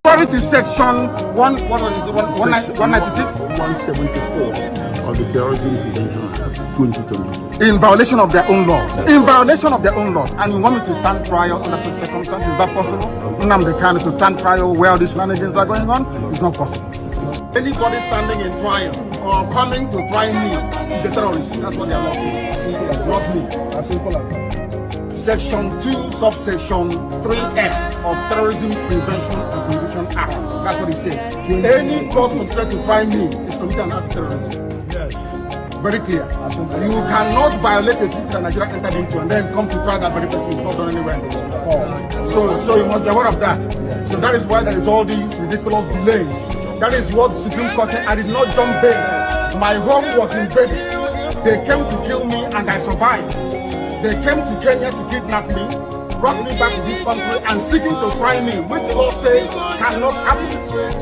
Contrary to section 196, 174 of the Terrorism Prevention Act 2022. In violation of their own laws. In violation of their own laws. And you want me to stand trial under such circumstances? Is that possible? Nnamdi Kanu to stand trial where these shenanigans are going on? It's not possible. Anybody standing in trial or coming to try me is a terrorist. That's what they are not saying. Not me. As simple as that. Section 2, subsection 3F of Terrorism Prevention and Prohibition Act. That's what it says. Any court considered to try me is committing an act of terrorism. Yes. Very clear. You cannot violate a treaty that Nigeria entered into and then come to try that very person. It's not done anywhere in the world. So you must be aware of that. So that is why there is all these ridiculous delays. That is what Supreme Court said. I did not jump bail. My home was invaded. They came to kill me and I survived. They came to Kenya to kidnap me, brought me back to this country and seeking to try me, which law says cannot happen.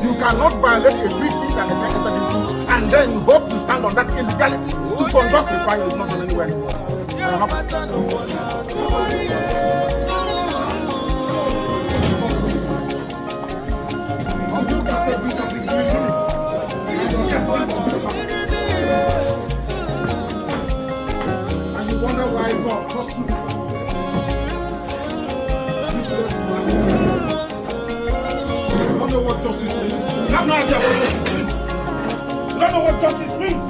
You cannot violate a treaty that they entered into and then hope to stand on that illegality. To conduct a trial is not done anywhere in the world. And you wonder why God cost you. You don't know what justice means. You have no idea what justice means. You don't know what justice means.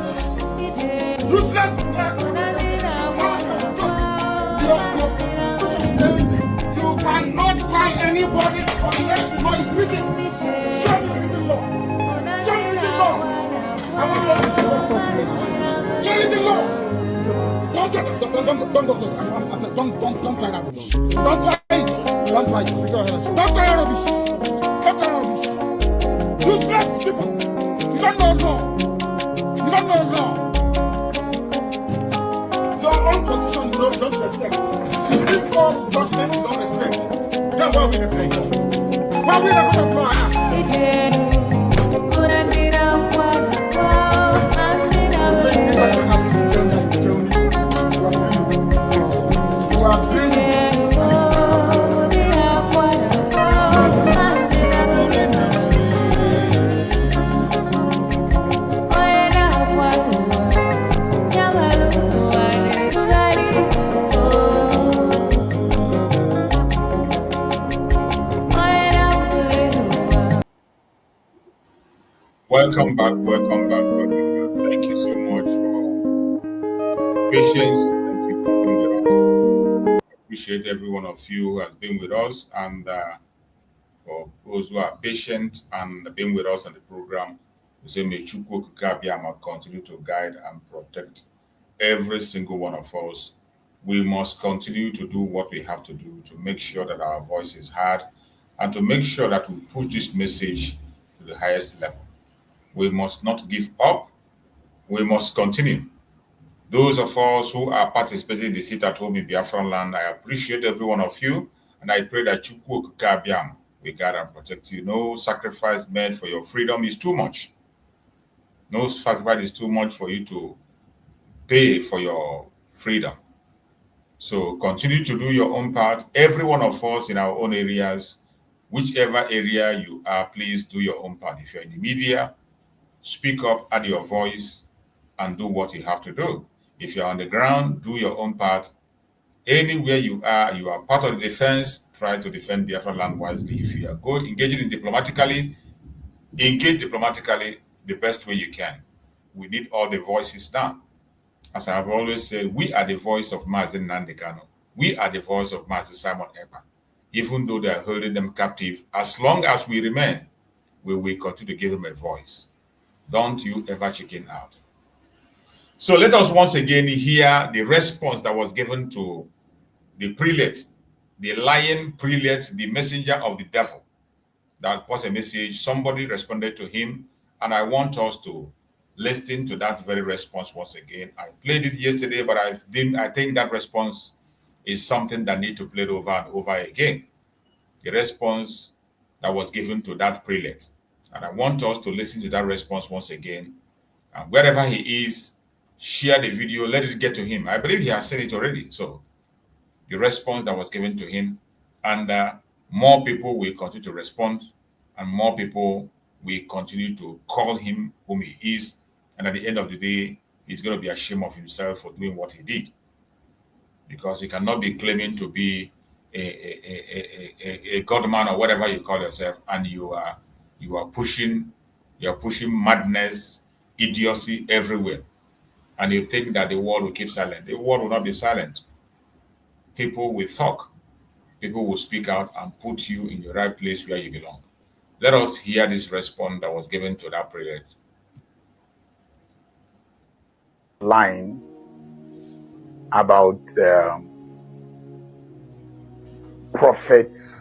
Useless. You cannot find anybody unless the law is written. Show me the law. Show me the law. I want to talk to this. Show me the law. Don't try that. Don't try it. Don't try it. Don't try rubbish. Don't try rubbish. Useless people. You don't know law. You don't know law. Your own constitution you don't respect. Supreme Court's judgment you don't respect. Then why are we in the play? Why are we in the play? Welcome back. Thank you so much for patience. Thank you for being with us. Appreciate every one of you who has been with us, and for those who are patient and been with us on the program, we say may Chukwu Abiyama continue to guide and protect every single one of us. We must continue to do what we have to do to make sure that our voice is heard and to make sure that we push this message to the highest level. We must not give up. We must continue. Those of us who are participating in the sit at home in Biafran land, I appreciate every one of you, and I pray that Chukwu Abiyama will guide and protect you. No sacrifice made for your freedom is too much. No sacrifice is too much for you to pay for your freedom. So continue to do your own part. Every one of us in our own areas, whichever area you are, please do your own part. If you're in the media, speak up, add your voice, and do what you have to do. If you're on the ground, do your own part. Anywhere you are part of the defense, try to defend Biafra land wisely. If you are engaging in diplomatically, engage diplomatically the best way you can. We need all the voices now. As I have always said, we are the voice of Mazi Nnamdi Kanu. We are the voice of Mazi Simon Ekpa. Even though they are holding them captive, as long as we remain, we will continue to give them a voice. Don't you ever chicken out. So let us once again hear the response that was given to the prelate, the lying prelate, the messenger of the devil, that was a message. Somebody responded to him, and I want us to listen to that very response once again. I played it yesterday, but I think that response is something that needs to play over and over again. The response that was given to that prelate. And I want us to listen to that response once again. And wherever he is, share the video, let it get to him. I believe he has said it already. So the response that was given to him, and more people will continue to respond, and more people will continue to call him whom he is. And at the end of the day, he's going to be ashamed of himself for doing what he did, because he cannot be claiming to be a God man or whatever you call yourself, and you are pushing madness, idiocy everywhere, and you think that the world will keep silent. The world will not be silent. People will talk. People will speak out and put you in the right place where you belong. Let us hear this response that was given to that prelate. Line about prophets,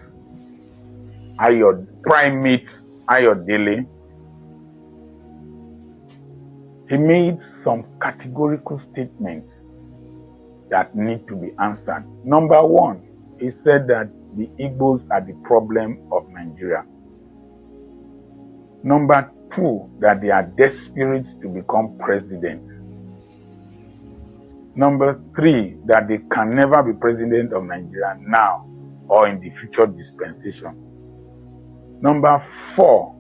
primate Ayodele. He made some categorical statements that need to be answered. Number one, he said that the Igbos are the problem of Nigeria. Number two, that they are desperate to become president. Number three, that they can never be president of Nigeria now or in the future dispensation. Number four,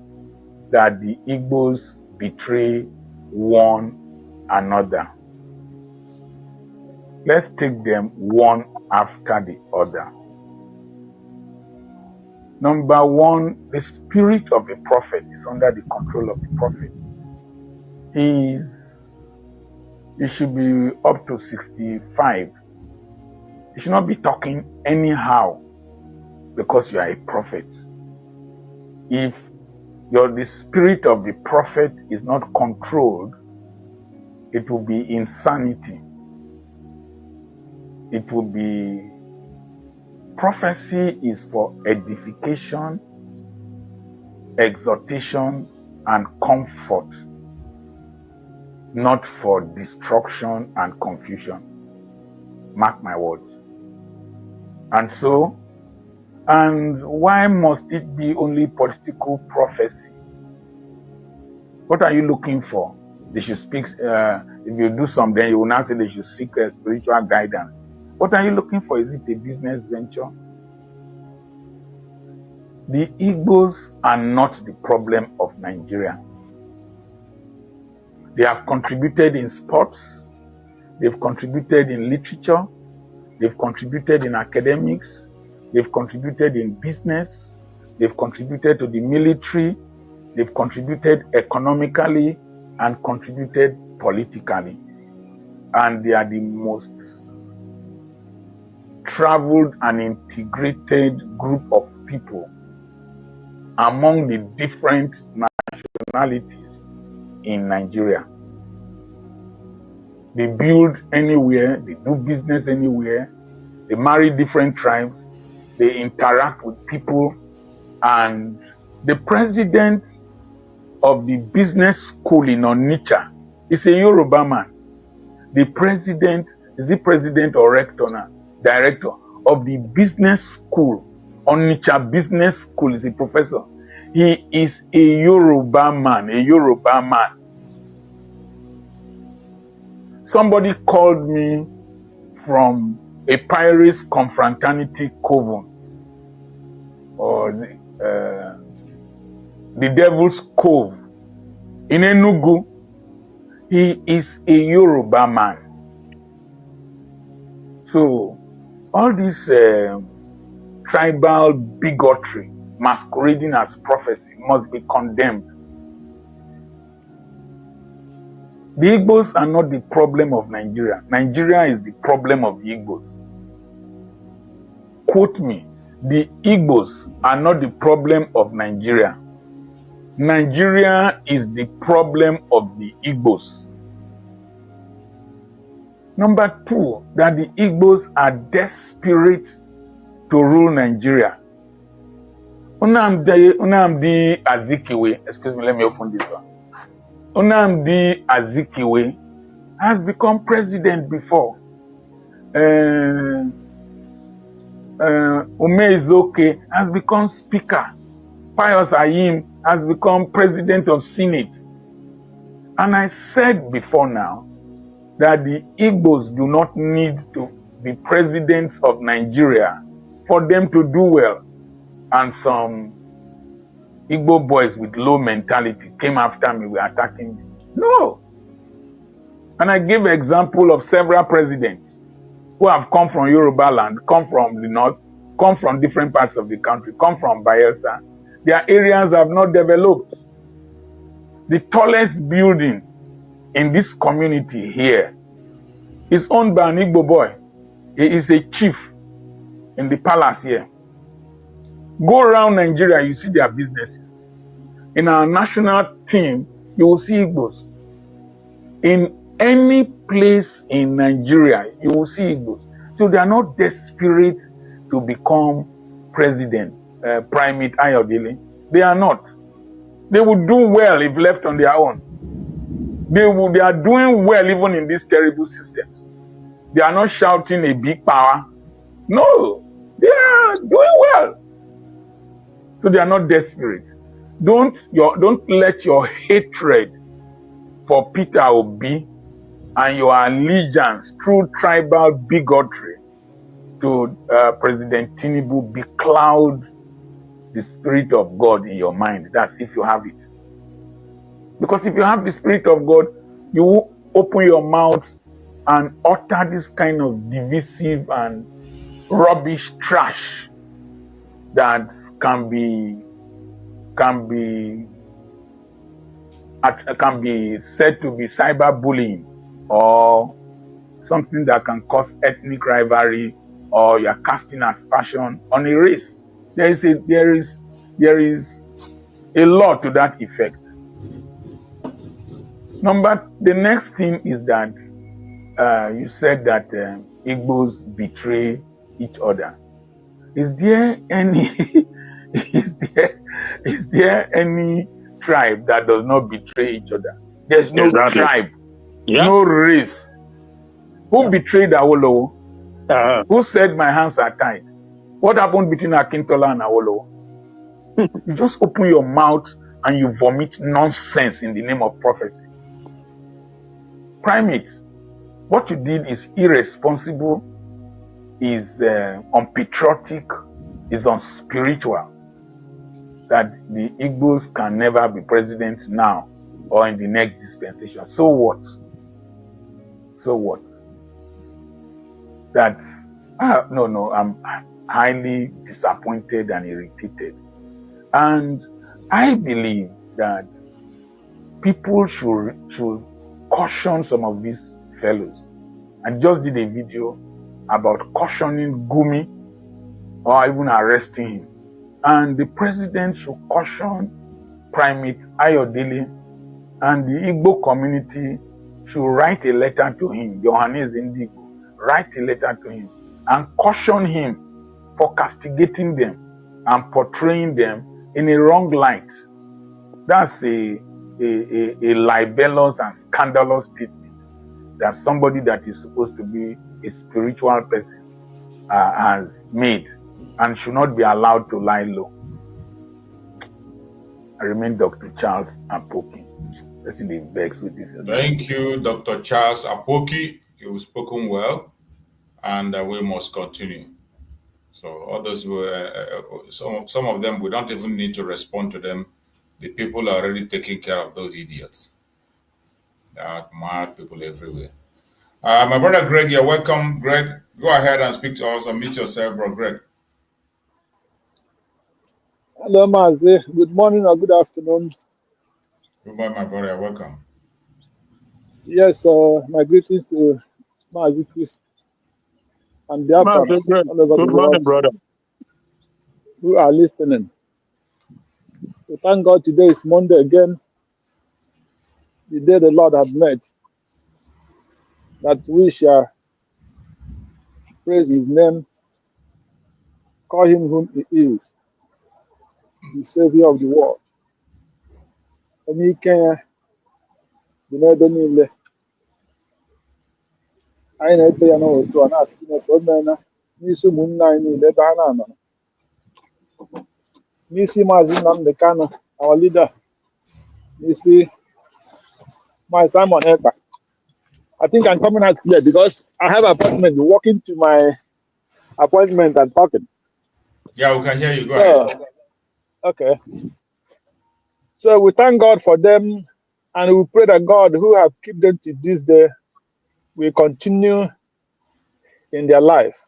that the Igbos betray one another. Let's take them one after the other. Number one, the spirit of a prophet is under the control of the prophet. He should be up to 65. You should not be talking anyhow because you are a prophet. If the spirit of the prophet is not controlled, it will be insanity. It will be, prophecy is for edification, exhortation, and comfort, not for destruction and confusion. Mark my words. And why must it be only political prophecy? What are you looking for? They should speak, if you do something, you will now say they should seek spiritual guidance. What are you looking for? Is it a business venture? The Igbos are not the problem of Nigeria. They have contributed in sports, they've contributed in literature, they've contributed in academics, they've contributed in business, they've contributed to the military, they've contributed economically, and contributed politically. And they are the most traveled and integrated group of people among the different nationalities in Nigeria. They build anywhere, they do business anywhere, they marry different tribes, they interact with people, and the president of the business school in Onitsha is a Yoruba man. The president, is the president or rector now? Director of the business school, Onitsha Business School, is a professor. He is a Yoruba man, Somebody called me from a Pirates Confraternity Coven, or the Devil's Cove in Enugu. He is a Yoruba man. So all this tribal bigotry masquerading as prophecy must be condemned. The Igbos are not the problem of Nigeria. Nigeria is the problem of the Igbos. Quote me, the Igbos are not the problem of Nigeria. Nigeria is the problem of the Igbos. Number two, that the Igbos are desperate to rule Nigeria. Nnamdi Azikiwe, excuse me, let me open this one. Nnamdi Azikiwe has become president before. Umezoke has become speaker. Pius Ayim has become president of Senate. And I said before now that the Igbos do not need to be presidents of Nigeria for them to do well. And some Igbo boys with low mentality came after me, were attacking me. No. And I give an example of several presidents who have come from Yoruba land, come from the north, come from different parts of the country, come from Bayelsa. Their areas have not developed. The tallest building in this community here is owned by an Igbo boy. He is a chief in the palace here. Go around Nigeria, you see their businesses. In our national team, you will see Igbos. In any place in Nigeria, you will see Igbos. So they are not desperate to become president, Primate Ayodele. They are not. They would do well if left on their own. They are doing well even in these terrible systems. They are not shouting a big power. No, they are doing well. So they are not desperate. Don't let your hatred for Peter Obi and your allegiance through tribal bigotry to President Tinubu becloud the Spirit of God in your mind. That's if you have it. Because if you have the Spirit of God, you will open your mouth and utter this kind of divisive and rubbish trash that can be said to be cyberbullying or something that can cause ethnic rivalry, or you're casting aspersion on a race. There is a law to that effect. The next thing is that you said that Igbos betray each other. Is there any is there any tribe that does not betray each other? There's no tribe, no race. Who betrayed Awolowo? Who said my hands are tied? What happened between Akintola and Awolowo? You just open your mouth and you vomit nonsense in the name of prophecy. Primate, what you did is irresponsible, is unpatriotic, is unspiritual. That the Igbos can never be president now or in the next dispensation. So what? So what? That, no, I'm highly disappointed and irritated. And I believe that people should caution some of these fellows. I just did a video about cautioning Gumi or even arresting him. And the president should caution Primate Ayodele, and the Igbo community should write a letter to him, Johannes Indigo, write a letter to him and caution him for castigating them and portraying them in a wrong light. That's a libelous and scandalous statement that somebody that is supposed to be a spiritual person has made and should not be allowed to lie low. I remain Dr. Charles Apoki. Let's see the vex with this. Thank you, Dr. Charles Apoki. You've spoken well, and we must continue. So others will, some of them, we don't even need to respond to them. The people are already taking care of those idiots. There are mad people everywhere. My brother Greg, you're welcome. Greg, go ahead and speak to us and meet yourself, bro. Greg. Hello, Mazi. Good morning or good afternoon. Good morning, my brother. You're welcome. Yes, my greetings to Mazi Christ and Master, Biafrans all over the good morning, world brother. who are listening. We thank God today is Monday again, the day the Lord has made, that we shall praise his name, call him whom he is, the Savior of the world. And he can be not only I know they know to an asking of Omena, Nisu Munna, the Banana, Nisi Mazinam the Kanu, our leader, Nisi, my Simon Herbert. I think I'm coming out clear because I have an appointment, walking to my appointment and talking. Yeah, we can hear you. Go ahead. Okay. So we thank God for them, and we pray that God, who have kept them to this day, will continue in their life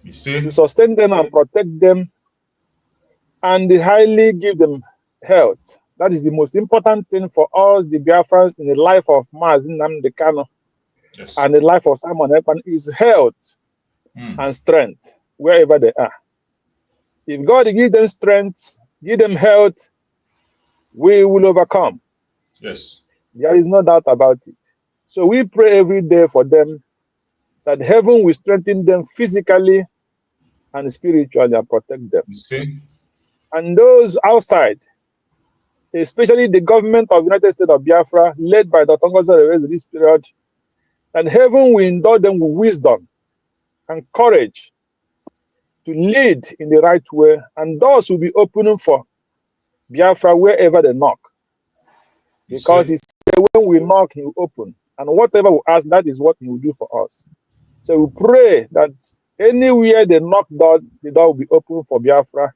You see? to sustain them and protect them, and highly give them health. That is the most important thing for us, the Biafrans, in the life of Nnamdi Kanu and the life of Simon Ekpan is health and strength wherever they are. If God give them strength, give them health, we will overcome. Yes. There is no doubt about it. So we pray every day for them that heaven will strengthen them physically and spiritually and protect them. You see? And those outside, especially the government of the United States of Biafra, led by Dr. Ngozi in this period, and heaven will endow them with wisdom and courage to lead in the right way, and doors will be opening for Biafra wherever they knock. Because he said, when we knock, he will open. And whatever we ask, that is what he will do for us. So we pray that anywhere they knock door, the door will be open for Biafra.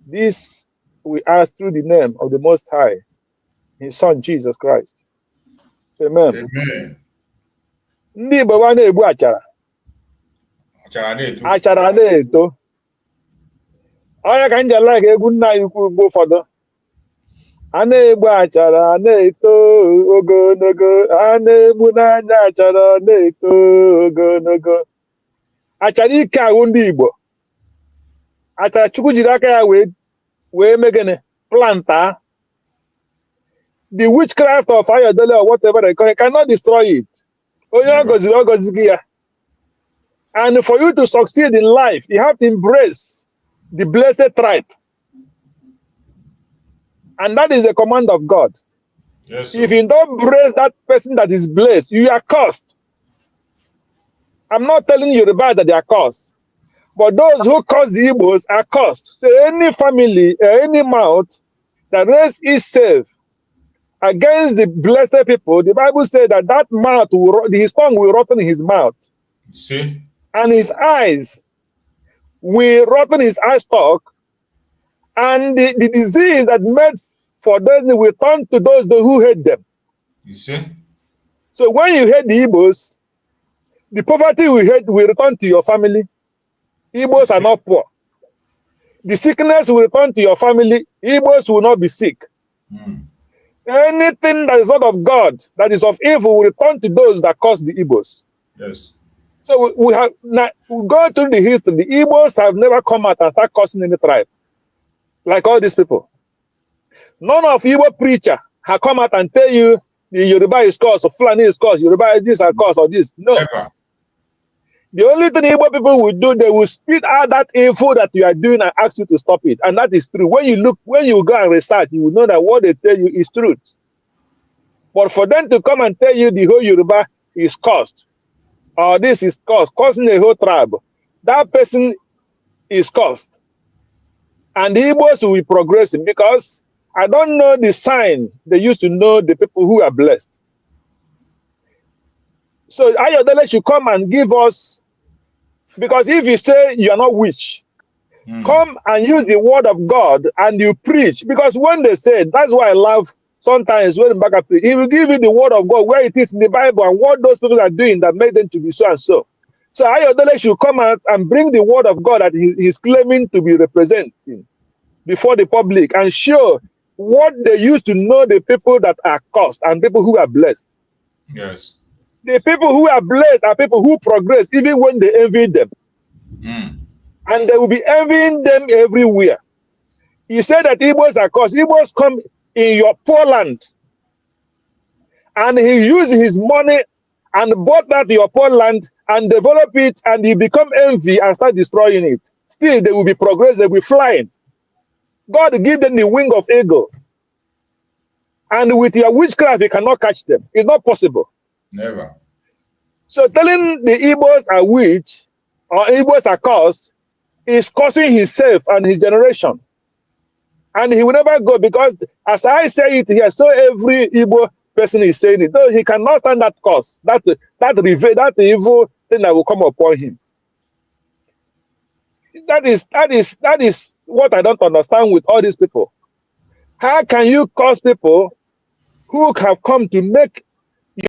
This we ask through the name of the Most High, his Son, Jesus Christ. Amen. Amen. Ndị Igbo na-egbu achara. Achara na-eto. Onye ka nje like egwu nna anyị ukwu ugbo ụfọdụ. A na-egbu achara na-eto ogologo, a na-egbu n'anya achara na-eto ogologo. Achara ike ahụ ndị Igbo. Achara Chukwu jiri aka ya wee megene planta. The witchcraft of Ayodele or whatever they call it cannot destroy it. And for you to succeed in life, you have to embrace the blessed tribe. And that is the command of God. Yes, if you don't embrace that person that is blessed, you are cursed. I'm not telling you about that they are cursed. But those who curse the Igbos are cursed. So any family, any mouth that raises itself against the blessed people, the Bible says that that mouth, his tongue will rotten his mouth. See? And his eyes will rotten his eye stalk. And the disease that made for them will turn to those who hate them. You see? So when you hate the Igbos, the poverty will return to your family. Igbos are not poor. The sickness will return to your family. Igbos will not be sick. Anything that is not of God, that is of evil, will return to those that cause the Igbos. Yes. So we have now go through the history. The Igbos have never come out and start causing any tribe, like all these people. None of Igbo preacher have come out and tell you the Yoruba is caused, or Fulani is caused, Yoruba is this are caused, or this. No. Never. The only thing Igbo people will do, they will spit out that info that you are doing and ask you to stop it. And that is true. When you go and research, you will know that what they tell you is truth. But for them to come and tell you the whole Yoruba is caused, or this is causing a whole tribe, that person is caused. And the Igbos will be progressing, because I don't know the sign they used to know the people who are blessed. So Ayodele should come and give us, because if you say you are not witch, come and use the word of God and you preach. Because when they say, that's why I love sometimes when Mbaka preach, he will give you the word of God where it is in the Bible and what those people are doing that made them to be so and so. So Ayodele should come out and bring the word of God that he is claiming to be representing before the public and show what they used to know the people that are cursed and people who are blessed. Yes. The people who are blessed are people who progress even when they envy them. And they will be envying them everywhere. He said that Igbos are cursed. Igbos come in your poor land. And he used his money and bought that your poor land and develop it, and he become envy and start destroying it. Still, they will be progress, they will be flying. God give them the wing of eagle. And with your witchcraft, you cannot catch them. It's not possible. Never. So telling the Igbos are witch or Igbos are cursed is cursing himself and his generation. And he will never go, because as I say it here, so every Igbo person is saying it. Though he cannot stand that curse, that evil thing that will come upon him. That is what I don't understand with all these people. How can you curse people who have come to make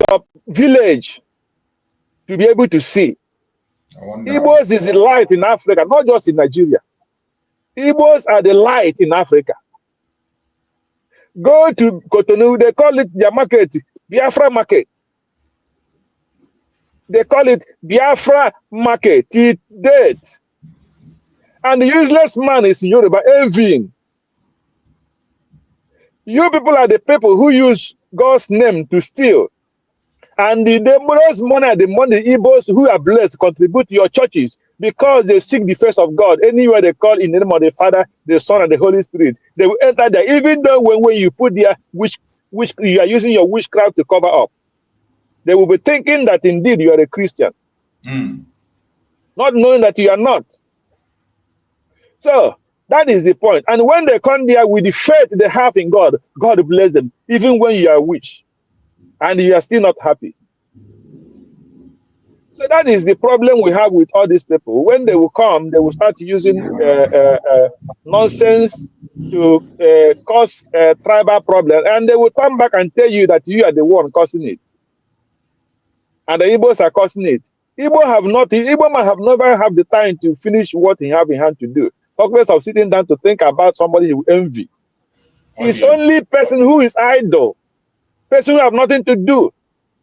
your village to be able to see? Igbos is the light in Africa, not just in Nigeria. Igbos are the light in Africa. Go to Cotonou, they call it their market, Biafra market. They call it Biafra market. It dead. And the useless man is Yoruba envying. You people are the people who use God's name to steal. And the most money, the Igbos who are blessed contribute to your churches because they seek the face of God. Anywhere they call in the name of the Father, the Son, and the Holy Spirit, they will enter there. Even though when you put there, which you are using your witchcraft to cover up, they will be thinking that indeed you are a Christian, not knowing that you are not. So that is the point. And when they come there with the faith they have in God, God bless them, even when you are a witch and you are still not happy. So that is the problem we have with all these people. When they will come, they will start using nonsense to cause tribal problems, and they will come back and tell you that you are the one causing it, and the Igbos are causing it. Igbo man have never have the time to finish what he have in hand to do. Talk less of sitting down to think about somebody he will envy. It's only person who is idle, person who have nothing to do,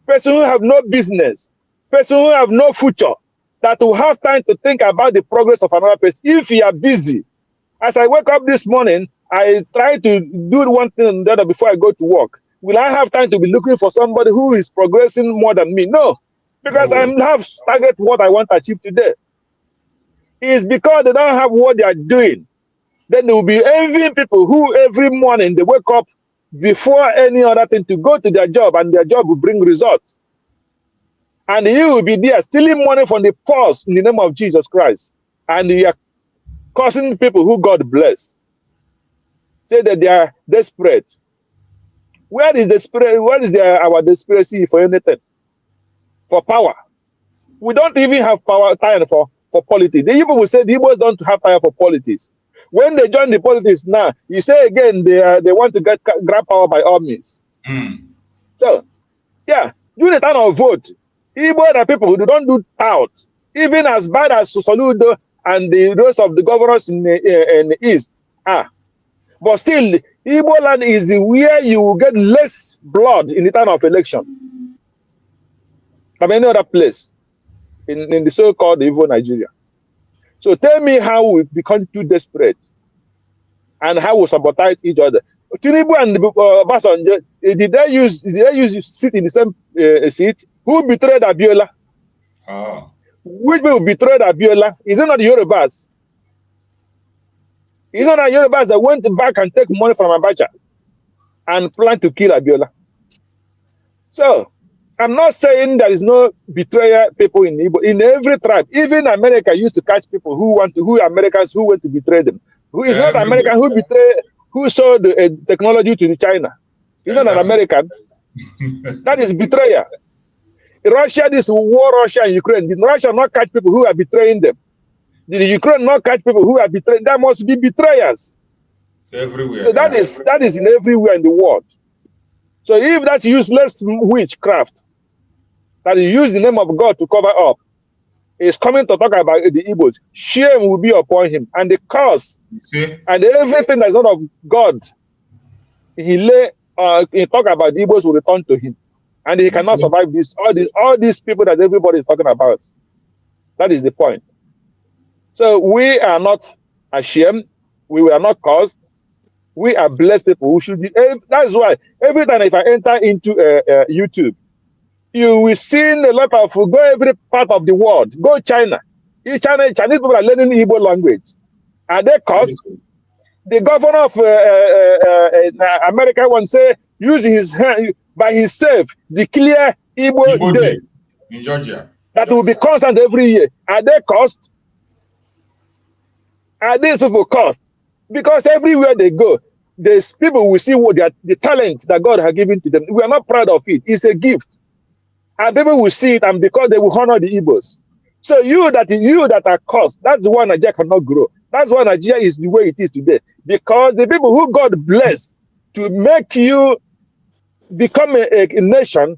person who have no business, person who have no future, that will have time to think about the progress of another person. If you are busy, as I wake up this morning, I try to do one thing or the other before I go to work. Will I have time to be looking for somebody who is progressing more than me? No, because I have target what I want to achieve today. It's because they don't have what they are doing. Then they will be envying people who every morning they wake up before any other thing to go to their job, and their job will bring results. And you will be there stealing money from the poor in the name of Jesus Christ. And you are causing people who God bless. Say that they are desperate. Where is the spirit? What is our desperation for anything? For power. We don't even have power time for politics. The people will say the Igbos don't have time for politics. When they join the politics now, you say again they want to grab power by all means. So, yeah, during the time of vote, Igbo are people who don't do out, even as bad as Soludo and the rest of the governors in the East are. But still, Igbo land is where you will get less blood in the time of election than any other place in the so-called evil Nigeria. So tell me how we become too desperate and how we sabotage each other. Tinubu and Obasanjo, did they use you sit in the same seat? Who betrayed Abiola? Which people betrayed Abiola? Is it not the Yorubas? Is it not the Yorubas that went back and take money from Abacha and plan to kill Abiola? So I'm not saying there is no betrayer people in Igbo. In every tribe, even America used to catch people who Americans who went to betray them. Who is not American who sold technology to China? He's not an American. That is betrayer. Russia, this war, Russia and Ukraine. Did Russia not catch people who are betraying them? Did Ukraine not catch people who are betraying? There must be betrayers everywhere. So that is in everywhere in the world. So if that useless witchcraft that you use the name of God to cover up is coming to talk about the Igbos, shame will be upon him, and the curse and everything that's not of God, he talk about the Igbos will return to him. And he cannot survive this. All these people that everybody is talking about. That is the point. So we are not ashamed. We were not caused. We are blessed people who should be. That's why every time if I enter into YouTube, you will see a lot of go every part of the world. Go China. Chinese people are learning Igbo language. Are they caused? The governor of America once say use his hand by himself declare Igbo Day in Georgia. That will be constant every year. Are they caused? Are these people caused? Because everywhere they go, these people will see what the talent that God has given to them. We are not proud of it. It's a gift. And people will see it, and because they will honor the Igbos. So you that are caused, that's why Nigeria cannot grow. That's why Nigeria is the way it is today. Because the people who God bless to make you become a nation,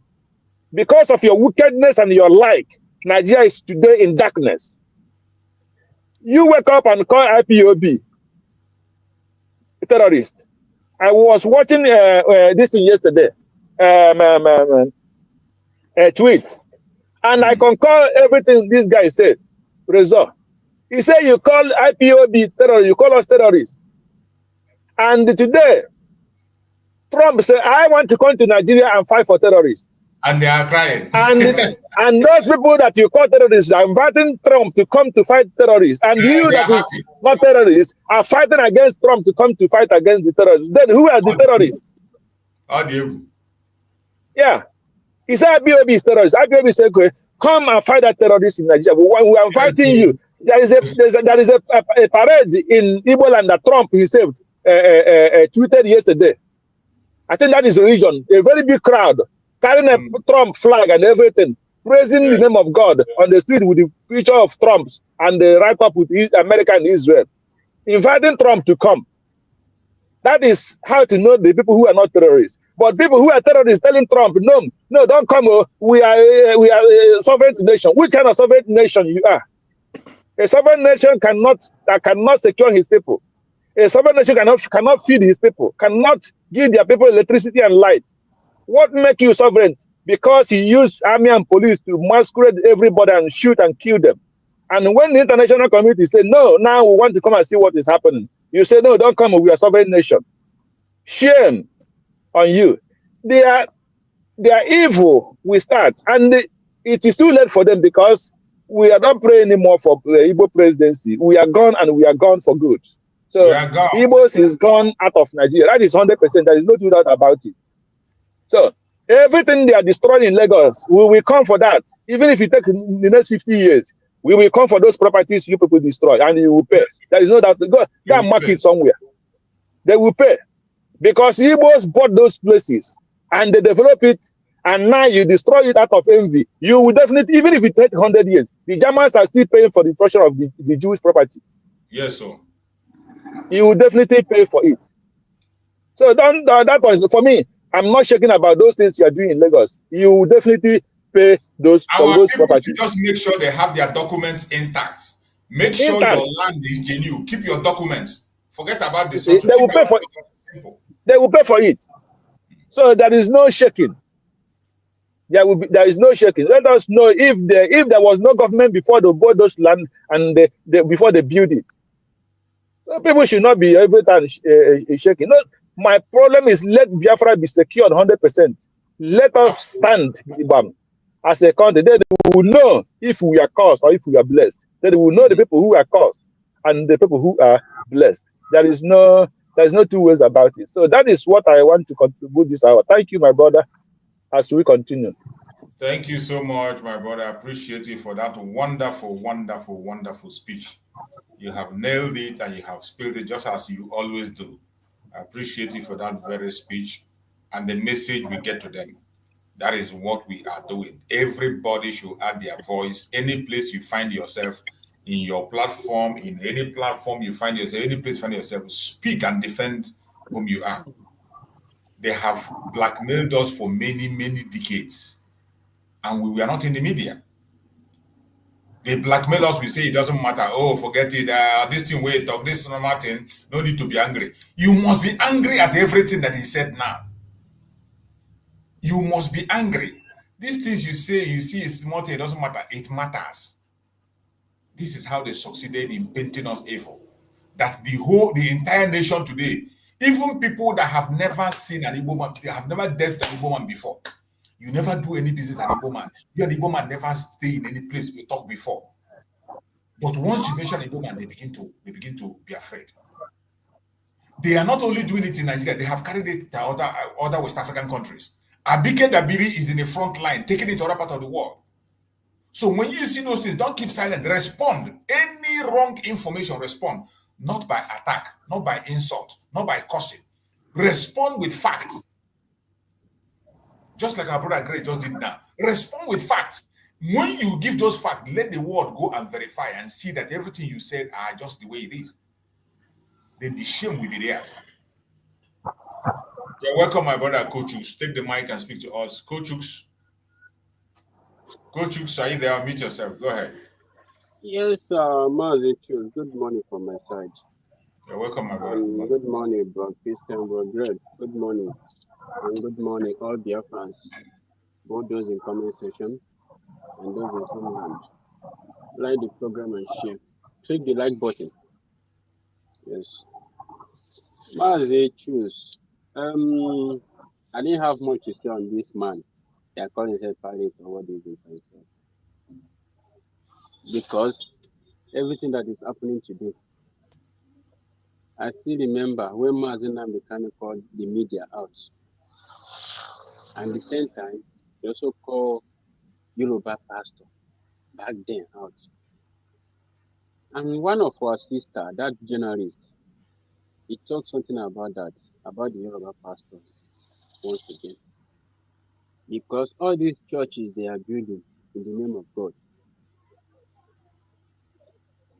because of your wickedness and your like, Nigeria is today in darkness. You wake up and call IPOB a terrorist. I was watching this thing yesterday, a tweet, and I concur everything this guy said. Result. He said you call IPOB terrorist, you call us terrorists. And today, Trump said, I want to come to Nigeria and fight for terrorists. And they are crying. And those people that you call terrorists are inviting Trump to come to fight terrorists. And you that is not terrorists are fighting against Trump to come to fight against the terrorists. Then who are the terrorists? Yeah. He said IPOB is terrorists. IPOB said, okay, come and fight that terrorist in Nigeria. We are fighting you. There is a parade in Igbo land that Trump himself tweeted yesterday. I think that is a region, a very big crowd carrying a Trump flag and everything, praising the name of God on the street with the picture of Trump's and the write-up with America and Israel, inviting Trump to come. That is how to know the people who are not terrorists. But people who are terrorists telling Trump, no, don't come. We are a sovereign nation. Which kind of sovereign nation you are? A sovereign nation cannot secure his people. A sovereign nation cannot feed his people, cannot give their people electricity and light. What makes you sovereign? Because he used army and police to masquerade everybody and shoot and kill them. And when the international community said, no, now we want to come and see what is happening, you say, no, don't come, we are a sovereign nation. Shame on you. They are evil, we start. And it is too late for them because we are not praying anymore for the Igbo presidency. We are gone, and we are gone for good. So Igbos is gone out of Nigeria. That is 100%. There is no doubt about it. So everything they are destroying in Lagos, we will come for that. Even if it takes the next 50 years, we will come for those properties you people destroy, and you will pay. There is no doubt. Go and mark it somewhere. They will pay. Because Igbos bought those places, and they develop it, and now you destroy it out of envy. You will definitely, even if it takes 100 years, the Germans are still paying for the destruction of the Jewish property. Yes, sir. You will definitely pay for it. So that was, for me, I'm not shaking about those things you are doing in Lagos. You will definitely pay those for those properties. Just make sure they have their documents intact. Make sure your land is genuine. Keep your documents. Forget about this. They will pay for it. They will pay for it. So there is no shaking. There is no shaking. Let us know if there was no government before they bought those land and before they built it. So people should not be every time shaking. No, my problem is let Biafra be secured 100%. Let us stand as a country. Then we will know if we are cursed or if we are blessed. Then we will know the people who are cursed and the people who are blessed. There is no two ways about it. So that is what I want to contribute this hour. Thank you, my brother, as we continue. Thank you so much, my brother. I appreciate you for that wonderful, wonderful, wonderful speech. You have nailed it and you have spilled it just as you always do. I appreciate you for that very speech and the message we get to them. That is what we are doing. Everybody should add their voice. Any place you find yourself, in your platform, in any platform you find yourself, any place you find yourself, speak and defend whom you are. They have blackmailed us for many, many decades, and we were not in the media. They blackmail us, we say it doesn't matter. Oh, forget it. This thing, wait, talk, this normal thing. No need to be angry. You must be angry at everything that he said now. You must be angry. These things you say, you see, it's small thing, it doesn't matter. It matters. This is how they succeeded in painting us evil. That the entire nation today, even people that have never seen an Igbo man, they have never dealt with an Igbo man before. You never do any business with an Igbo man. You and Igbo man never stay in any place we talked before. But once you mention Igbo man, they begin to be afraid. They are not only doing it in Nigeria, they have carried it to other West African countries. Abike Dabiri is in the front line, taking it to other part of the world. So when you see those things, don't keep silent. Respond. Any wrong information, respond. Not by attack, not by insult, not by cursing. Respond with facts. Just like our brother Gray just did now. Respond with facts. When you give those facts, let the world go and verify and see that everything you said are just the way it is. Then the shame will be theirs. You're welcome, my brother Coach Hughes. Take the mic and speak to us. Coach Hughes. Coach Hughes, are you there? Mute yourself. Go ahead. Yes, Mazi, good morning from my side. You're welcome, my brother. Good morning, bro. Christian, bro. Good morning. And good morning, all Biafrans. Both those in comment section and those in homeland. Like the program and share. Click the like button. Yes. Mazi, I didn't have much to say on this man. They are calling himself pilot or what they do for himself. Because everything that is happening today, I still remember when Nnamdi Kanu called the media out. And at the same time, they also called Yoruba pastor back then out. And one of our sister, that journalist, he talked something about that, about the Yoruba pastors once again. Because all these churches they are building in the name of God,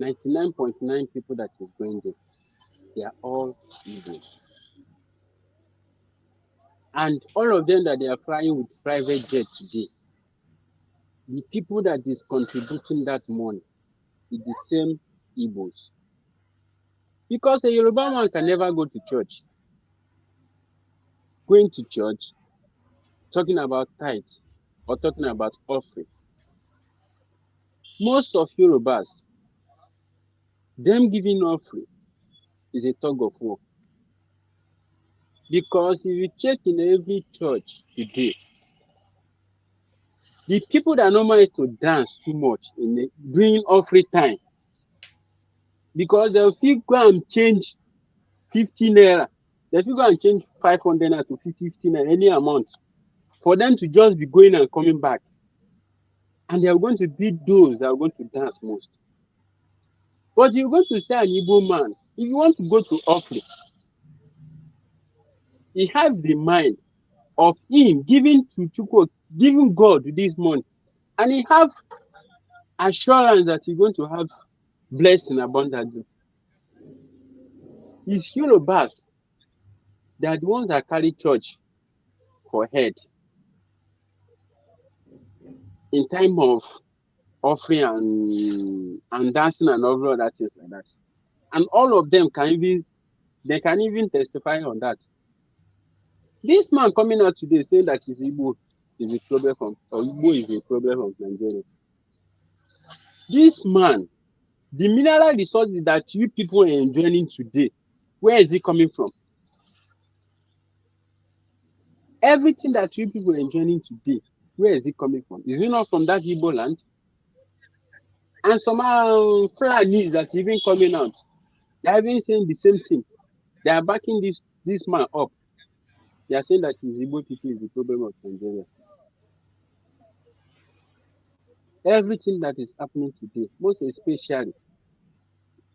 99.9 people that is going there, they are all evil. And all of them that they are flying with private jet today, the people that is contributing that money is the same Igbos. Because a Yoruba man can never go to church. Going to church, talking about tithes or talking about offering. Most of Yorubas, them giving offering is a tug of war. Because if you check in every church today, the people that normally to dance too much during offering time, because they'll go and change 50 naira, they'll go and change 500 naira to 50 naira, any amount, for them to just be going and coming back. And they are going to be those that are going to dance most. But you're going to say an Igbo man, if you want to go to offering, he has the mind of him giving to Chukwu, giving God this money, and he have assurance that he's going to have blessing abundantly. It's Yorubas that are the ones that carry church for head in time of offering and dancing and all other things like that. And all of them can even testify on that. This man coming out today saying that Igbo is a problem Igbo is a problem of Nigeria. This man, the mineral resources that you people are enjoying today, where is it coming from? Everything that you people are enjoying today, where is it coming from? Is it not from that Igbo land? And somehow Fulanis that even coming out, they are even saying the same thing. They are backing this man up. They are saying that Igbo people is the problem of Nigeria. Everything that is happening today, most especially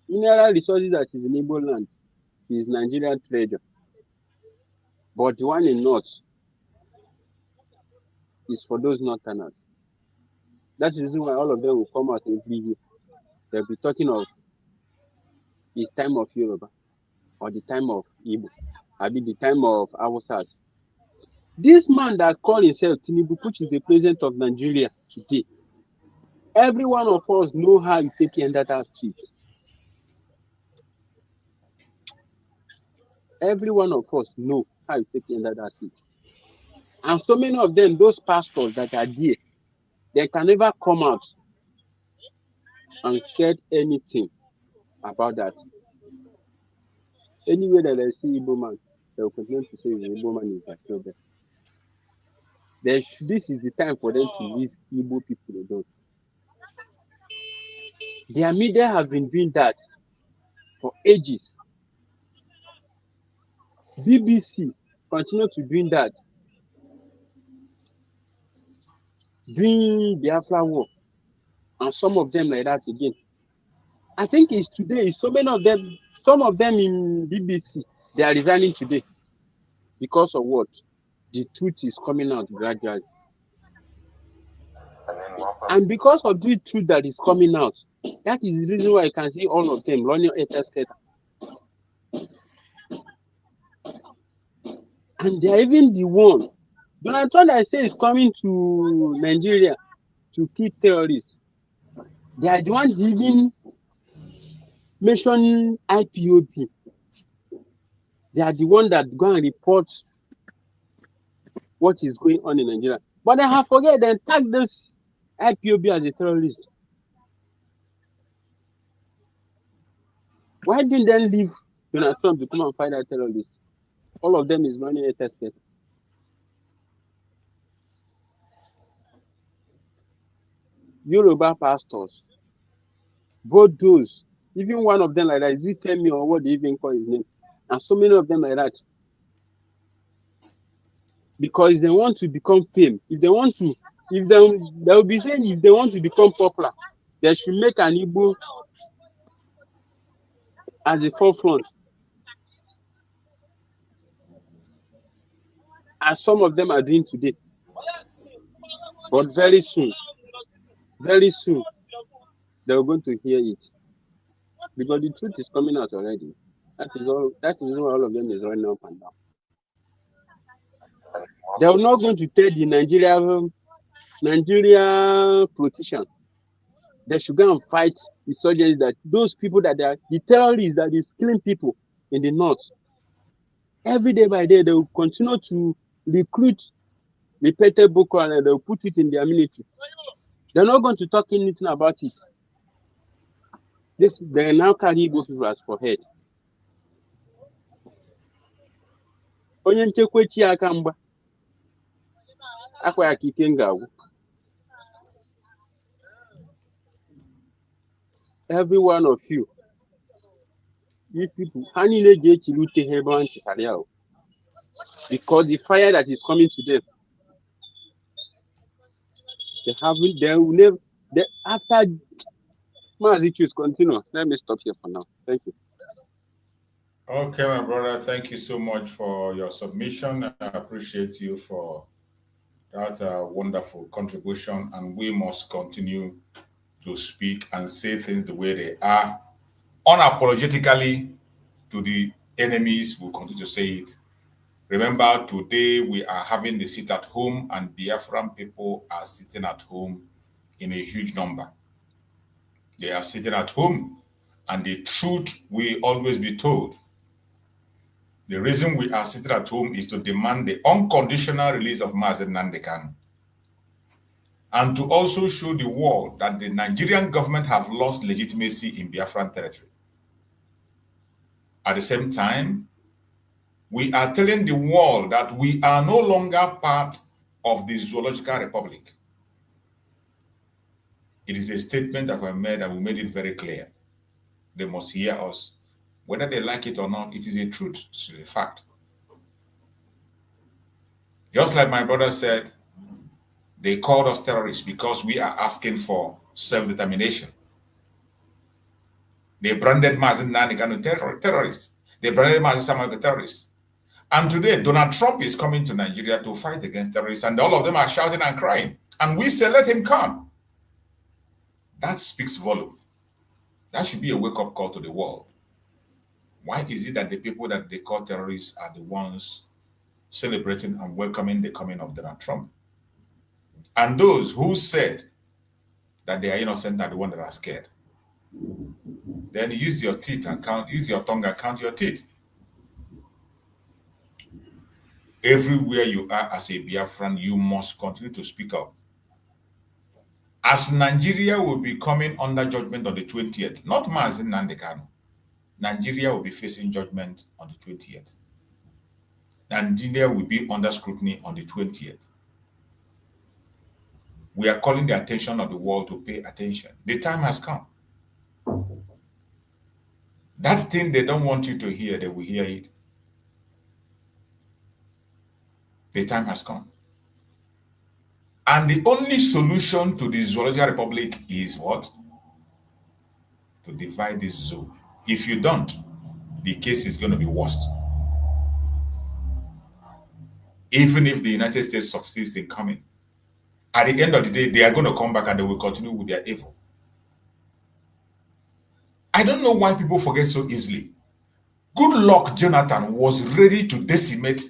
mineral resources that is in Igbo land, is Nigerian treasure. But the one in North is for those Northerners. That is the reason why all of them will come out every year. They'll be talking of the time of Yoruba, or the time of Igbo, or the time of Hausas. This man that called himself Tinubu, which is the president of Nigeria today, every one of us know how you take under that seat. Every one of us know how you take under that seat. And so many of them, those pastors that are there, they can never come out and said anything about that. Anyway that I see Igbo man, they will continue to say the Igbo man is their problem. This is the time for them to leave Igbo people alone. Their media have been doing that for ages. BBC continue to doing that. Doing Biafra war. And some of them like that again. I think it's today, so many of them, some of them in BBC, they are resigning today. Because of what? The truth is coming out gradually. And because of the truth that is coming out, that is the reason why I can see all of them running a and they are even the one. Donald Trump, I say, is coming to Nigeria to kill terrorists. They are the ones even mentioning IPOB. They are the one that go and report what is going on in Nigeria. But they have forget and tag this IPOB as a terrorist. Why didn't they leave Donald Trump to come and fight that terrorist? All of them is running a test case. Yoruba pastors, both those, even one of them like that, is it Femi or what they even call his name? And so many of them like that. Because they want to become fame. If they want to, they will be saying if they want to become popular, they should make an Igbo as the forefront. As some of them are doing today. But very soon, they are going to hear it. Because the truth is coming out already. That is why all of them is running up and down. They are not going to tell the Nigeria politicians. They should go and fight insurgents, that those people that are the terrorists that is killing people in the north. Every day by day, they will continue to recruit repeated Boko Haram and they will put it in their military. They're not going to talk anything about it. They now carry Igbo people as for head. Onye nchekwa chi aka mgba akwa ya ka ike ngagwu. Every one of you people, because the fire that is coming to them, they will never, after my issues continue. Let me stop here for now. Thank you. Okay, my brother, thank you so much for your submission. I appreciate you for that wonderful contribution, and we must continue to speak and say things the way they are, unapologetically to the enemies. We'll continue to say it. Remember, today we are having the sit at home, and Biafran people are sitting at home in a huge number. They are sitting at home, and the truth will always be told. The reason we are sitting at home is to demand the unconditional release of Nnamdi Kanu, and to also show the world that the Nigerian government have lost legitimacy in Biafran territory. At the same time, we are telling the world that we are no longer part of the Zoological Republic. It is a statement that we made, and we made it very clear. They must hear us. Whether they like it or not, it is a truth, it is a fact. Just like my brother said, they called us terrorists because we are asking for self-determination. They branded Nnamdi Kanu terrorists. They branded Mazi terrorists. And today, Donald Trump is coming to Nigeria to fight against terrorists, and all of them are shouting and crying. And we say, let him come. That speaks volume. That should be a wake-up call to the world. Why is it that the people that they call terrorists are the ones celebrating and welcoming the coming of Donald Trump? And those who said that they are innocent are the ones that are scared. Then use your teeth and count, use your tongue and count your teeth. everywhere you are as a Biafran, you must continue to speak up. As Nigeria will be coming under judgment on the 20th, not Mazi Nnamdi Kanu, Nigeria will be facing judgment on the 20th. Nigeria will be under scrutiny on the 20th. We are calling the attention of the world to pay attention. The time has come. That thing they don't want you to hear, they will hear it. The time has come. And the only solution to the Zoological Republic is what? To divide this zoo. If you don't, the case is going to be worse. Even if the United States succeeds in coming, at the end of the day, they are going to come back and they will continue with their evil. I don't know why people forget so easily. Goodluck Jonathan was ready to decimate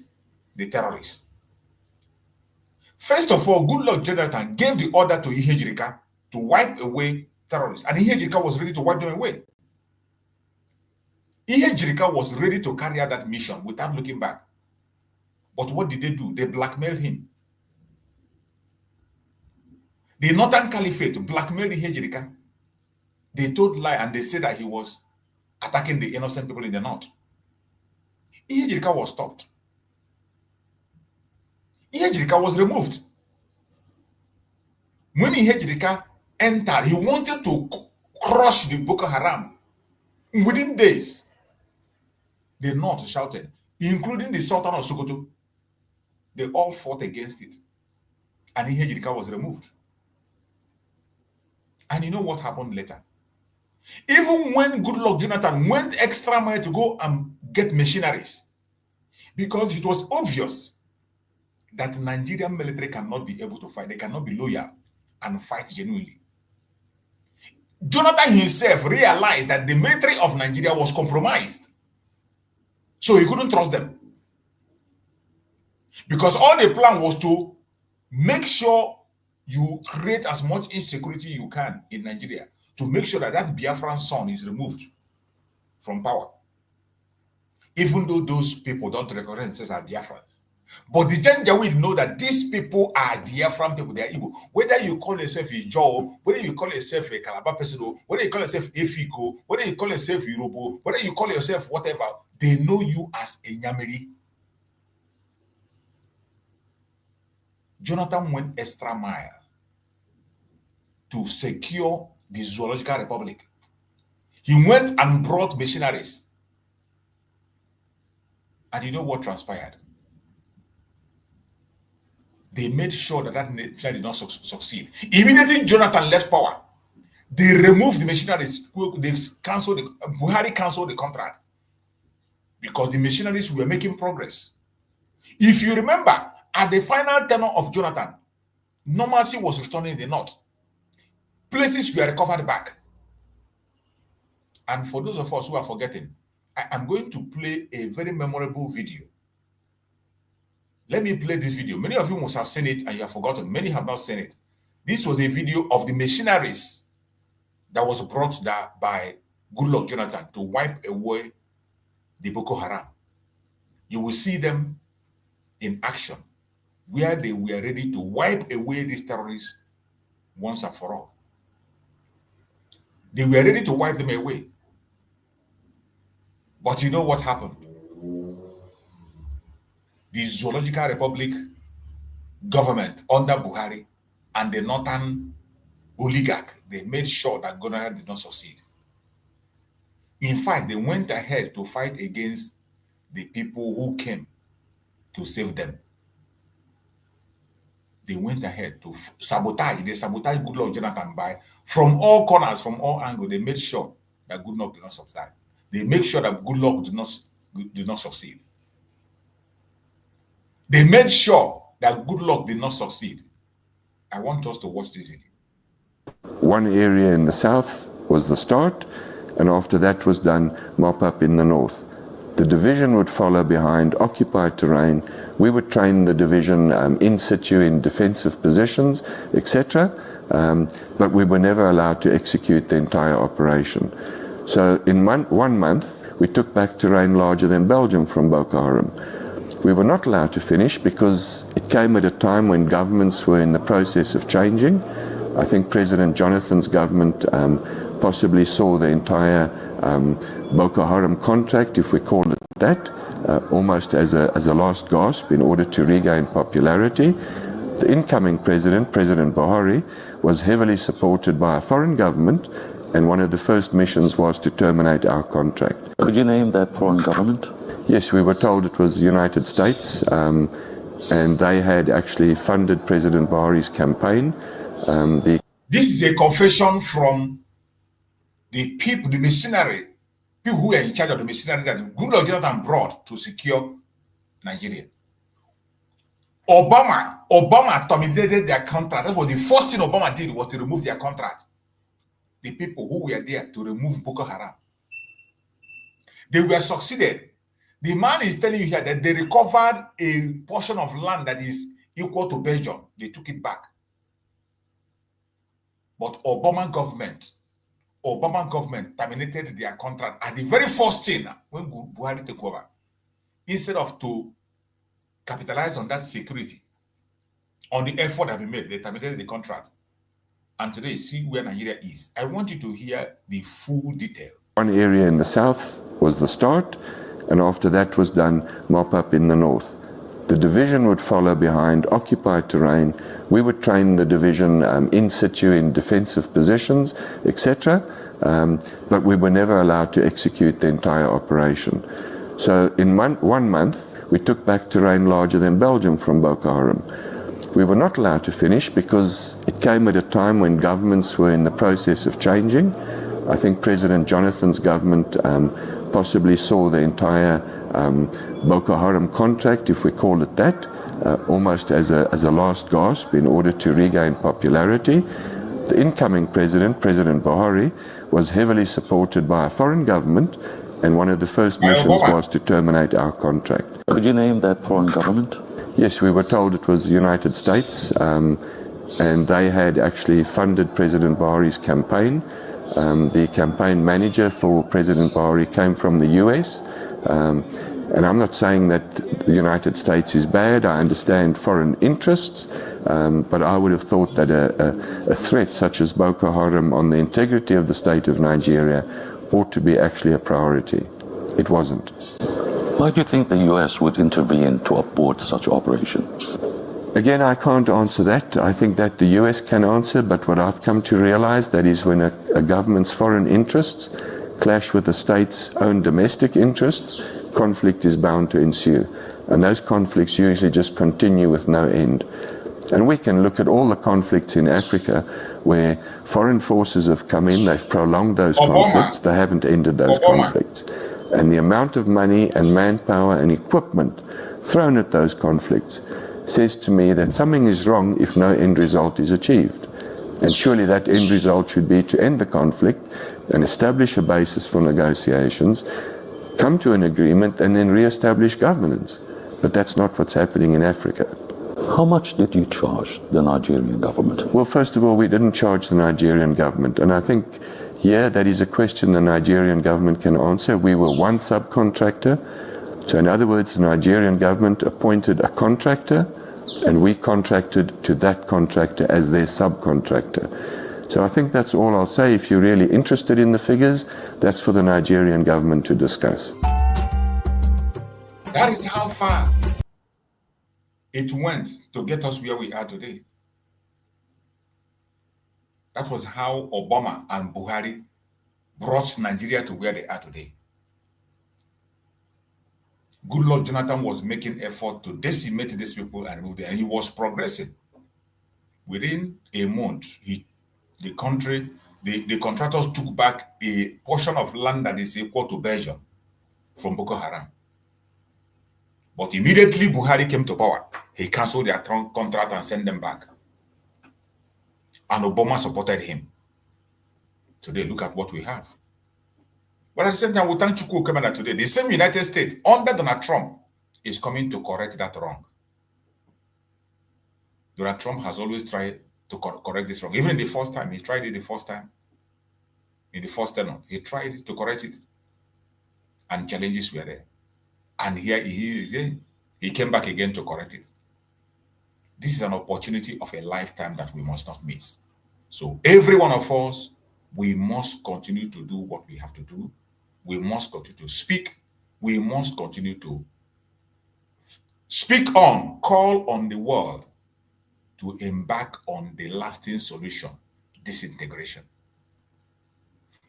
the terrorists. First of all, Goodluck Jonathan gave the order to Ihejirika to wipe away terrorists, and Ihejirika was ready to wipe them away. Ihejirika was ready to carry out that mission without looking back. But what did they do? They blackmailed him. The Northern Caliphate blackmailed Ihejirika. They told lie and they said that he was attacking the innocent people in the north. Ihejirika was stopped. Ihejirika was removed. When Ihejirika entered, he wanted to crush the Boko Haram. Within days, the north shouted, including the Sultan of Sokoto. They all fought against it. And Ihejirika was removed. And you know what happened later? Even when Goodluck Jonathan went extra mile to go and get machineries, because it was obvious that the Nigerian military cannot be able to fight. They cannot be loyal and fight genuinely. Jonathan himself realized that the military of Nigeria was compromised. So he couldn't trust them. Because all the plan was to make sure you create as much insecurity you can in Nigeria to make sure that that Biafran son is removed from power. Even though those people don't recognize themselves as Biafrans. But the Janjaweed know that these people are Biafran people, they are Igbo. Whether you call yourself a Joe, whether you call yourself a Calabar person, whether you call yourself Efiko, whether you call yourself Yorubo, whether you call yourself whatever, they know you as a Nyamiri. Jonathan went extra mile to secure the Zoological Republic. He went and brought missionaries. And you know what transpired? They made sure that that mission did not succeed. Immediately Jonathan left power, they removed the missionaries. They canceled Buhari canceled the contract because the missionaries were making progress. If you remember, at the final tenure of Jonathan, normalcy was returning in the north. Places were recovered back. And for those of us who are forgetting, I am going to play a very memorable video. Let me play this video. Many of you must have seen it and you have forgotten. Many have not seen it. This was a video of the missionaries that was brought there by Goodluck Jonathan to wipe away the Boko Haram. You will see them in action, where they were ready to wipe away these terrorists once and for all. They were ready to wipe them away. But you know what happened? The Zoological Republic government under Buhari and the northern oligarch, they made sure that Ghana did not succeed. In fact, they went ahead to fight against the people who came to save them. They went ahead to sabotage. They sabotaged Goodluck Jonathan by, from all corners, from all angles, they made sure that Goodluck did not subside. They made sure that Goodluck did not succeed. They made sure that Goodluck did not succeed. I want us to watch this video. One area in the south was the start, and after that was done, mop up in the north. The division would follow behind, occupied terrain. We would train the division in situ in defensive positions, etc. But we were never allowed to execute the entire operation. So in 1 month, we took back terrain larger than Belgium from Boko Haram. We were not allowed to finish because it came at a time when governments were in the process of changing. I think President Jonathan's government possibly saw the entire Boko Haram contract, if we call it that, almost as a last gasp in order to regain popularity. The incoming president, President Buhari, was heavily supported by a foreign government, and one of the first missions was to terminate our contract. Could you name that foreign government? Yes, we were told it was the United States, and they had actually funded President Buhari's campaign. This is a confession from the people, the mercenary, people who are in charge of the mercenary that Goodluck Jonathan brought to secure Nigeria. Obama terminated their contract. That's what the first thing Obama did, was to remove their contract. The people who were there to remove Boko Haram. They were succeeded. The man is telling you here that they recovered a portion of land that is equal to Belgium. They took it back. But Obama government terminated their contract as the very first thing when Buhari took over. Instead of to capitalize on that security, on the effort that we made, they terminated the contract. And today, see where Nigeria is. I want you to hear the full detail. One area in the south was the start, and after that was done, mop up in the north. The division would follow behind occupied terrain. We would train the division in situ in defensive positions, etc. But we were never allowed to execute the entire operation. So in 1 month, we took back terrain larger than Belgium from Boko Haram. We were not allowed to finish because it came at a time when governments were in the process of changing. I think President Jonathan's government possibly saw the entire Boko Haram contract, if we call it that, almost as a last gasp in order to regain popularity. The incoming president, President Buhari, was heavily supported by a foreign government, and one of the first missions was to terminate our contract. Could you name that foreign government? Yes, we were told it was the United States, and they had actually funded President Buhari's campaign. The campaign manager for President Buhari came from the US, and I'm not saying that the United States is bad. I understand foreign interests, but I would have thought that a threat such as Boko Haram on the integrity of the state of Nigeria ought to be actually a priority. It wasn't. Why do you think the US would intervene to abort such operation? Again, I can't answer that. I think that the US can answer, but what I've come to realize, that is when a government's foreign interests clash with the state's own domestic interests, conflict is bound to ensue. And those conflicts usually just continue with no end. And we can look at all the conflicts in Africa where foreign forces have come in, they've prolonged those conflicts, they haven't ended those conflicts. And the amount of money and manpower and equipment thrown at those conflicts says to me that something is wrong if no end result is achieved. And surely that end result should be to end the conflict and establish a basis for negotiations, come to an agreement, and then re-establish governance. But that's not what's happening in Africa. How much did you charge the Nigerian government? Well, first of all, we didn't charge the Nigerian government. And I think here that is a question the Nigerian government can answer. We were one subcontractor. So in other words, the Nigerian government appointed a contractor, and we contracted to that contractor as their subcontractor. So I think that's all I'll say. If you're really interested in the figures, that's for the Nigerian government to discuss. That is how far it went to get us where we are today. That was how Obama and Buhari brought Nigeria to where they are today. Goodluck Jonathan was making effort to decimate these people and remove them, and he was progressing. Within a month, the contractors took back a portion of land that is equal to Belgium from Boko Haram. But immediately Buhari came to power, he canceled their contract and sent them back. And Obama supported him. Today, look at what we have. But at the same time, we thank Chukwu Kemena today. The same United States, under Donald Trump, is coming to correct that wrong. Donald Trump has always tried to correct this wrong. Even in the first time, he tried it the first time. In the first tenure, he tried to correct it. And challenges were there. And here he He came back again to correct it. This is an opportunity of a lifetime that we must not miss. So every one of us, we must continue to do what we have to do. We must continue to speak. We must continue to speak on, call on the world to embark on the lasting solution, disintegration.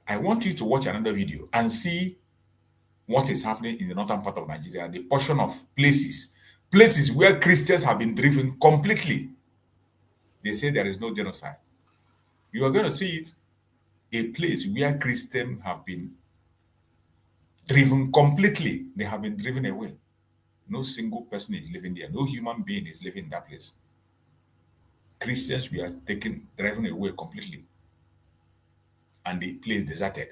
I want you to watch another video and see what is happening in the northern part of Nigeria, the portion of places where Christians have been driven completely. They say there is no genocide. You are going to see it, a place where Christians have been driven completely. They have been driven away. No single person is living there. No human being is living in that place. Christians were driven away completely. And the place deserted.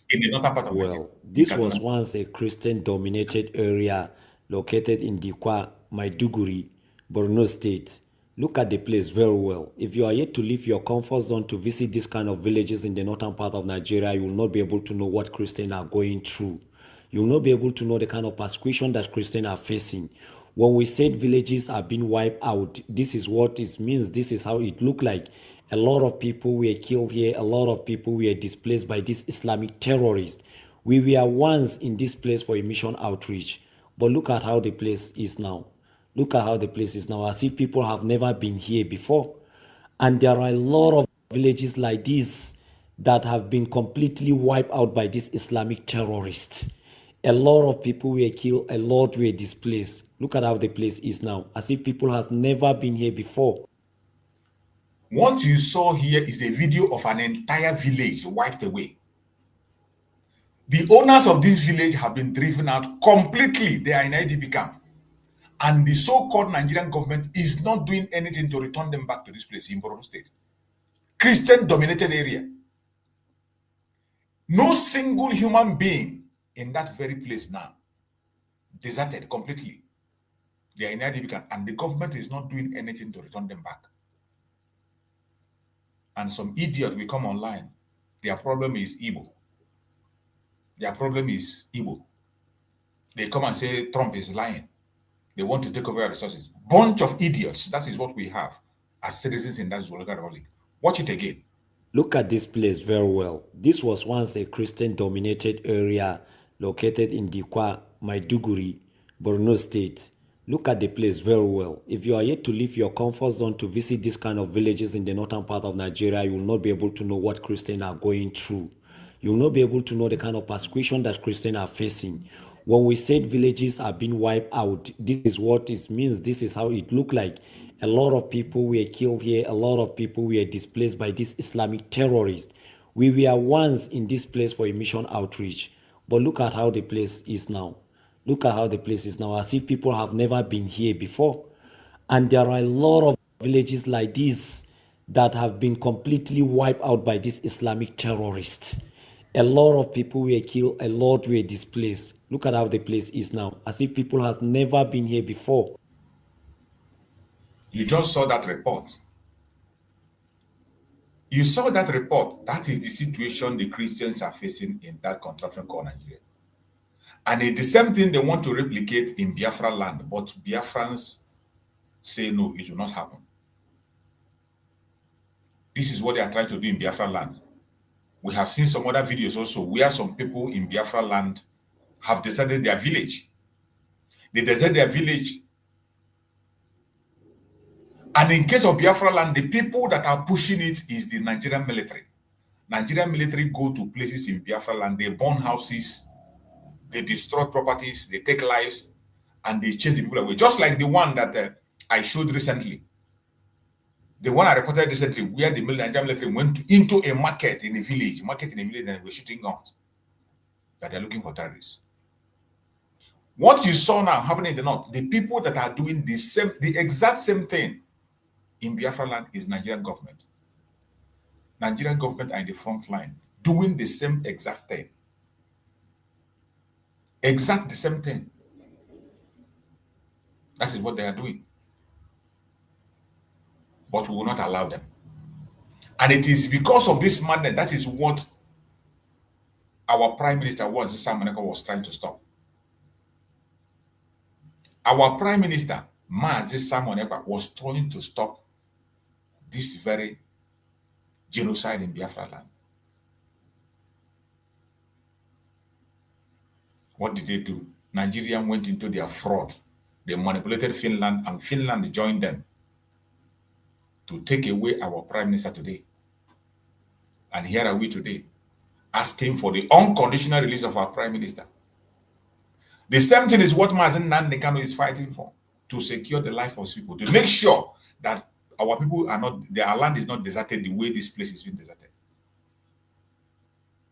In the northern part of Well, this was once a Christian-dominated area located in Dikwa, Maiduguri, Borno State. Look at the place very well. If you are yet to leave your comfort zone to visit these kind of villages in the northern part of Nigeria, you will not be able to know what Christians are going through. You will not be able to know the kind of persecution that Christians are facing. When we said villages are being wiped out, this is what it means. This is how it looked like. A lot of people were killed here. A lot of people were displaced by these Islamic terrorists. We were once in this place for a mission outreach. But look at how the place is now. Look at how the place is now, as if people have never been here before. And there are a lot of villages like this that have been completely wiped out by these Islamic terrorists. A lot of people were killed, a lot were displaced. Look at how the place is now, as if people have never been here before. What you saw here is a video of an entire village wiped away. The owners of this village have been driven out completely. They are in IDP camp. And the so-called Nigerian government is not doing anything to return them back to this place in Borno State. Christian-dominated area. No single human being in that very place now. Deserted completely. They are in IDP camp. And the government is not doing anything to return them back. And some idiot will come online. Their problem is Igbo. Their problem is Igbo. They come and say Trump is lying. They want to take over our resources. Bunch of idiots. That is what we have as citizens in that Zoological Republic. Watch it again. Look at this place very well. This was once a Christian-dominated area located in Dikwa, Maiduguri, Borno State. Look at the place very well. If you are yet to leave your comfort zone to visit these kind of villages in the northern part of Nigeria, you will not be able to know what Christians are going through. You will not be able to know the kind of persecution that Christians are facing. When we said villages are being wiped out, this is what it means. This is how it looked like. A lot of people were killed here. A lot of people were displaced by these Islamic terrorists. We were once in this place for a mission outreach. But look at how the place is now. Look at how the place is now, as if people have never been here before. And there are a lot of villages like this that have been completely wiped out by these Islamic terrorists. A lot of people were killed, a lot were displaced. Look at how the place is now, as if people have never been here before. You just saw that report. You saw that report. That is the situation the Christians are facing in that contraption called Nigeria. And it's the same thing they want to replicate in Biafra land, but Biafrans say no, it will not happen. This is what they are trying to do in Biafra land. We have seen some other videos also where some people in Biafra land have deserted their village. They desert their village. And in case of Biafra land, the people that are pushing it is the Nigerian military. Nigerian military go to places in Biafra land, they burn houses, they destroy properties, they take lives, and they chase the people away. Just like the one that I showed recently. The one I reported recently, where the Nigerian military went into a market in a village, and they were shooting guns. That they're looking for terrorists. What you saw now happening in the north, the people that are doing the exact same thing in Biafra land is Nigerian government. Nigerian government are in the front line, doing the same exact thing. Exact the same thing. That is what they are doing. But we will not allow them. And it is because of this madness, that is what our Prime Minister was trying to stop. Our Prime Minister, Mazi Simon Ekpa, was trying to stop this very genocide in Biafra land. What did they do? Nigeria went into their fraud. They manipulated Finland, and Finland joined them to take away our Prime Minister today. And here are we today, asking for the unconditional release of our Prime Minister. The same thing is what Nnamdi Kanu is fighting for, to secure the life of his people, to make sure that our people are not, their land is not deserted the way this place is being deserted.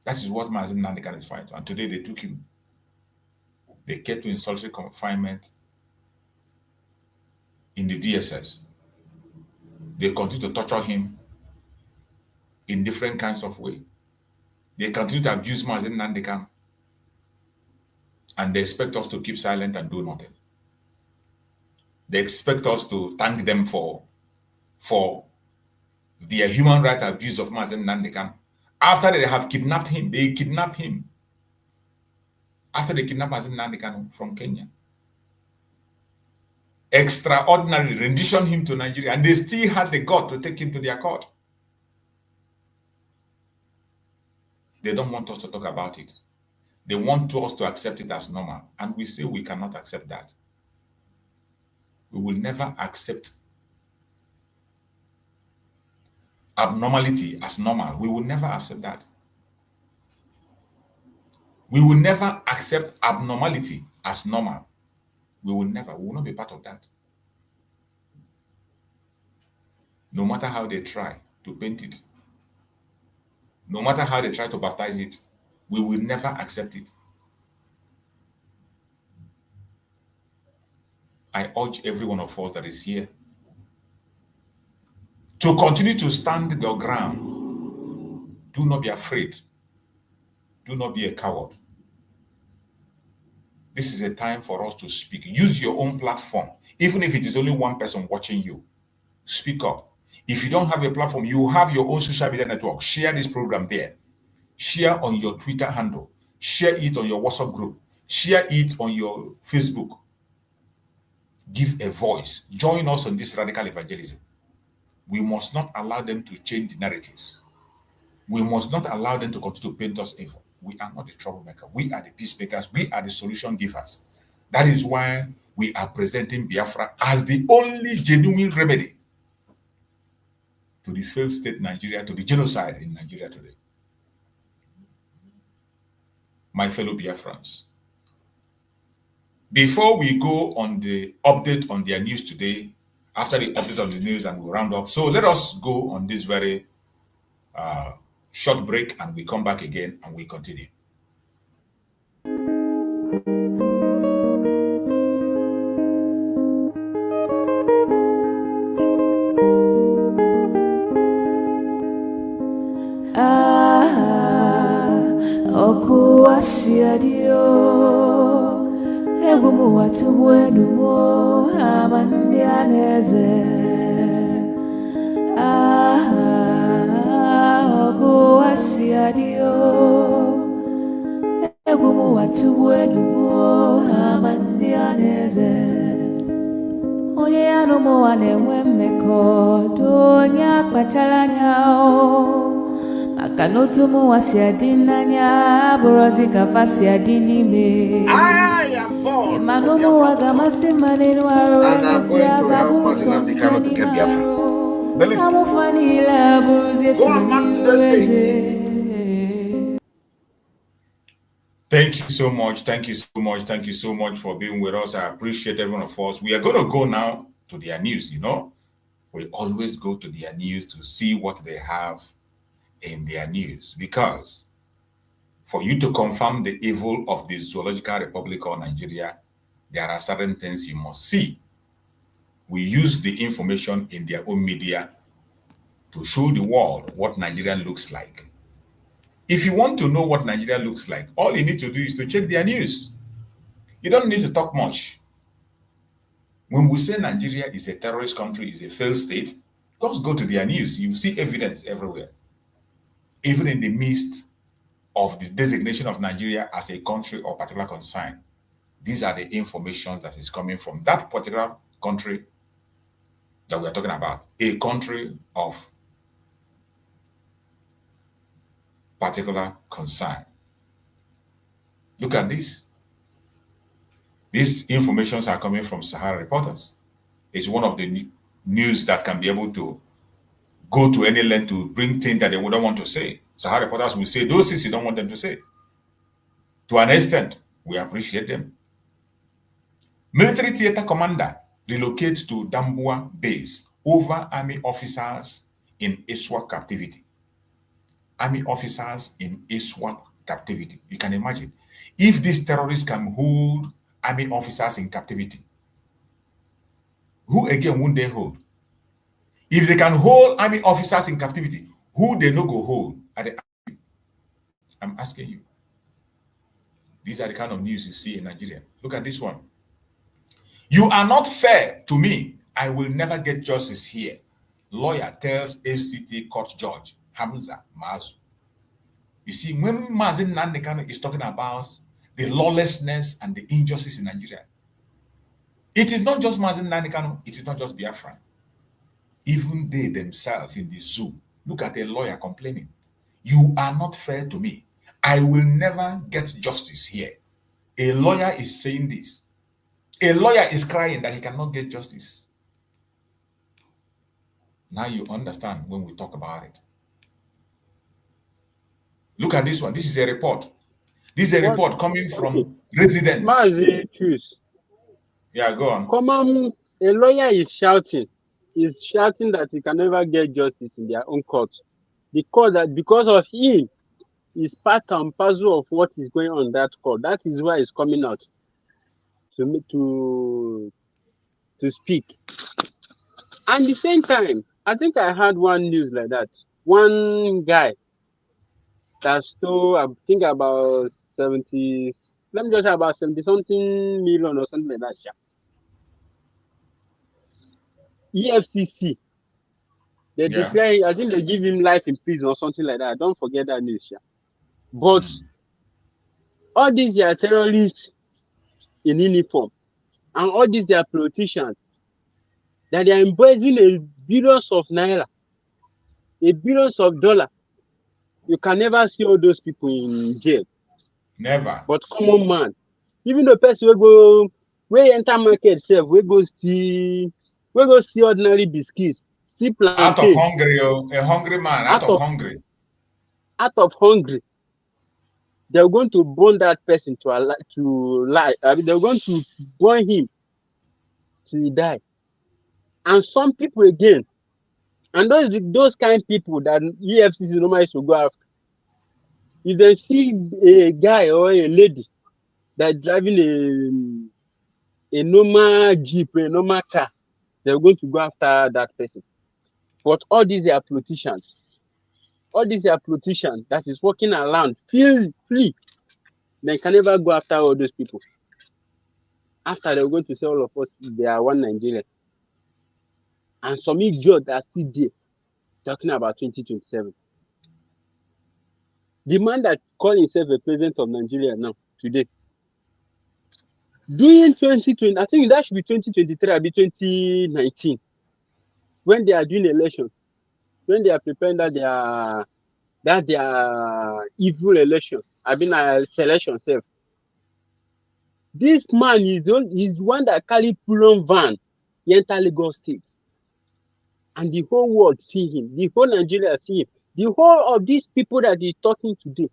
That is what Nnamdi Kanu is fighting for. And today they took him. They kept him in solitary confinement in the DSS. They continue to torture him in different kinds of ways. They continue to abuse Nnamdi Kanu. And they expect us to keep silent and do nothing. They expect us to thank them for their human rights abuse of Nnamdi Kanu. After they have kidnapped him, they kidnapped him. After they kidnapped Nnamdi Kanu from Kenya. Extraordinary, rendition him to Nigeria, and they still had the guts to take him to their court. They don't want us to talk about it. They want us to accept it as normal, and we say we cannot accept that. We will never accept abnormality as normal. We will never accept that. We will never accept abnormality as normal. We will never. We will not be part of that. No matter how they try to paint it, no matter how they try to baptize it, we will never accept it. I urge every one of us that is here to continue to stand your ground. Do not be afraid. Do not be a coward. This is a time for us to speak. Use your own platform. Even if it is only one person watching you, speak up. If you don't have a platform, you have your own social media network. Share this program there. Share on your Twitter handle. Share it on your WhatsApp group. Share it on your Facebook. Give a voice. Join us on this radical evangelism. We must not allow them to change the narratives. We must not allow them to continue to paint us evil. We are not the troublemaker. We are the peacemakers. We are the solution givers. That is why we are presenting Biafra as the only genuine remedy to the failed state Nigeria, to the genocide in Nigeria today. My fellow Biafrans, before we go on the update on their news today, after the update on the news and we'll round up, so let us go on this very short break, and we come back again and we continue. Oku ashiadio Egumu watu wenu mo amandianeze Oku ashiadio Egumu watu wenu mo amandianeze Onye anomo wanewe mekodo Onya kpachalanyao Kanotumu wasiadinanya borozi kafasiadinime. I am born and I'm going to help Nnamdi Kanu to get Biafra. Believe me. Go on back to the States. Thank you so much. Thank you so much. Thank you so much for being with us. I appreciate every one of us. We are going to go now to their news, you know. We always go to their news to see what they have in their news, because for you to confirm the evil of the Zoological Republic or Nigeria, there are certain things you must see. We use the information in their own media to show the world what Nigeria looks like. If you want to know what Nigeria looks like, all you need to do is to check their news. You don't need to talk much. When we say Nigeria is a terrorist country, is a failed state, just go to their news. You see evidence everywhere. Even in the midst of the designation of Nigeria as a country or particular concern, These are the informations that is coming from that particular country that we are talking about, a country of particular concern. Look at this. These informations are coming from Sahara Reporters. It's one of the news that can be able to go to any length to bring things that they wouldn't want to say. Sahara Reporters will say those things you don't want them to say. To an extent, we appreciate them. Military theater commander relocates to Damboa base over army officers in ISWAP captivity. Army officers in ISWAP captivity. You can imagine. If these terrorists can hold army officers in captivity, who again won't they hold? If they can hold army officers in captivity, who they no go hold at the army? I'm asking you. These are the kind of news you see in Nigeria. Look at this one. You are not fair to me. I will never get justice here. Lawyer tells FCT court judge Hamza Mazu. You see, when Nnamdi Kanu is talking about the lawlessness and the injustice in Nigeria, it is not just Nnamdi Kanu, it is not just Biafran. Even they themselves in the zoo, look at a lawyer complaining. You are not fair to me. I will never get justice here. A lawyer is saying this. A lawyer is crying that he cannot get justice. Now you understand when we talk about it. Look at this one. This is a report. This is a report coming from residents. Yeah, go on. Common, a lawyer is shouting. He's shouting that he can never get justice in their own court. Because of him, is part and parcel of what is going on in that court. That is why he's coming out to speak. And at the same time, I think I had one news like that. One guy that stole, I think about 70, let me just say about 70 something million or something like that. EFCC, they declare, I think they give him life in prison or something like that. Don't forget that news. But all these are terrorists in uniform, and all these are politicians that they are embracing a billions of naira, a billions of dollars. You can never see all those people in jail. Never. But common man, even the person will enter market self, we go see ordinary biscuits, see plantain. Out of hungry, a hungry man, out of hungry. Out of hungry. They're going to burn that person to lie. I mean, they're going to burn him till he die. And some people again, and those kind of people that EFCC normally should go after. If they see a guy or a lady that driving a normal jeep, a normal car, they're going to go after that person. But all these are politicians. All these are politicians that is walking around, feel free. They can never go after all those people. After they're going to say all of us, they are one Nigeria. And some idiots are still there talking about 2027. The man that called himself a president of Nigeria now, today, during 2020, I think that should be 2023 or 2019, when they are doing election, when they are preparing that their evil election, selection self. This man is one that carried pull-on van, he enter Lagos State. And the whole world see him, the whole Nigeria see him, the whole of these people that he's talking today.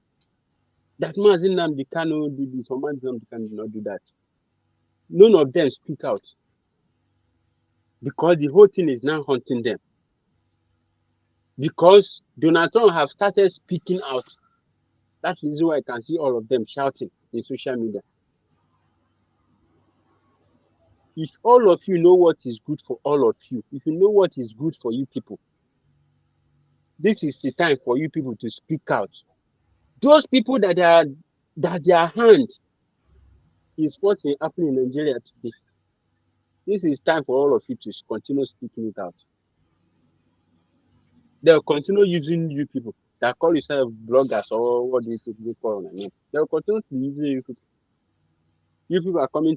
That Nnamdi Kanu did this, or Nnamdi Kanu did not do that. None of them speak out. Because the whole thing is now haunting them. Because Donald Trump have started speaking out. That is why I can see all of them shouting in social media. If all of you know what is good for all of you, if you know what is good for you people, this is the time for you people to speak out. Those people that their hand is what is happening in Nigeria today. This is time for all of you to continue speaking it out. They'll continue using you people that call yourself bloggers or what do you call them. They'll continue to use you people. You people are coming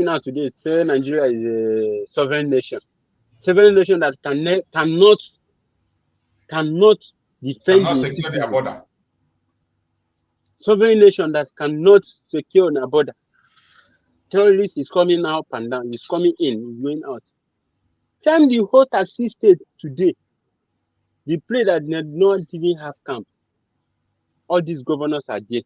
out today, say Nigeria is a sovereign nation. Sovereign nation that cannot defend Cannot its secure their citizens. border. Sovereign nation that cannot secure their border. Terrorist is coming up and down. He's coming in, he's going out. Time the whole taxi state today, the place that did not even have camp. All these governors are there.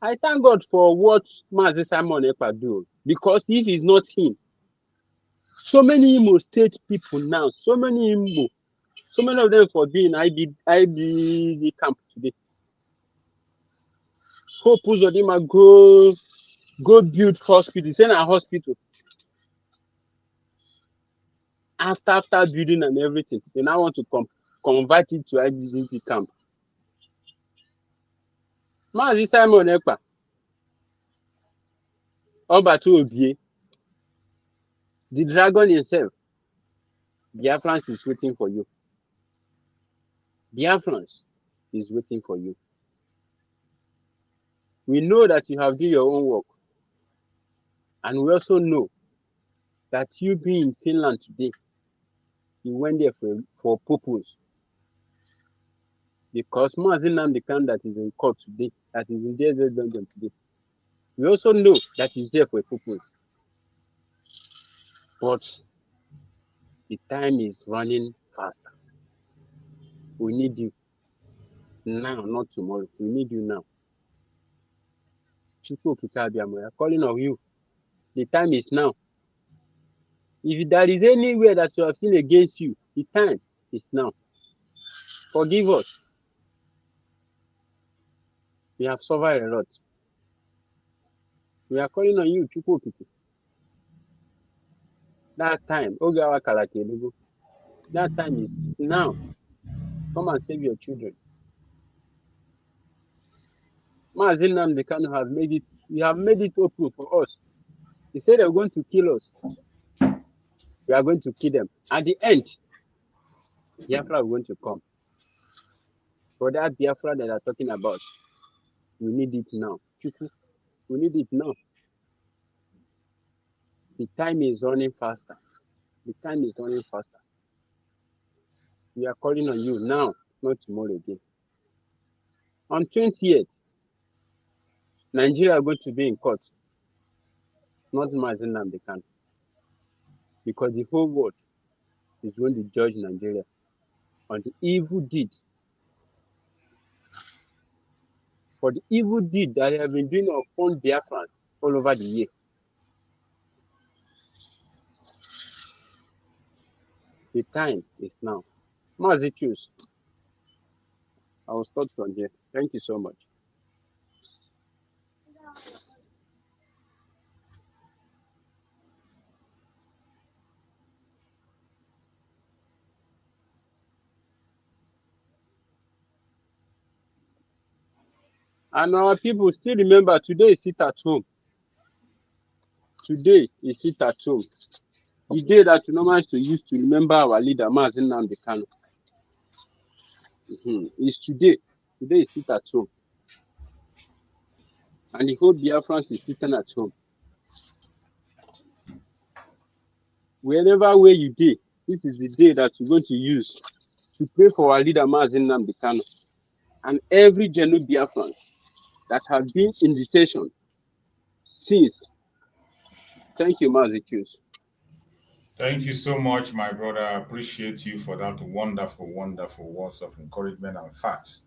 I thank God for what Mazi Simon Ekpa do, because if it's not him, so many Imo state people now, so many of them for being IB camp today. Hope Uzodima go build hospital, send a hospital. After building and everything, they now want to convert it to IDP camp. Mazi Simon Ekpa, Obatu Obie, the dragon himself, Biafrans is waiting for you. Biafrans is waiting for you. We know that you have done your own work. And we also know that you being in Finland today, you went there for purpose. Because Mazi Nnamdi Kanu that is in court today, that is in jail today, we also know that he's there for a purpose. But the time is running faster. We need you now, not tomorrow. We need you now. Chukwu Kikabiam, we are calling on you. The time is now. If there is anywhere that you have seen against you, the time is now. Forgive us. We have suffered a lot. We are calling on you, Chukwu Kiki. That time, Ogawa Kalakelugu. That time is now. Come and save your children. Mazi Nnamdi Kanu have made it. You have made it open for us. They said they were going to kill us. We are going to kill them. At the end, Biafra is going to come. For that Biafra that they are talking about, we need it now. Chukwu, we need it now. The time is running faster. The time is running faster. We are calling on you now, not tomorrow again. On 28th, Nigeria are going to be in court, not Mazi Nnamdi Kanu, because the whole world is going to judge Nigeria on the evil deeds. For the evil deed that they have been doing upon Biafrans all over the year. The time is now. Mazi, choose. I will start from here. Thank you so much. And our people still remember today is sit at home. Today is sit at home. The day that we normally use to remember our leader, Mazi Nnamdi Kanu. It's today. Today is sit at home. And the whole Biafrans is sitting at home. Wherever where you did, this is the day that you're going to use to pray for our leader, Mazi Nnamdi Kanu. And every genuine Biafran that have been in detention since. Thank you, Mazi. Choose. Thank you so much, my brother. I appreciate you for that wonderful, wonderful words of encouragement and facts.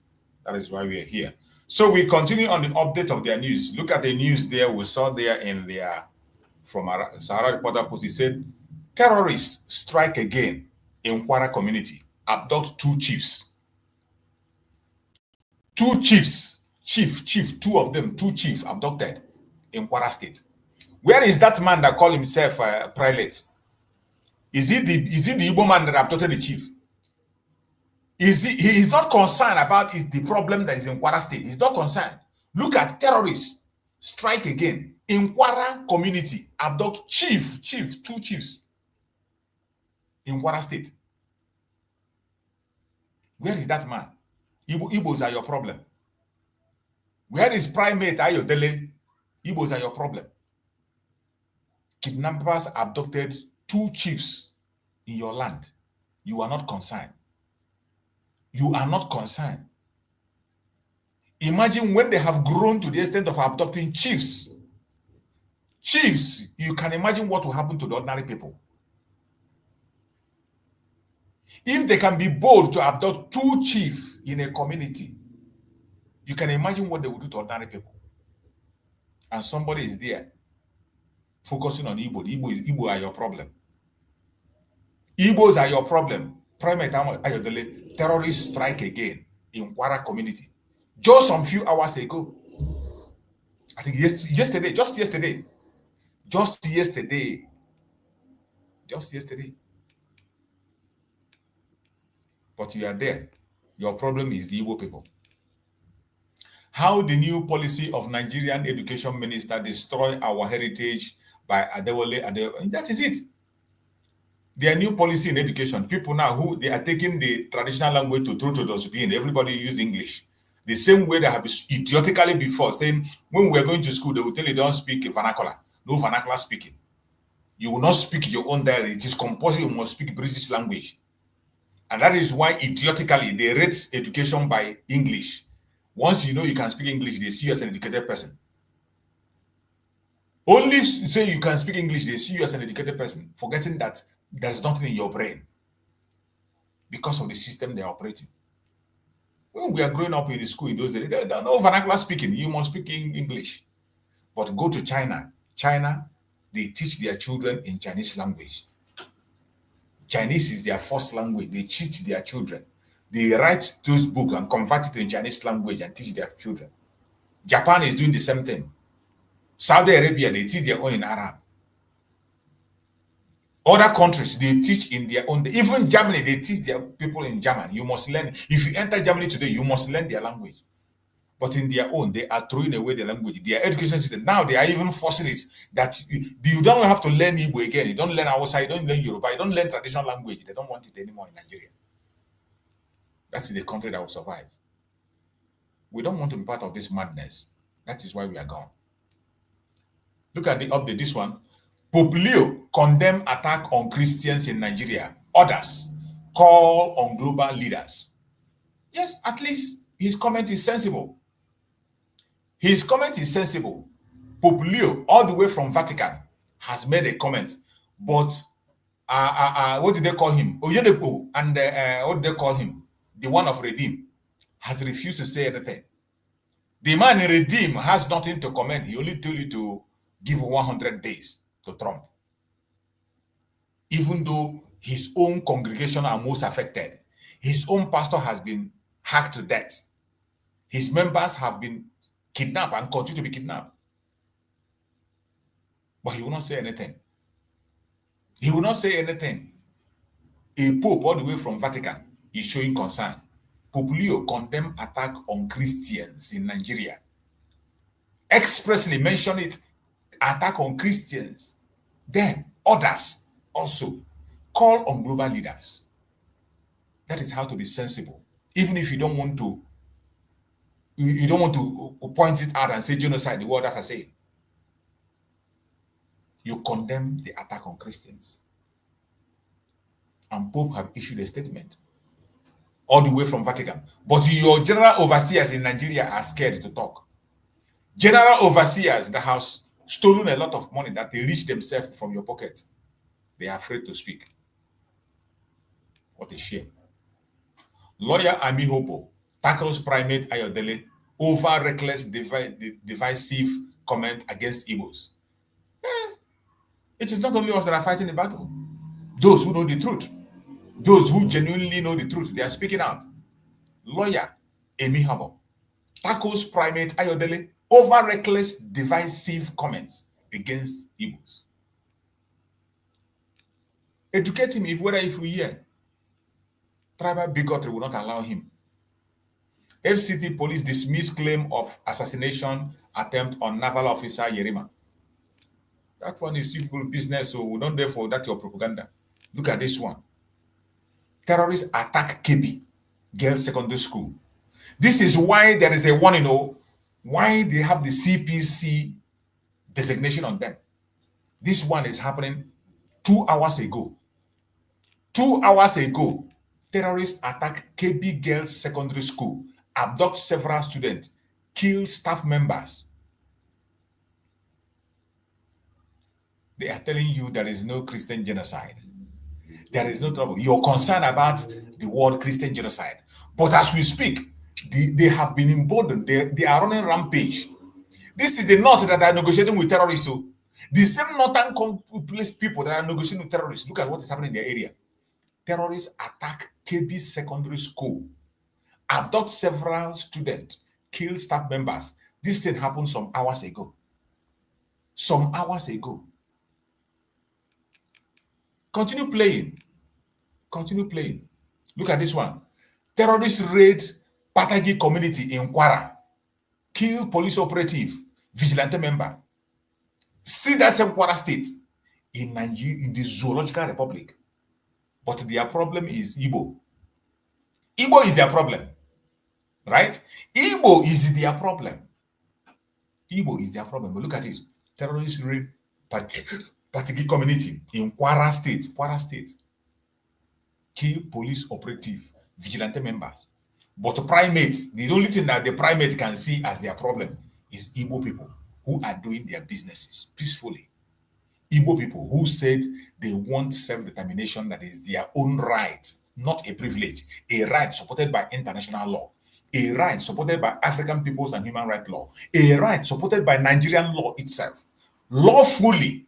That is why we are here. So we continue on the update of their news. Look at the news there. We saw there in their, from Sahara Reporter Post, he said, terrorists strike again in Kwara community, abduct 2 chiefs. 2 chiefs, two of them, 2 chiefs abducted in Kwara State. Where is that man that called himself a prelate? Is it the Igbo man that abducted the chief? He is not concerned about the problem that is in Kwara State. He's not concerned. Look at terrorists strike again in Kwara community, abduct 2 chiefs in Kwara State. Where is that man? Igbos are your problem. Where is primate Ayodele? Igbos are your problem. Kidnappers abducted 2 chiefs in your land. You are not concerned. You are not concerned. Imagine when they have grown to the extent of abducting chiefs. Chiefs, you can imagine what will happen to the ordinary people. If they can be bold to abduct 2 chiefs in a community, you can imagine what they will do to ordinary people. And somebody is there focusing on Igbo. Igbo are your problem. Igbos are your problem. Primate Ayodele, terrorists strike again in Kwara community. Just some few hours ago. I think just yesterday. But you are there. Your problem is the Igbo people. How the new policy of Nigerian education minister destroy our heritage by Adewale. That is it. Their new policy in education. People now who they are taking the traditional language to throw to dustbin. Everybody use English. The same way they have idiotically before saying when we are going to school, they will tell you don't speak vernacular. No vernacular speaking. You will not speak your own dialect. It is compulsory. You must speak British language. And that is why idiotically they rate education by English. Once you know you can speak English, they see you as an educated person. Only say you can speak English, they see you as an educated person, forgetting that there's nothing in your brain because of the system they're operating. When we are growing up in the school in those days, there's no vernacular speaking. You must speak English. But go to China. China, they teach their children in Chinese language. Chinese is their first language. They teach their children. They write those books and convert it in Chinese language and teach their children. Japan is doing the same thing. Saudi Arabia, they teach their own in Arab. Other countries, they teach in their own. Even Germany, they teach their people in German. You must learn. If you enter Germany today, you must learn their language. But in their own, they are throwing away the language. Their education system, now they are even forcing it that you don't have to learn Igbo again. You don't learn Hausa, you don't learn Yoruba, you don't learn traditional language. They don't want it anymore in Nigeria. That's the country that will survive. We don't want to be part of this madness. That is why we are gone. Look at the update, this one. Pope Leo condemn attack on Christians in Nigeria. Others call on global leaders. Yes, at least his comment is sensible. His comment is sensible. Pope Leo, all the way from Vatican, has made a comment. But what did they call him? Oyedepo and what did they call him? The one of Redeem has refused to say anything. The man in Redeem has nothing to comment. He only told you to give 100 days to Trump. Even though his own congregation are most affected. His own pastor has been hacked to death. His members have been kidnapped and continue to be kidnapped. But he will not say anything. He will not say anything. A pope all the way from Vatican is showing concern. Pope Leo condemned attack on Christians in Nigeria. Expressly mention it, attack on Christians. Then others also call on global leaders. That is how to be sensible. Even if you don't want to, point it out and say genocide, the word that I say. You condemn the attack on Christians. And Pope have issued a statement all the way from Vatican. But your general overseers in Nigeria are scared to talk. General overseers that have stolen a lot of money that they reach themselves from your pocket, they are afraid to speak. What a shame. Lawyer Ami Hopo tackles Primate Ayodele over reckless divisive comment against Igbos. It is not only us that are fighting the battle. Those who know the truth, those who genuinely know the truth, they are speaking out. Lawyer Ami Hopo tackles Primate Ayodele over reckless divisive comments against Igbos. Educate him if we hear. Tribal bigotry will not allow him. FCT police dismiss claim of assassination attempt on naval officer Yerima. That one is simple business, so we don't therefore that's your propaganda. Look at this one. Terrorists attack KB, girls secondary school. This is why there is a warning. Why they have the CPC designation on them? This one is happening 2 hours ago. 2 hours ago, terrorists attack KB Girls Secondary School, abduct several students, kill staff members. They are telling you there is no Christian genocide. There is no trouble. You're concerned about the word Christian genocide. But as we speak, they have been emboldened. They are running rampage. This is the North that are negotiating with terrorists. So the same northern place people that are negotiating with terrorists, look at what is happening in their area. Terrorists attack KB Secondary School, abduct several students, kill staff members. This thing happened some hours ago. Some hours ago. Continue playing. Continue playing. Look at this one. Terrorists raid Patagi community in Kwara. Kill police operative, vigilante member. See that same Kwara state in Nigeria, in the Zoological Republic. But their problem is Igbo. Igbo is their problem. Right? Igbo is their problem. Igbo is their problem. But look at it. Terrorists raid Patagi community in Kwara state. Kwara state. Kill police operative, vigilante members. But primates, the only thing that the primate can see as their problem is Igbo people who are doing their businesses peacefully. Igbo people who said they want self-determination that is their own right, not a privilege, a right supported by international law, a right supported by African peoples and human rights law, a right supported by Nigerian law itself, lawfully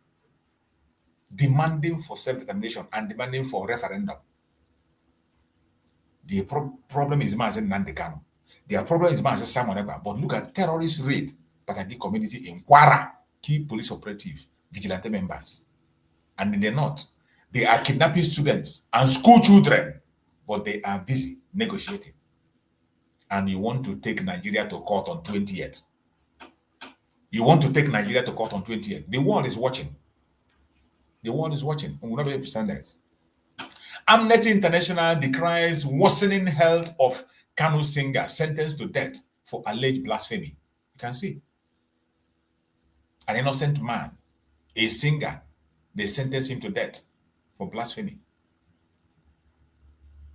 demanding for self-determination and demanding for referendum. The problem is Mazen Nnamdi Kanu. Their problem is Mazen Simon Ekpa. But look at terrorist raid Patagi community in Kwara, key police operative, vigilante members. And in the north, they are kidnapping students and school children, but they are busy negotiating. And you want to take Nigeria to court on 20th. You want to take Nigeria to court on 20th. The world is watching. The world is watching. And we'll not be able to stand this. Amnesty International decries worsening health of Kanu singer sentenced to death for alleged blasphemy. You can see. An innocent man, a singer, they sentenced him to death for blasphemy.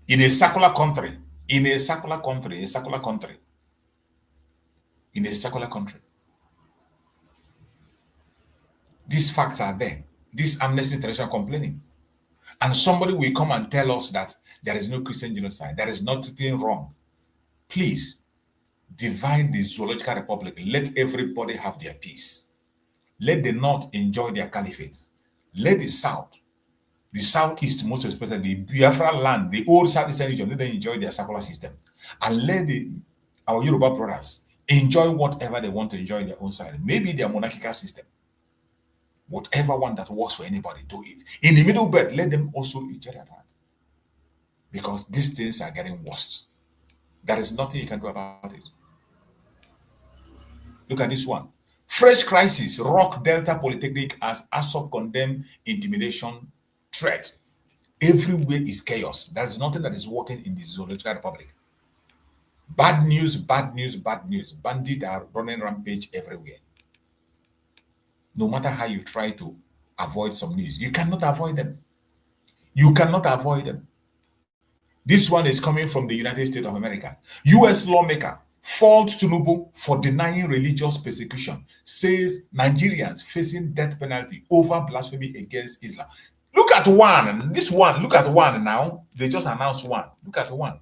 In a secular country, in a secular country, These facts are there. This Amnesty International complaining. And somebody will come and tell us that there is no Christian genocide. There is nothing wrong. Please, divide the Zoological Republic. Let everybody have their peace. Let the North enjoy their caliphate. Let the South, the Southeast most especially, the Biafra land, the old Southeastern region, let them enjoy their secular system. And let our Yoruba brothers enjoy whatever they want to enjoy in their own side. Maybe their monarchical system. Whatever one that works for anybody, do it. In the middle belt, let them also each other apart. Because these things are getting worse. There is nothing you can do about it. Look at this one. Fresh crisis, rock Delta Polytechnic as ASOP condemn intimidation threat. Everywhere is chaos. There is nothing that is working in the Zoological Republic. Bad news, bad news, bad news. Bandits are running rampage everywhere. No matter how you try to avoid some news, you cannot avoid them. You cannot avoid them. This one is coming from the United States of America. U.S. lawmaker fault Tinubu for denying religious persecution, says Nigerians facing death penalty over blasphemy against Islam. Look at one. This one, look at one now. They just announced one. Look at one.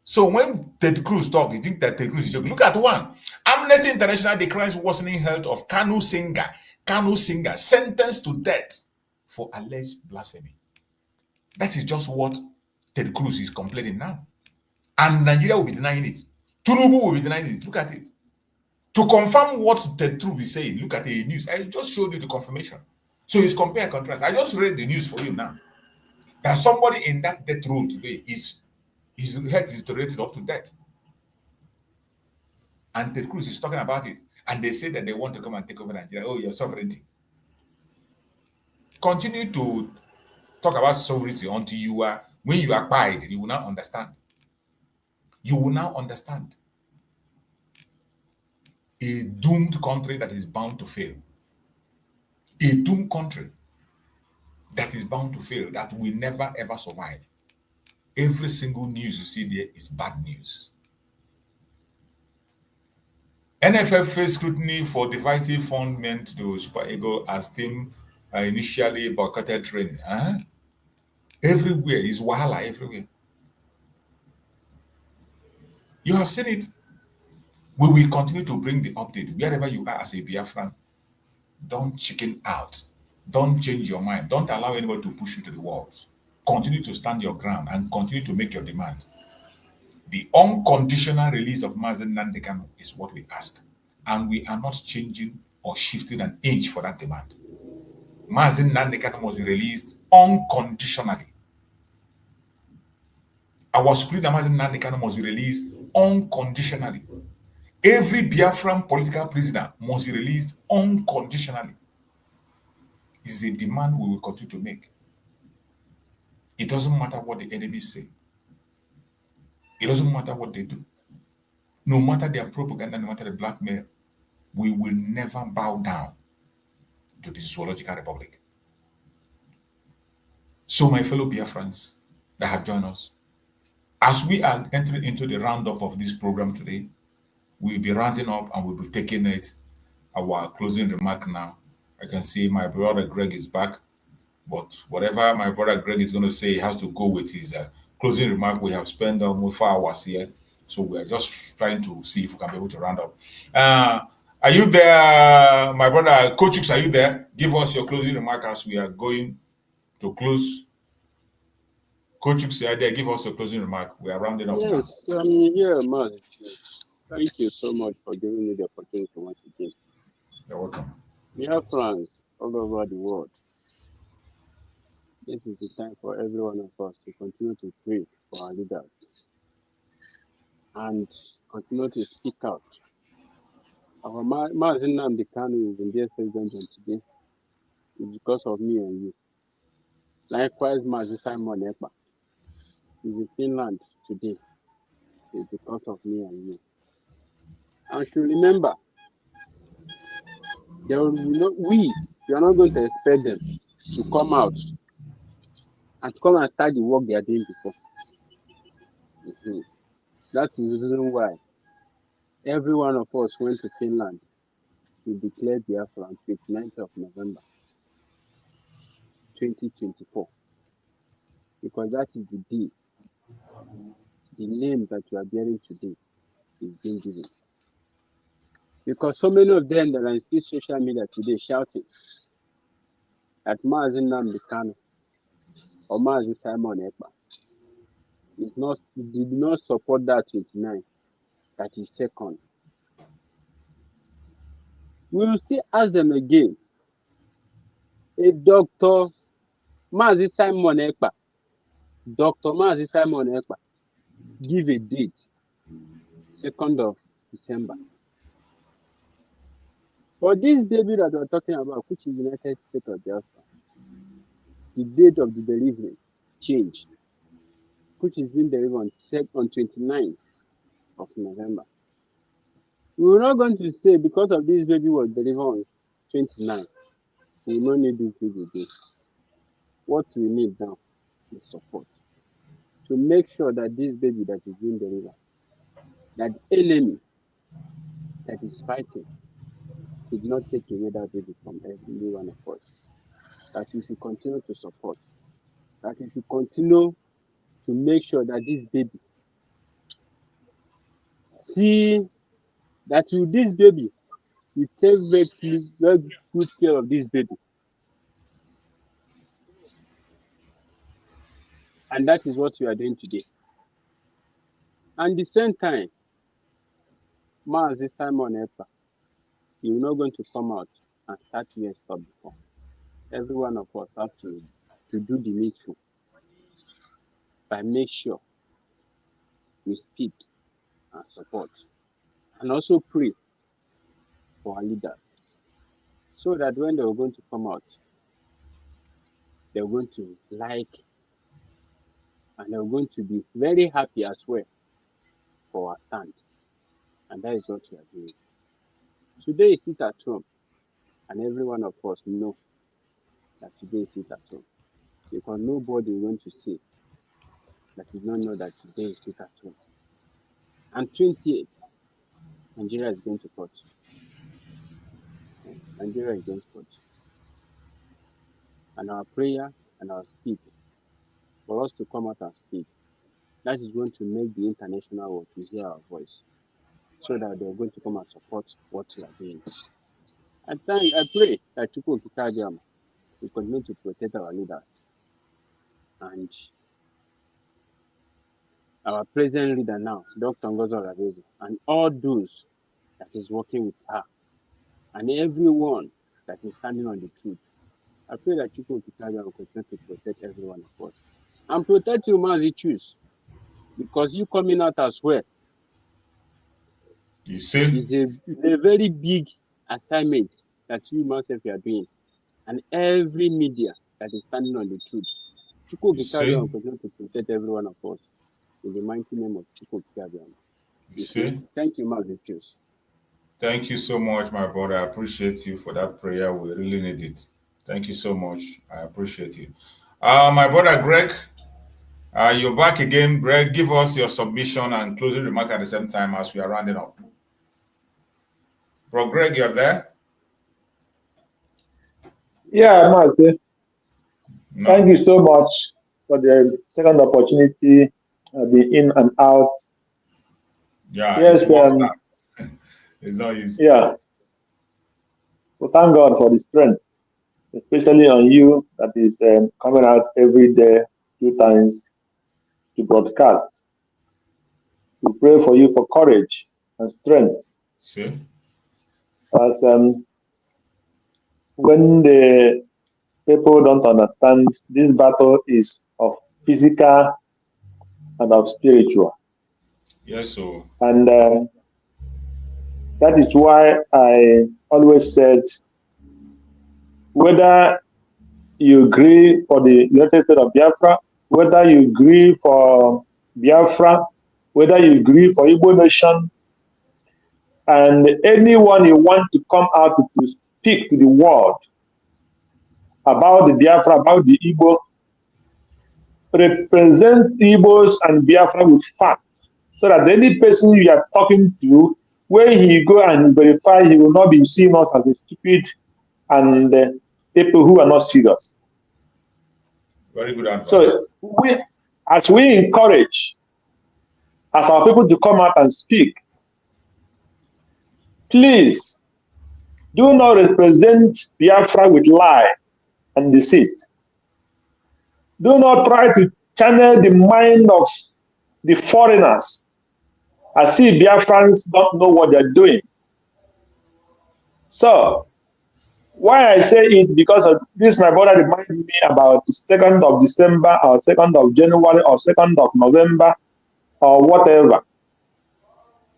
So when Ted Cruz talk, you think that Ted Cruz is joking. Look at one. Amnesty International decries worsening health of Kanu singer sentenced to death for alleged blasphemy. That is just what Ted Cruz is complaining now. And Nigeria will be denying it. Tinubu will be denying it. Look at it. To confirm what Ted Cruz is saying, look at the news. I just showed you the confirmation. So it's compare and contrast. I just read the news for you now. That somebody in that death row today his health is deteriorated up to death. And Ted Cruz is talking about it. And they say that they want to come and take over Nigeria. Oh, your sovereignty. Continue to talk about sovereignty until when you are quiet, you will now understand. You will now understand. a doomed country that is bound to fail. A doomed country that is bound to fail, that will never ever survive. Every single news you see there is bad news. NFF faced scrutiny for divisive fund meant to Super Eagle as team initially boycotted training. Everywhere is wahala everywhere. You have seen it. We will continue to bring the update wherever you are as a Biafran. Don't chicken out. Don't change your mind. Don't allow anybody to push you to the walls. Continue to stand your ground and continue to make your demand. The unconditional release of Nnamdi Kanu is what we ask. And we are not changing or shifting an inch for that demand. Nnamdi Kanu must be released unconditionally. Our spirit Nnamdi Kanu must be released unconditionally. Every Biafran political prisoner must be released unconditionally. This is a demand we will continue to make. It doesn't matter what the enemies say. It doesn't matter what they do. No matter their propaganda, no matter the blackmail, we will never bow down to the zoological republic. So, my fellow Biafrans that have joined us, as we are entering into the roundup of this program today, we'll be rounding up and we'll be taking our closing remark now. I can see my brother Greg is back, but whatever my brother Greg is going to say, he has to go with his closing remark. We have spent almost 4 hours here, so we're just trying to see if we can be able to round up. Are you there, my brother Coachux? Are you there? Give us your closing remark as we are going to close. Coachux, are there? Give us a closing remark. We are rounding up. Yes, I'm here, man. Thank you so much for giving me the opportunity once again. You're welcome. We have friends all over the world. This is the time for every one of us to continue to pray for our leaders and continue to speak out. Our Nnamdi Kanu is in the president today. It's because of me and you. Likewise, Simon Ekpa is in Finland today. It's because of me and you. And to remember, we are not going to expect them to come out and come and start the work they are doing before. That is the reason why every one of us went to Finland to declare Biafra on 29th of November 2024. Because that is the day, the name that you are bearing today is being given. Because so many of them that are in social media today shouting at Nnamdi Kanu or Simon Ekpa did not support that 29, that is second. We will still ask them again. If Dr. Simon Ekpa give a date, 2nd of December. For this baby that we're talking about, which is United States of Biafra, the date of the delivery changed, which is being delivered on 29th of November. We're not going to say because of this baby was delivered on 29th, we don't need this baby again. What we need now is support to make sure that this baby that is being delivered, that enemy that is fighting, did not take away that baby from every one of us. That we should continue to support. That we should continue to make sure that this baby we take very good care of this baby. And that is what we are doing today. And at the same time, Simon Ekpa, you're not going to come out and start doing stuff before. Every one of us have to do the needful by make sure we speak and support and also pray for our leaders so that when they are going to come out, they're going to like and they're going to be very happy as well for our stand. And that is what we are doing. Today is sit at home, and every one of us know that today is sit at home. Because nobody went to say that did not know that today is sit at home. And 28th, Nigeria is going to court. Nigeria is going to court. And our prayer and our speak for us to come out and speak, that is going to make the international world to hear our voice, so that they're going to come and support what we are doing. I pray that Chukwu Kikadiam will continue to protect our leaders and our present leader now, Dr. Ngozi Oravezi, and all those that is working with her, and everyone that is standing on the truth. I pray that Chukwu Kikadiam will continue to protect every one of us. And protect you, man, choose. Because you coming out as well. You see? It's a very big assignment that you myself are doing. And every media that is standing on the truth. Chukwu Kikadiam will continue to protect every one of us. In the mighty name of Chukwu Kikadiam. You see? Thank you, man, choose. Thank you so much, my brother. I appreciate you for that prayer. We really need it. Thank you so much. I appreciate you. My brother Greg, you're back again. Greg, give us your submission and closing remark at the same time as we are rounding up. Bro, Greg, you're there? Yeah, Master. No. Thank you so much for the second opportunity. I've been in and out. Yeah, yes, it's not easy. Yeah. So thank God for the strength, especially on you that is coming out every day, 2 times to broadcast. We pray for you for courage and strength. See? As when the people don't understand, this battle is of physical and of spiritual. Yes, so. And that is why I always said, whether you agree for the United States of Biafra, whether you agree for Biafra, whether you agree for Igbo nation, and anyone you want to come out to speak to the world about the Biafra, about the Igbo, represent Igbos and Biafra with facts, so that any person you are talking to, when he go and verify, he will not be seeing us as a stupid and people who are not serious. Very good advice. So as we encourage as our people to come out and speak, please do not represent Biafra with lie and deceit. Do not try to channel the mind of the foreigners as if Biafrans don't know what they're doing. So, why I say it, because of this, my brother reminded me about the 2nd of December or 2nd of January or 2nd of November or whatever.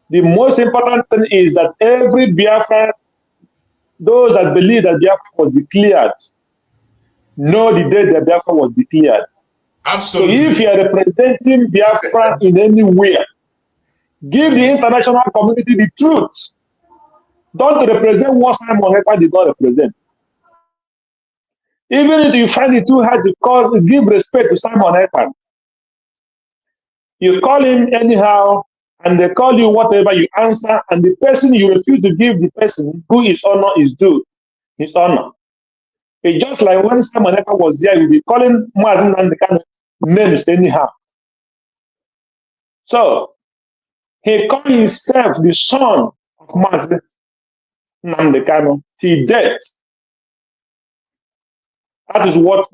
The most important thing is that every Biafra, those that believe that Biafra was declared, know the day that Biafra was declared. Absolutely. So if you are representing Biafra in any way, give the international community the truth. Don't represent what Simon Ekpa did not represent. Even if you find it too hard to give respect to Simon Ekpa, you call him anyhow, and they call you whatever, you answer, and the person you refuse to give the person who his honor is due, his honor. It's just like when Simon Ekpa was here, you'll be calling Nnamdi Kanu names anyhow. So, he called himself the son of Nnamdi Kanu till death. That is what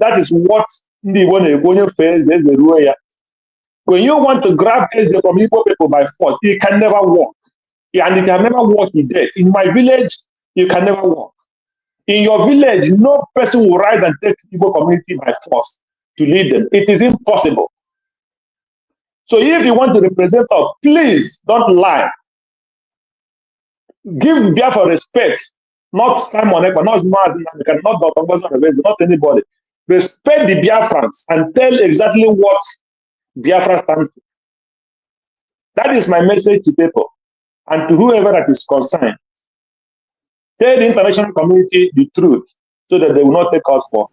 when you want to grab Eze from Igbo people by force, it can never work. And it can never work in death. In my village, you can never work. In your village, no person will rise and take Igbo community by force to lead them. It is impossible. So if you want to represent us, please don't lie. Give Biafra respect, not Simon Ekpa, not Mazi, not Dr. Ngozi, not anybody. Respect the Biafrans and tell exactly what Biafra stands for. That is my message to people and to whoever that is concerned. Tell the international community the truth so that they will not take us for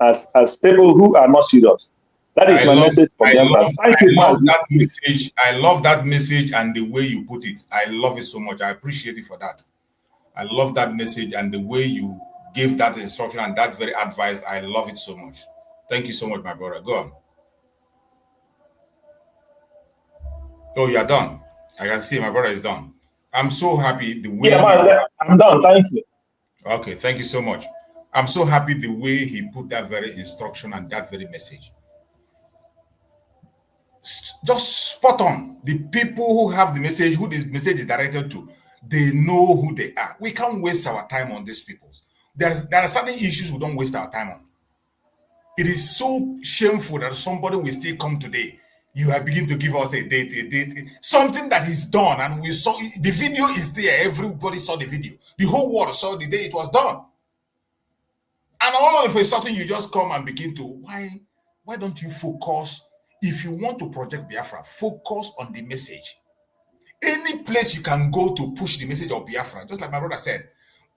as people who are not serious. That is my message for Biafra. Thank you, Mazi. That message. I love that message and the way you put it. I love it so much. I appreciate it for that. I love that message and the way you gave that instruction and that very advice. I love it so much. Thank you so much, my brother. Go on. Oh, you're done. I can see my brother is done. I'm so happy the way. Yeah, I'm done. Thank you. Okay, thank you so much. I'm so happy the way he put that very instruction and that very message. Just spot on. The people who have the message, who the message is directed to, they know who they are. We can't waste our time on these people. There are certain issues we don't waste our time on. It is so shameful that somebody will still come today. You have begun to give us a date, something that is done, and we saw the video is there. Everybody saw the video. The whole world saw the day it was done. And all of a sudden, you just come and begin to why don't you focus? If you want to project Biafra, focus on the message. Any place you can go to push the message of Biafra, just like my brother said,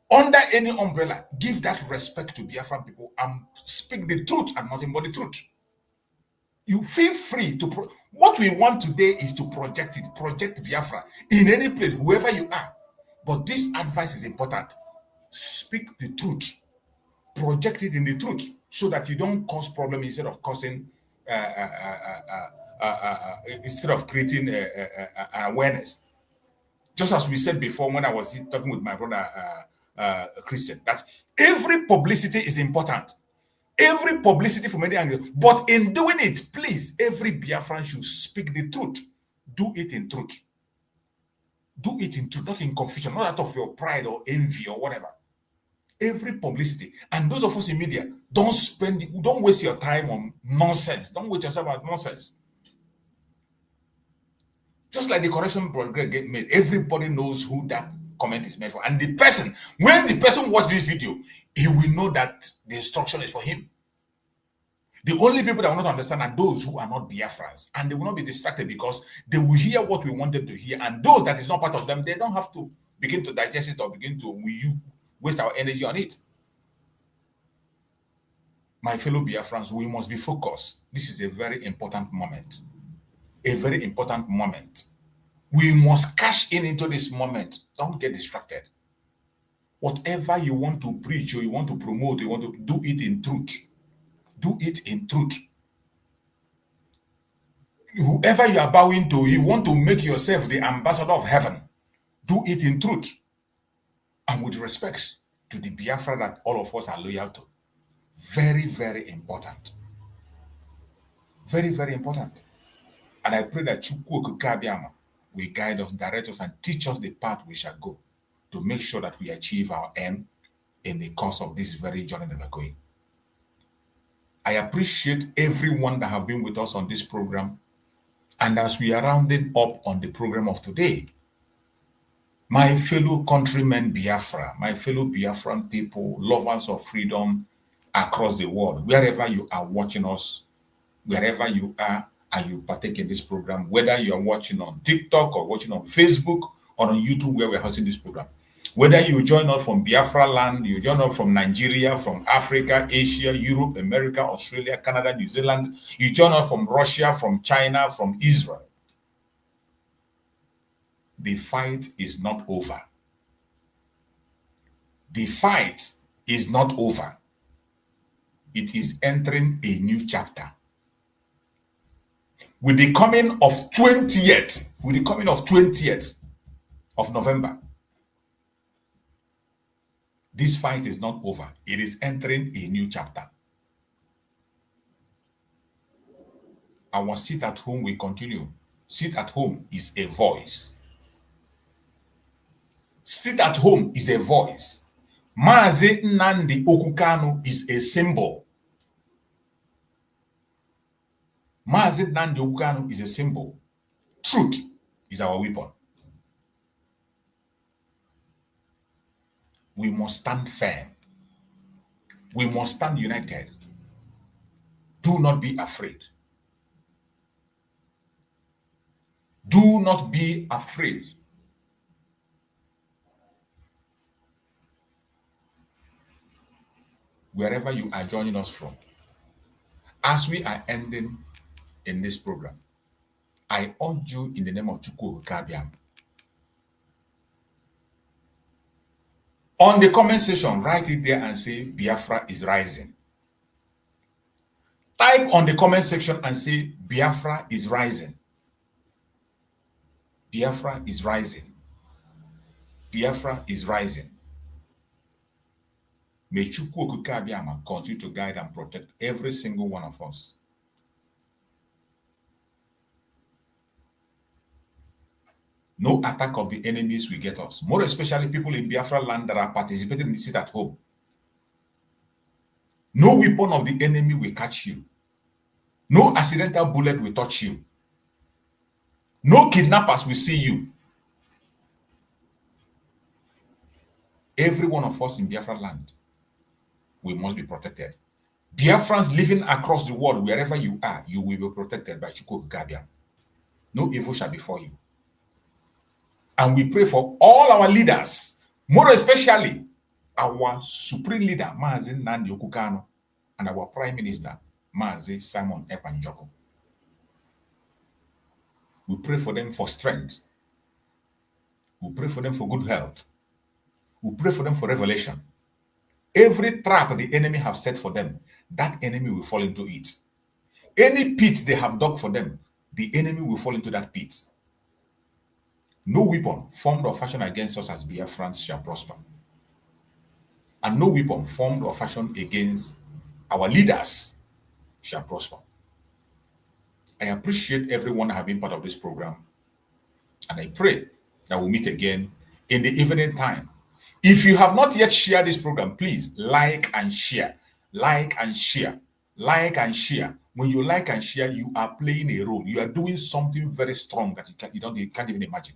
under any umbrella, give that respect to Biafran people and speak the truth and nothing but the truth. You feel free to. What we want today is to project it, project Biafra in any place, whoever you are. But this advice is important. Speak the truth, project it in the truth, so that you don't cause problem instead of causing, instead of creating an awareness. Just as we said before when I was talking with my brother Christian, that every publicity is important. Every publicity from any angle. But in doing it, please, every Biafran should speak the truth. Do it in truth. Do it in truth, not in confusion, not out of your pride or envy or whatever. Every publicity. And those of us in media, don't waste your time on nonsense. Don't waste yourself on nonsense. Just like the correction get made, everybody knows who that comment is made for. And the person, when the person watches this video, he will know that the instruction is for him. The only people that will not understand are those who are not Biafrans. And they will not be distracted because they will hear what we want them to hear. And those that is not part of them, they don't have to begin to digest it or begin to waste our energy on it. My fellow Biafrans, we must be focused. This is a very important moment. A very important moment. We must cash in into this moment. Don't get distracted. Whatever you want to preach or you want to promote, you want to do it in truth. Do it in truth. Whoever you are bowing to, you want to make yourself the ambassador of heaven. Do it in truth. And with respect to the Biafra that all of us are loyal to. Very, very important. Very, very important. And I pray that Chukwu Okukabiama will guide us, direct us, and teach us the path we shall go to make sure that we achieve our aim in the course of this very journey that we're going. I appreciate everyone that have been with us on this program. And as we are rounding up on the program of today, my fellow countrymen Biafra, my fellow Biafran people, lovers of freedom across the world, wherever you are watching us, wherever you are, and you partake in this program, whether you are watching on TikTok or watching on Facebook or on YouTube where we're hosting this program. Whether you join us from Biafra land, you join us from Nigeria, from Africa, Asia, Europe, America, Australia, Canada, New Zealand, you join us from Russia, from China, from Israel. The fight is not over. The fight is not over. It is entering a new chapter. With the coming of 20th of November, this fight is not over. It is entering a new chapter. Our sit at home will continue. Sit at home is a voice. Sit at home is a voice. Mazi Nnamdi Kanu is a symbol. Mazi Nnamdi Kanu is a symbol. Truth is our weapon. We must stand firm. We must stand united. Do not be afraid. Do not be afraid. wherever you are joining us from. As we are ending in this program, I urge you in the name of Chukwu Kabiam. On the comment section, write it there and say Biafra is rising. Type on the comment section and say Biafra is rising. Biafra is rising. Biafra is rising. May Chukwu Kabiam continue to guide and protect every single one of us. No attack of the enemies will get us, more especially people in Biafra land that are participating in this at home. No weapon of the enemy will catch you. No accidental bullet will touch you. No kidnappers will see you. Every one of us in Biafra land, we must be protected. Biafrans living across the world, wherever you are, you will be protected by Chukwu Gabia. No evil shall befall you. And we pray for all our leaders, more especially our supreme leader, Mazi Nnamdi Kanu, and our Prime Minister, Mazi Simon Ekpa Njoko. We pray for them for strength. We pray for them for good health. We pray for them for revelation. Every trap the enemy have set for them, that enemy will fall into it. Any pit they have dug for them, the enemy will fall into that pit. No weapon formed or fashioned against us as Biafrans shall prosper. And no weapon formed or fashioned against our leaders shall prosper. I appreciate everyone that have been part of this program. And I pray that we'll meet again in the evening time. If you have not yet shared this program, please like and share. Like and share. Like and share. When you like and share, you are playing a role. You are doing something very strong that you can't even imagine.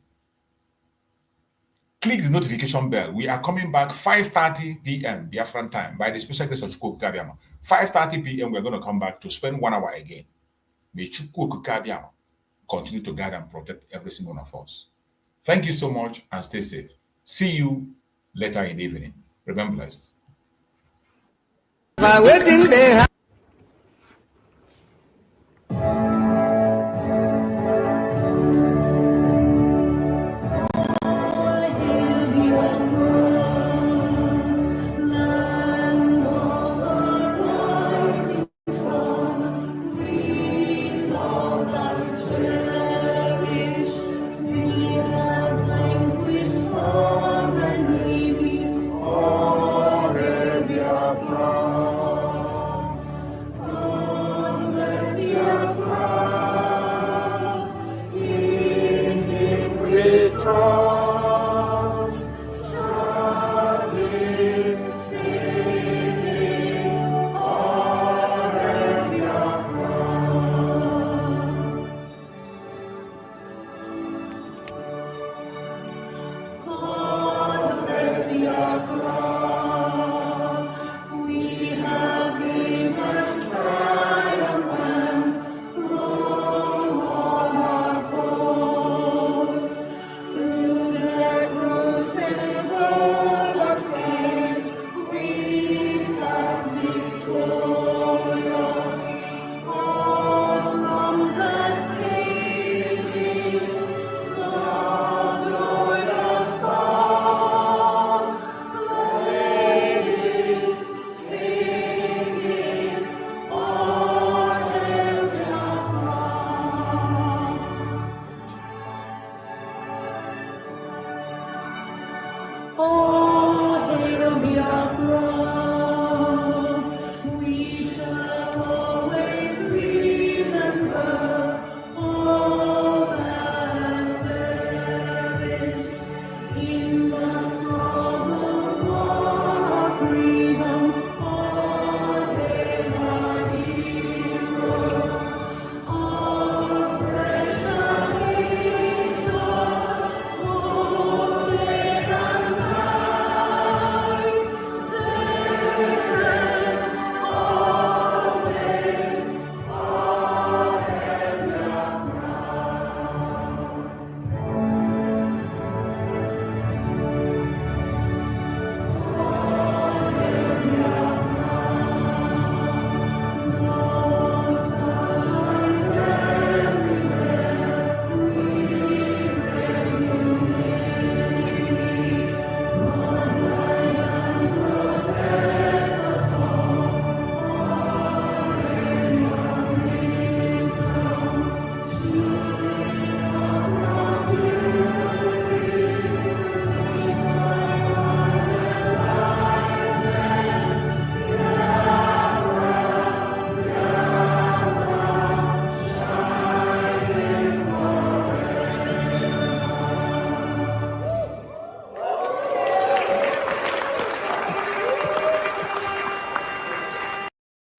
Click the notification bell. We are coming back 5:30 p.m. Biafran time by the special grace of Chukwu Kabiama. 5:30 p.m. we're going to come back to spend 1 hour again. May Chukwu Kabiama continue to guide and protect every single one of us. Thank you so much and stay safe. See you later in the evening. Remember blessed. Through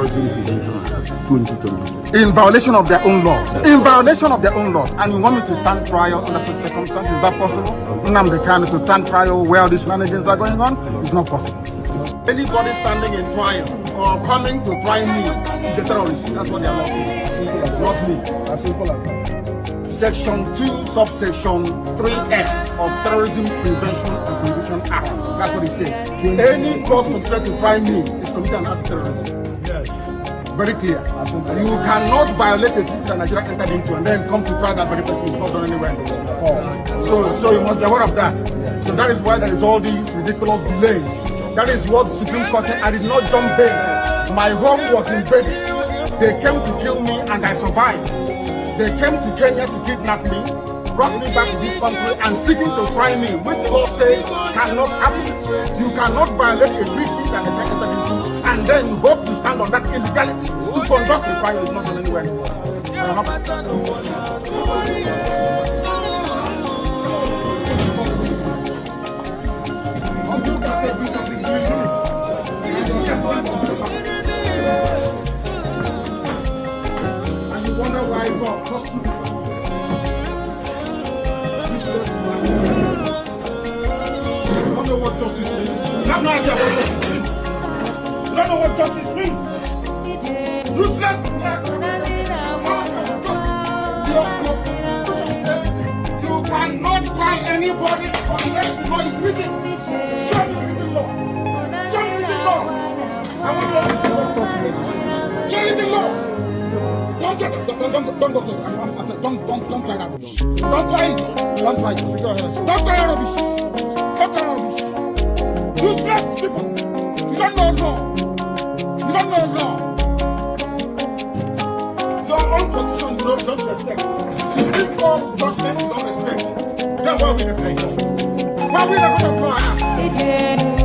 Terrorism Prevention Act 2022. In violation of their own laws. In violation of their own laws. And you want me to stand trial under such circumstances? Is that possible? Nnamdi Kanu to stand trial where all these shenanigans are going on? It's not possible. Anybody standing in trial or coming to try me is a terrorist. That's what they are not me. As simple as that. Section 2, subsection 3F of Terrorism Prevention and Prohibition Act. That's what it says. Any court considered to try me is committed an act of terrorism. Yes. Very clear. You cannot violate a treaty that Nigeria entered into and then come to try that very person. It's not done anywhere in the world. So you must be aware of that. So that is why there is all these ridiculous delays. That is what the Supreme Court said. I did not jump bail. My home was invaded. They came to kill me and I survived. They came to Kenya to kidnap me, brought me back to this country and seeking to try me, which law says cannot happen. You cannot violate a treaty that they entered into and then hope to stand on that illegality to conduct a trial is not done anywhere in the world. And you wonder why God trust you. You don't know what justice means. You have no idea what justice means. You don't know what justice means. Useless. You cannot find anybody unless the law is written. Show me the written law. Show me the written law. I want you to talk to this. Show me the law. Don't try that. Don't try it. Don't try it. Don't try rubbish. Don't try rubbish. Useless people. You don't know law. You don't know law. Your own constitution you don't respect. Supreme Court's judgment you don't respect. Then why are we in a fight? Why are we in a fight?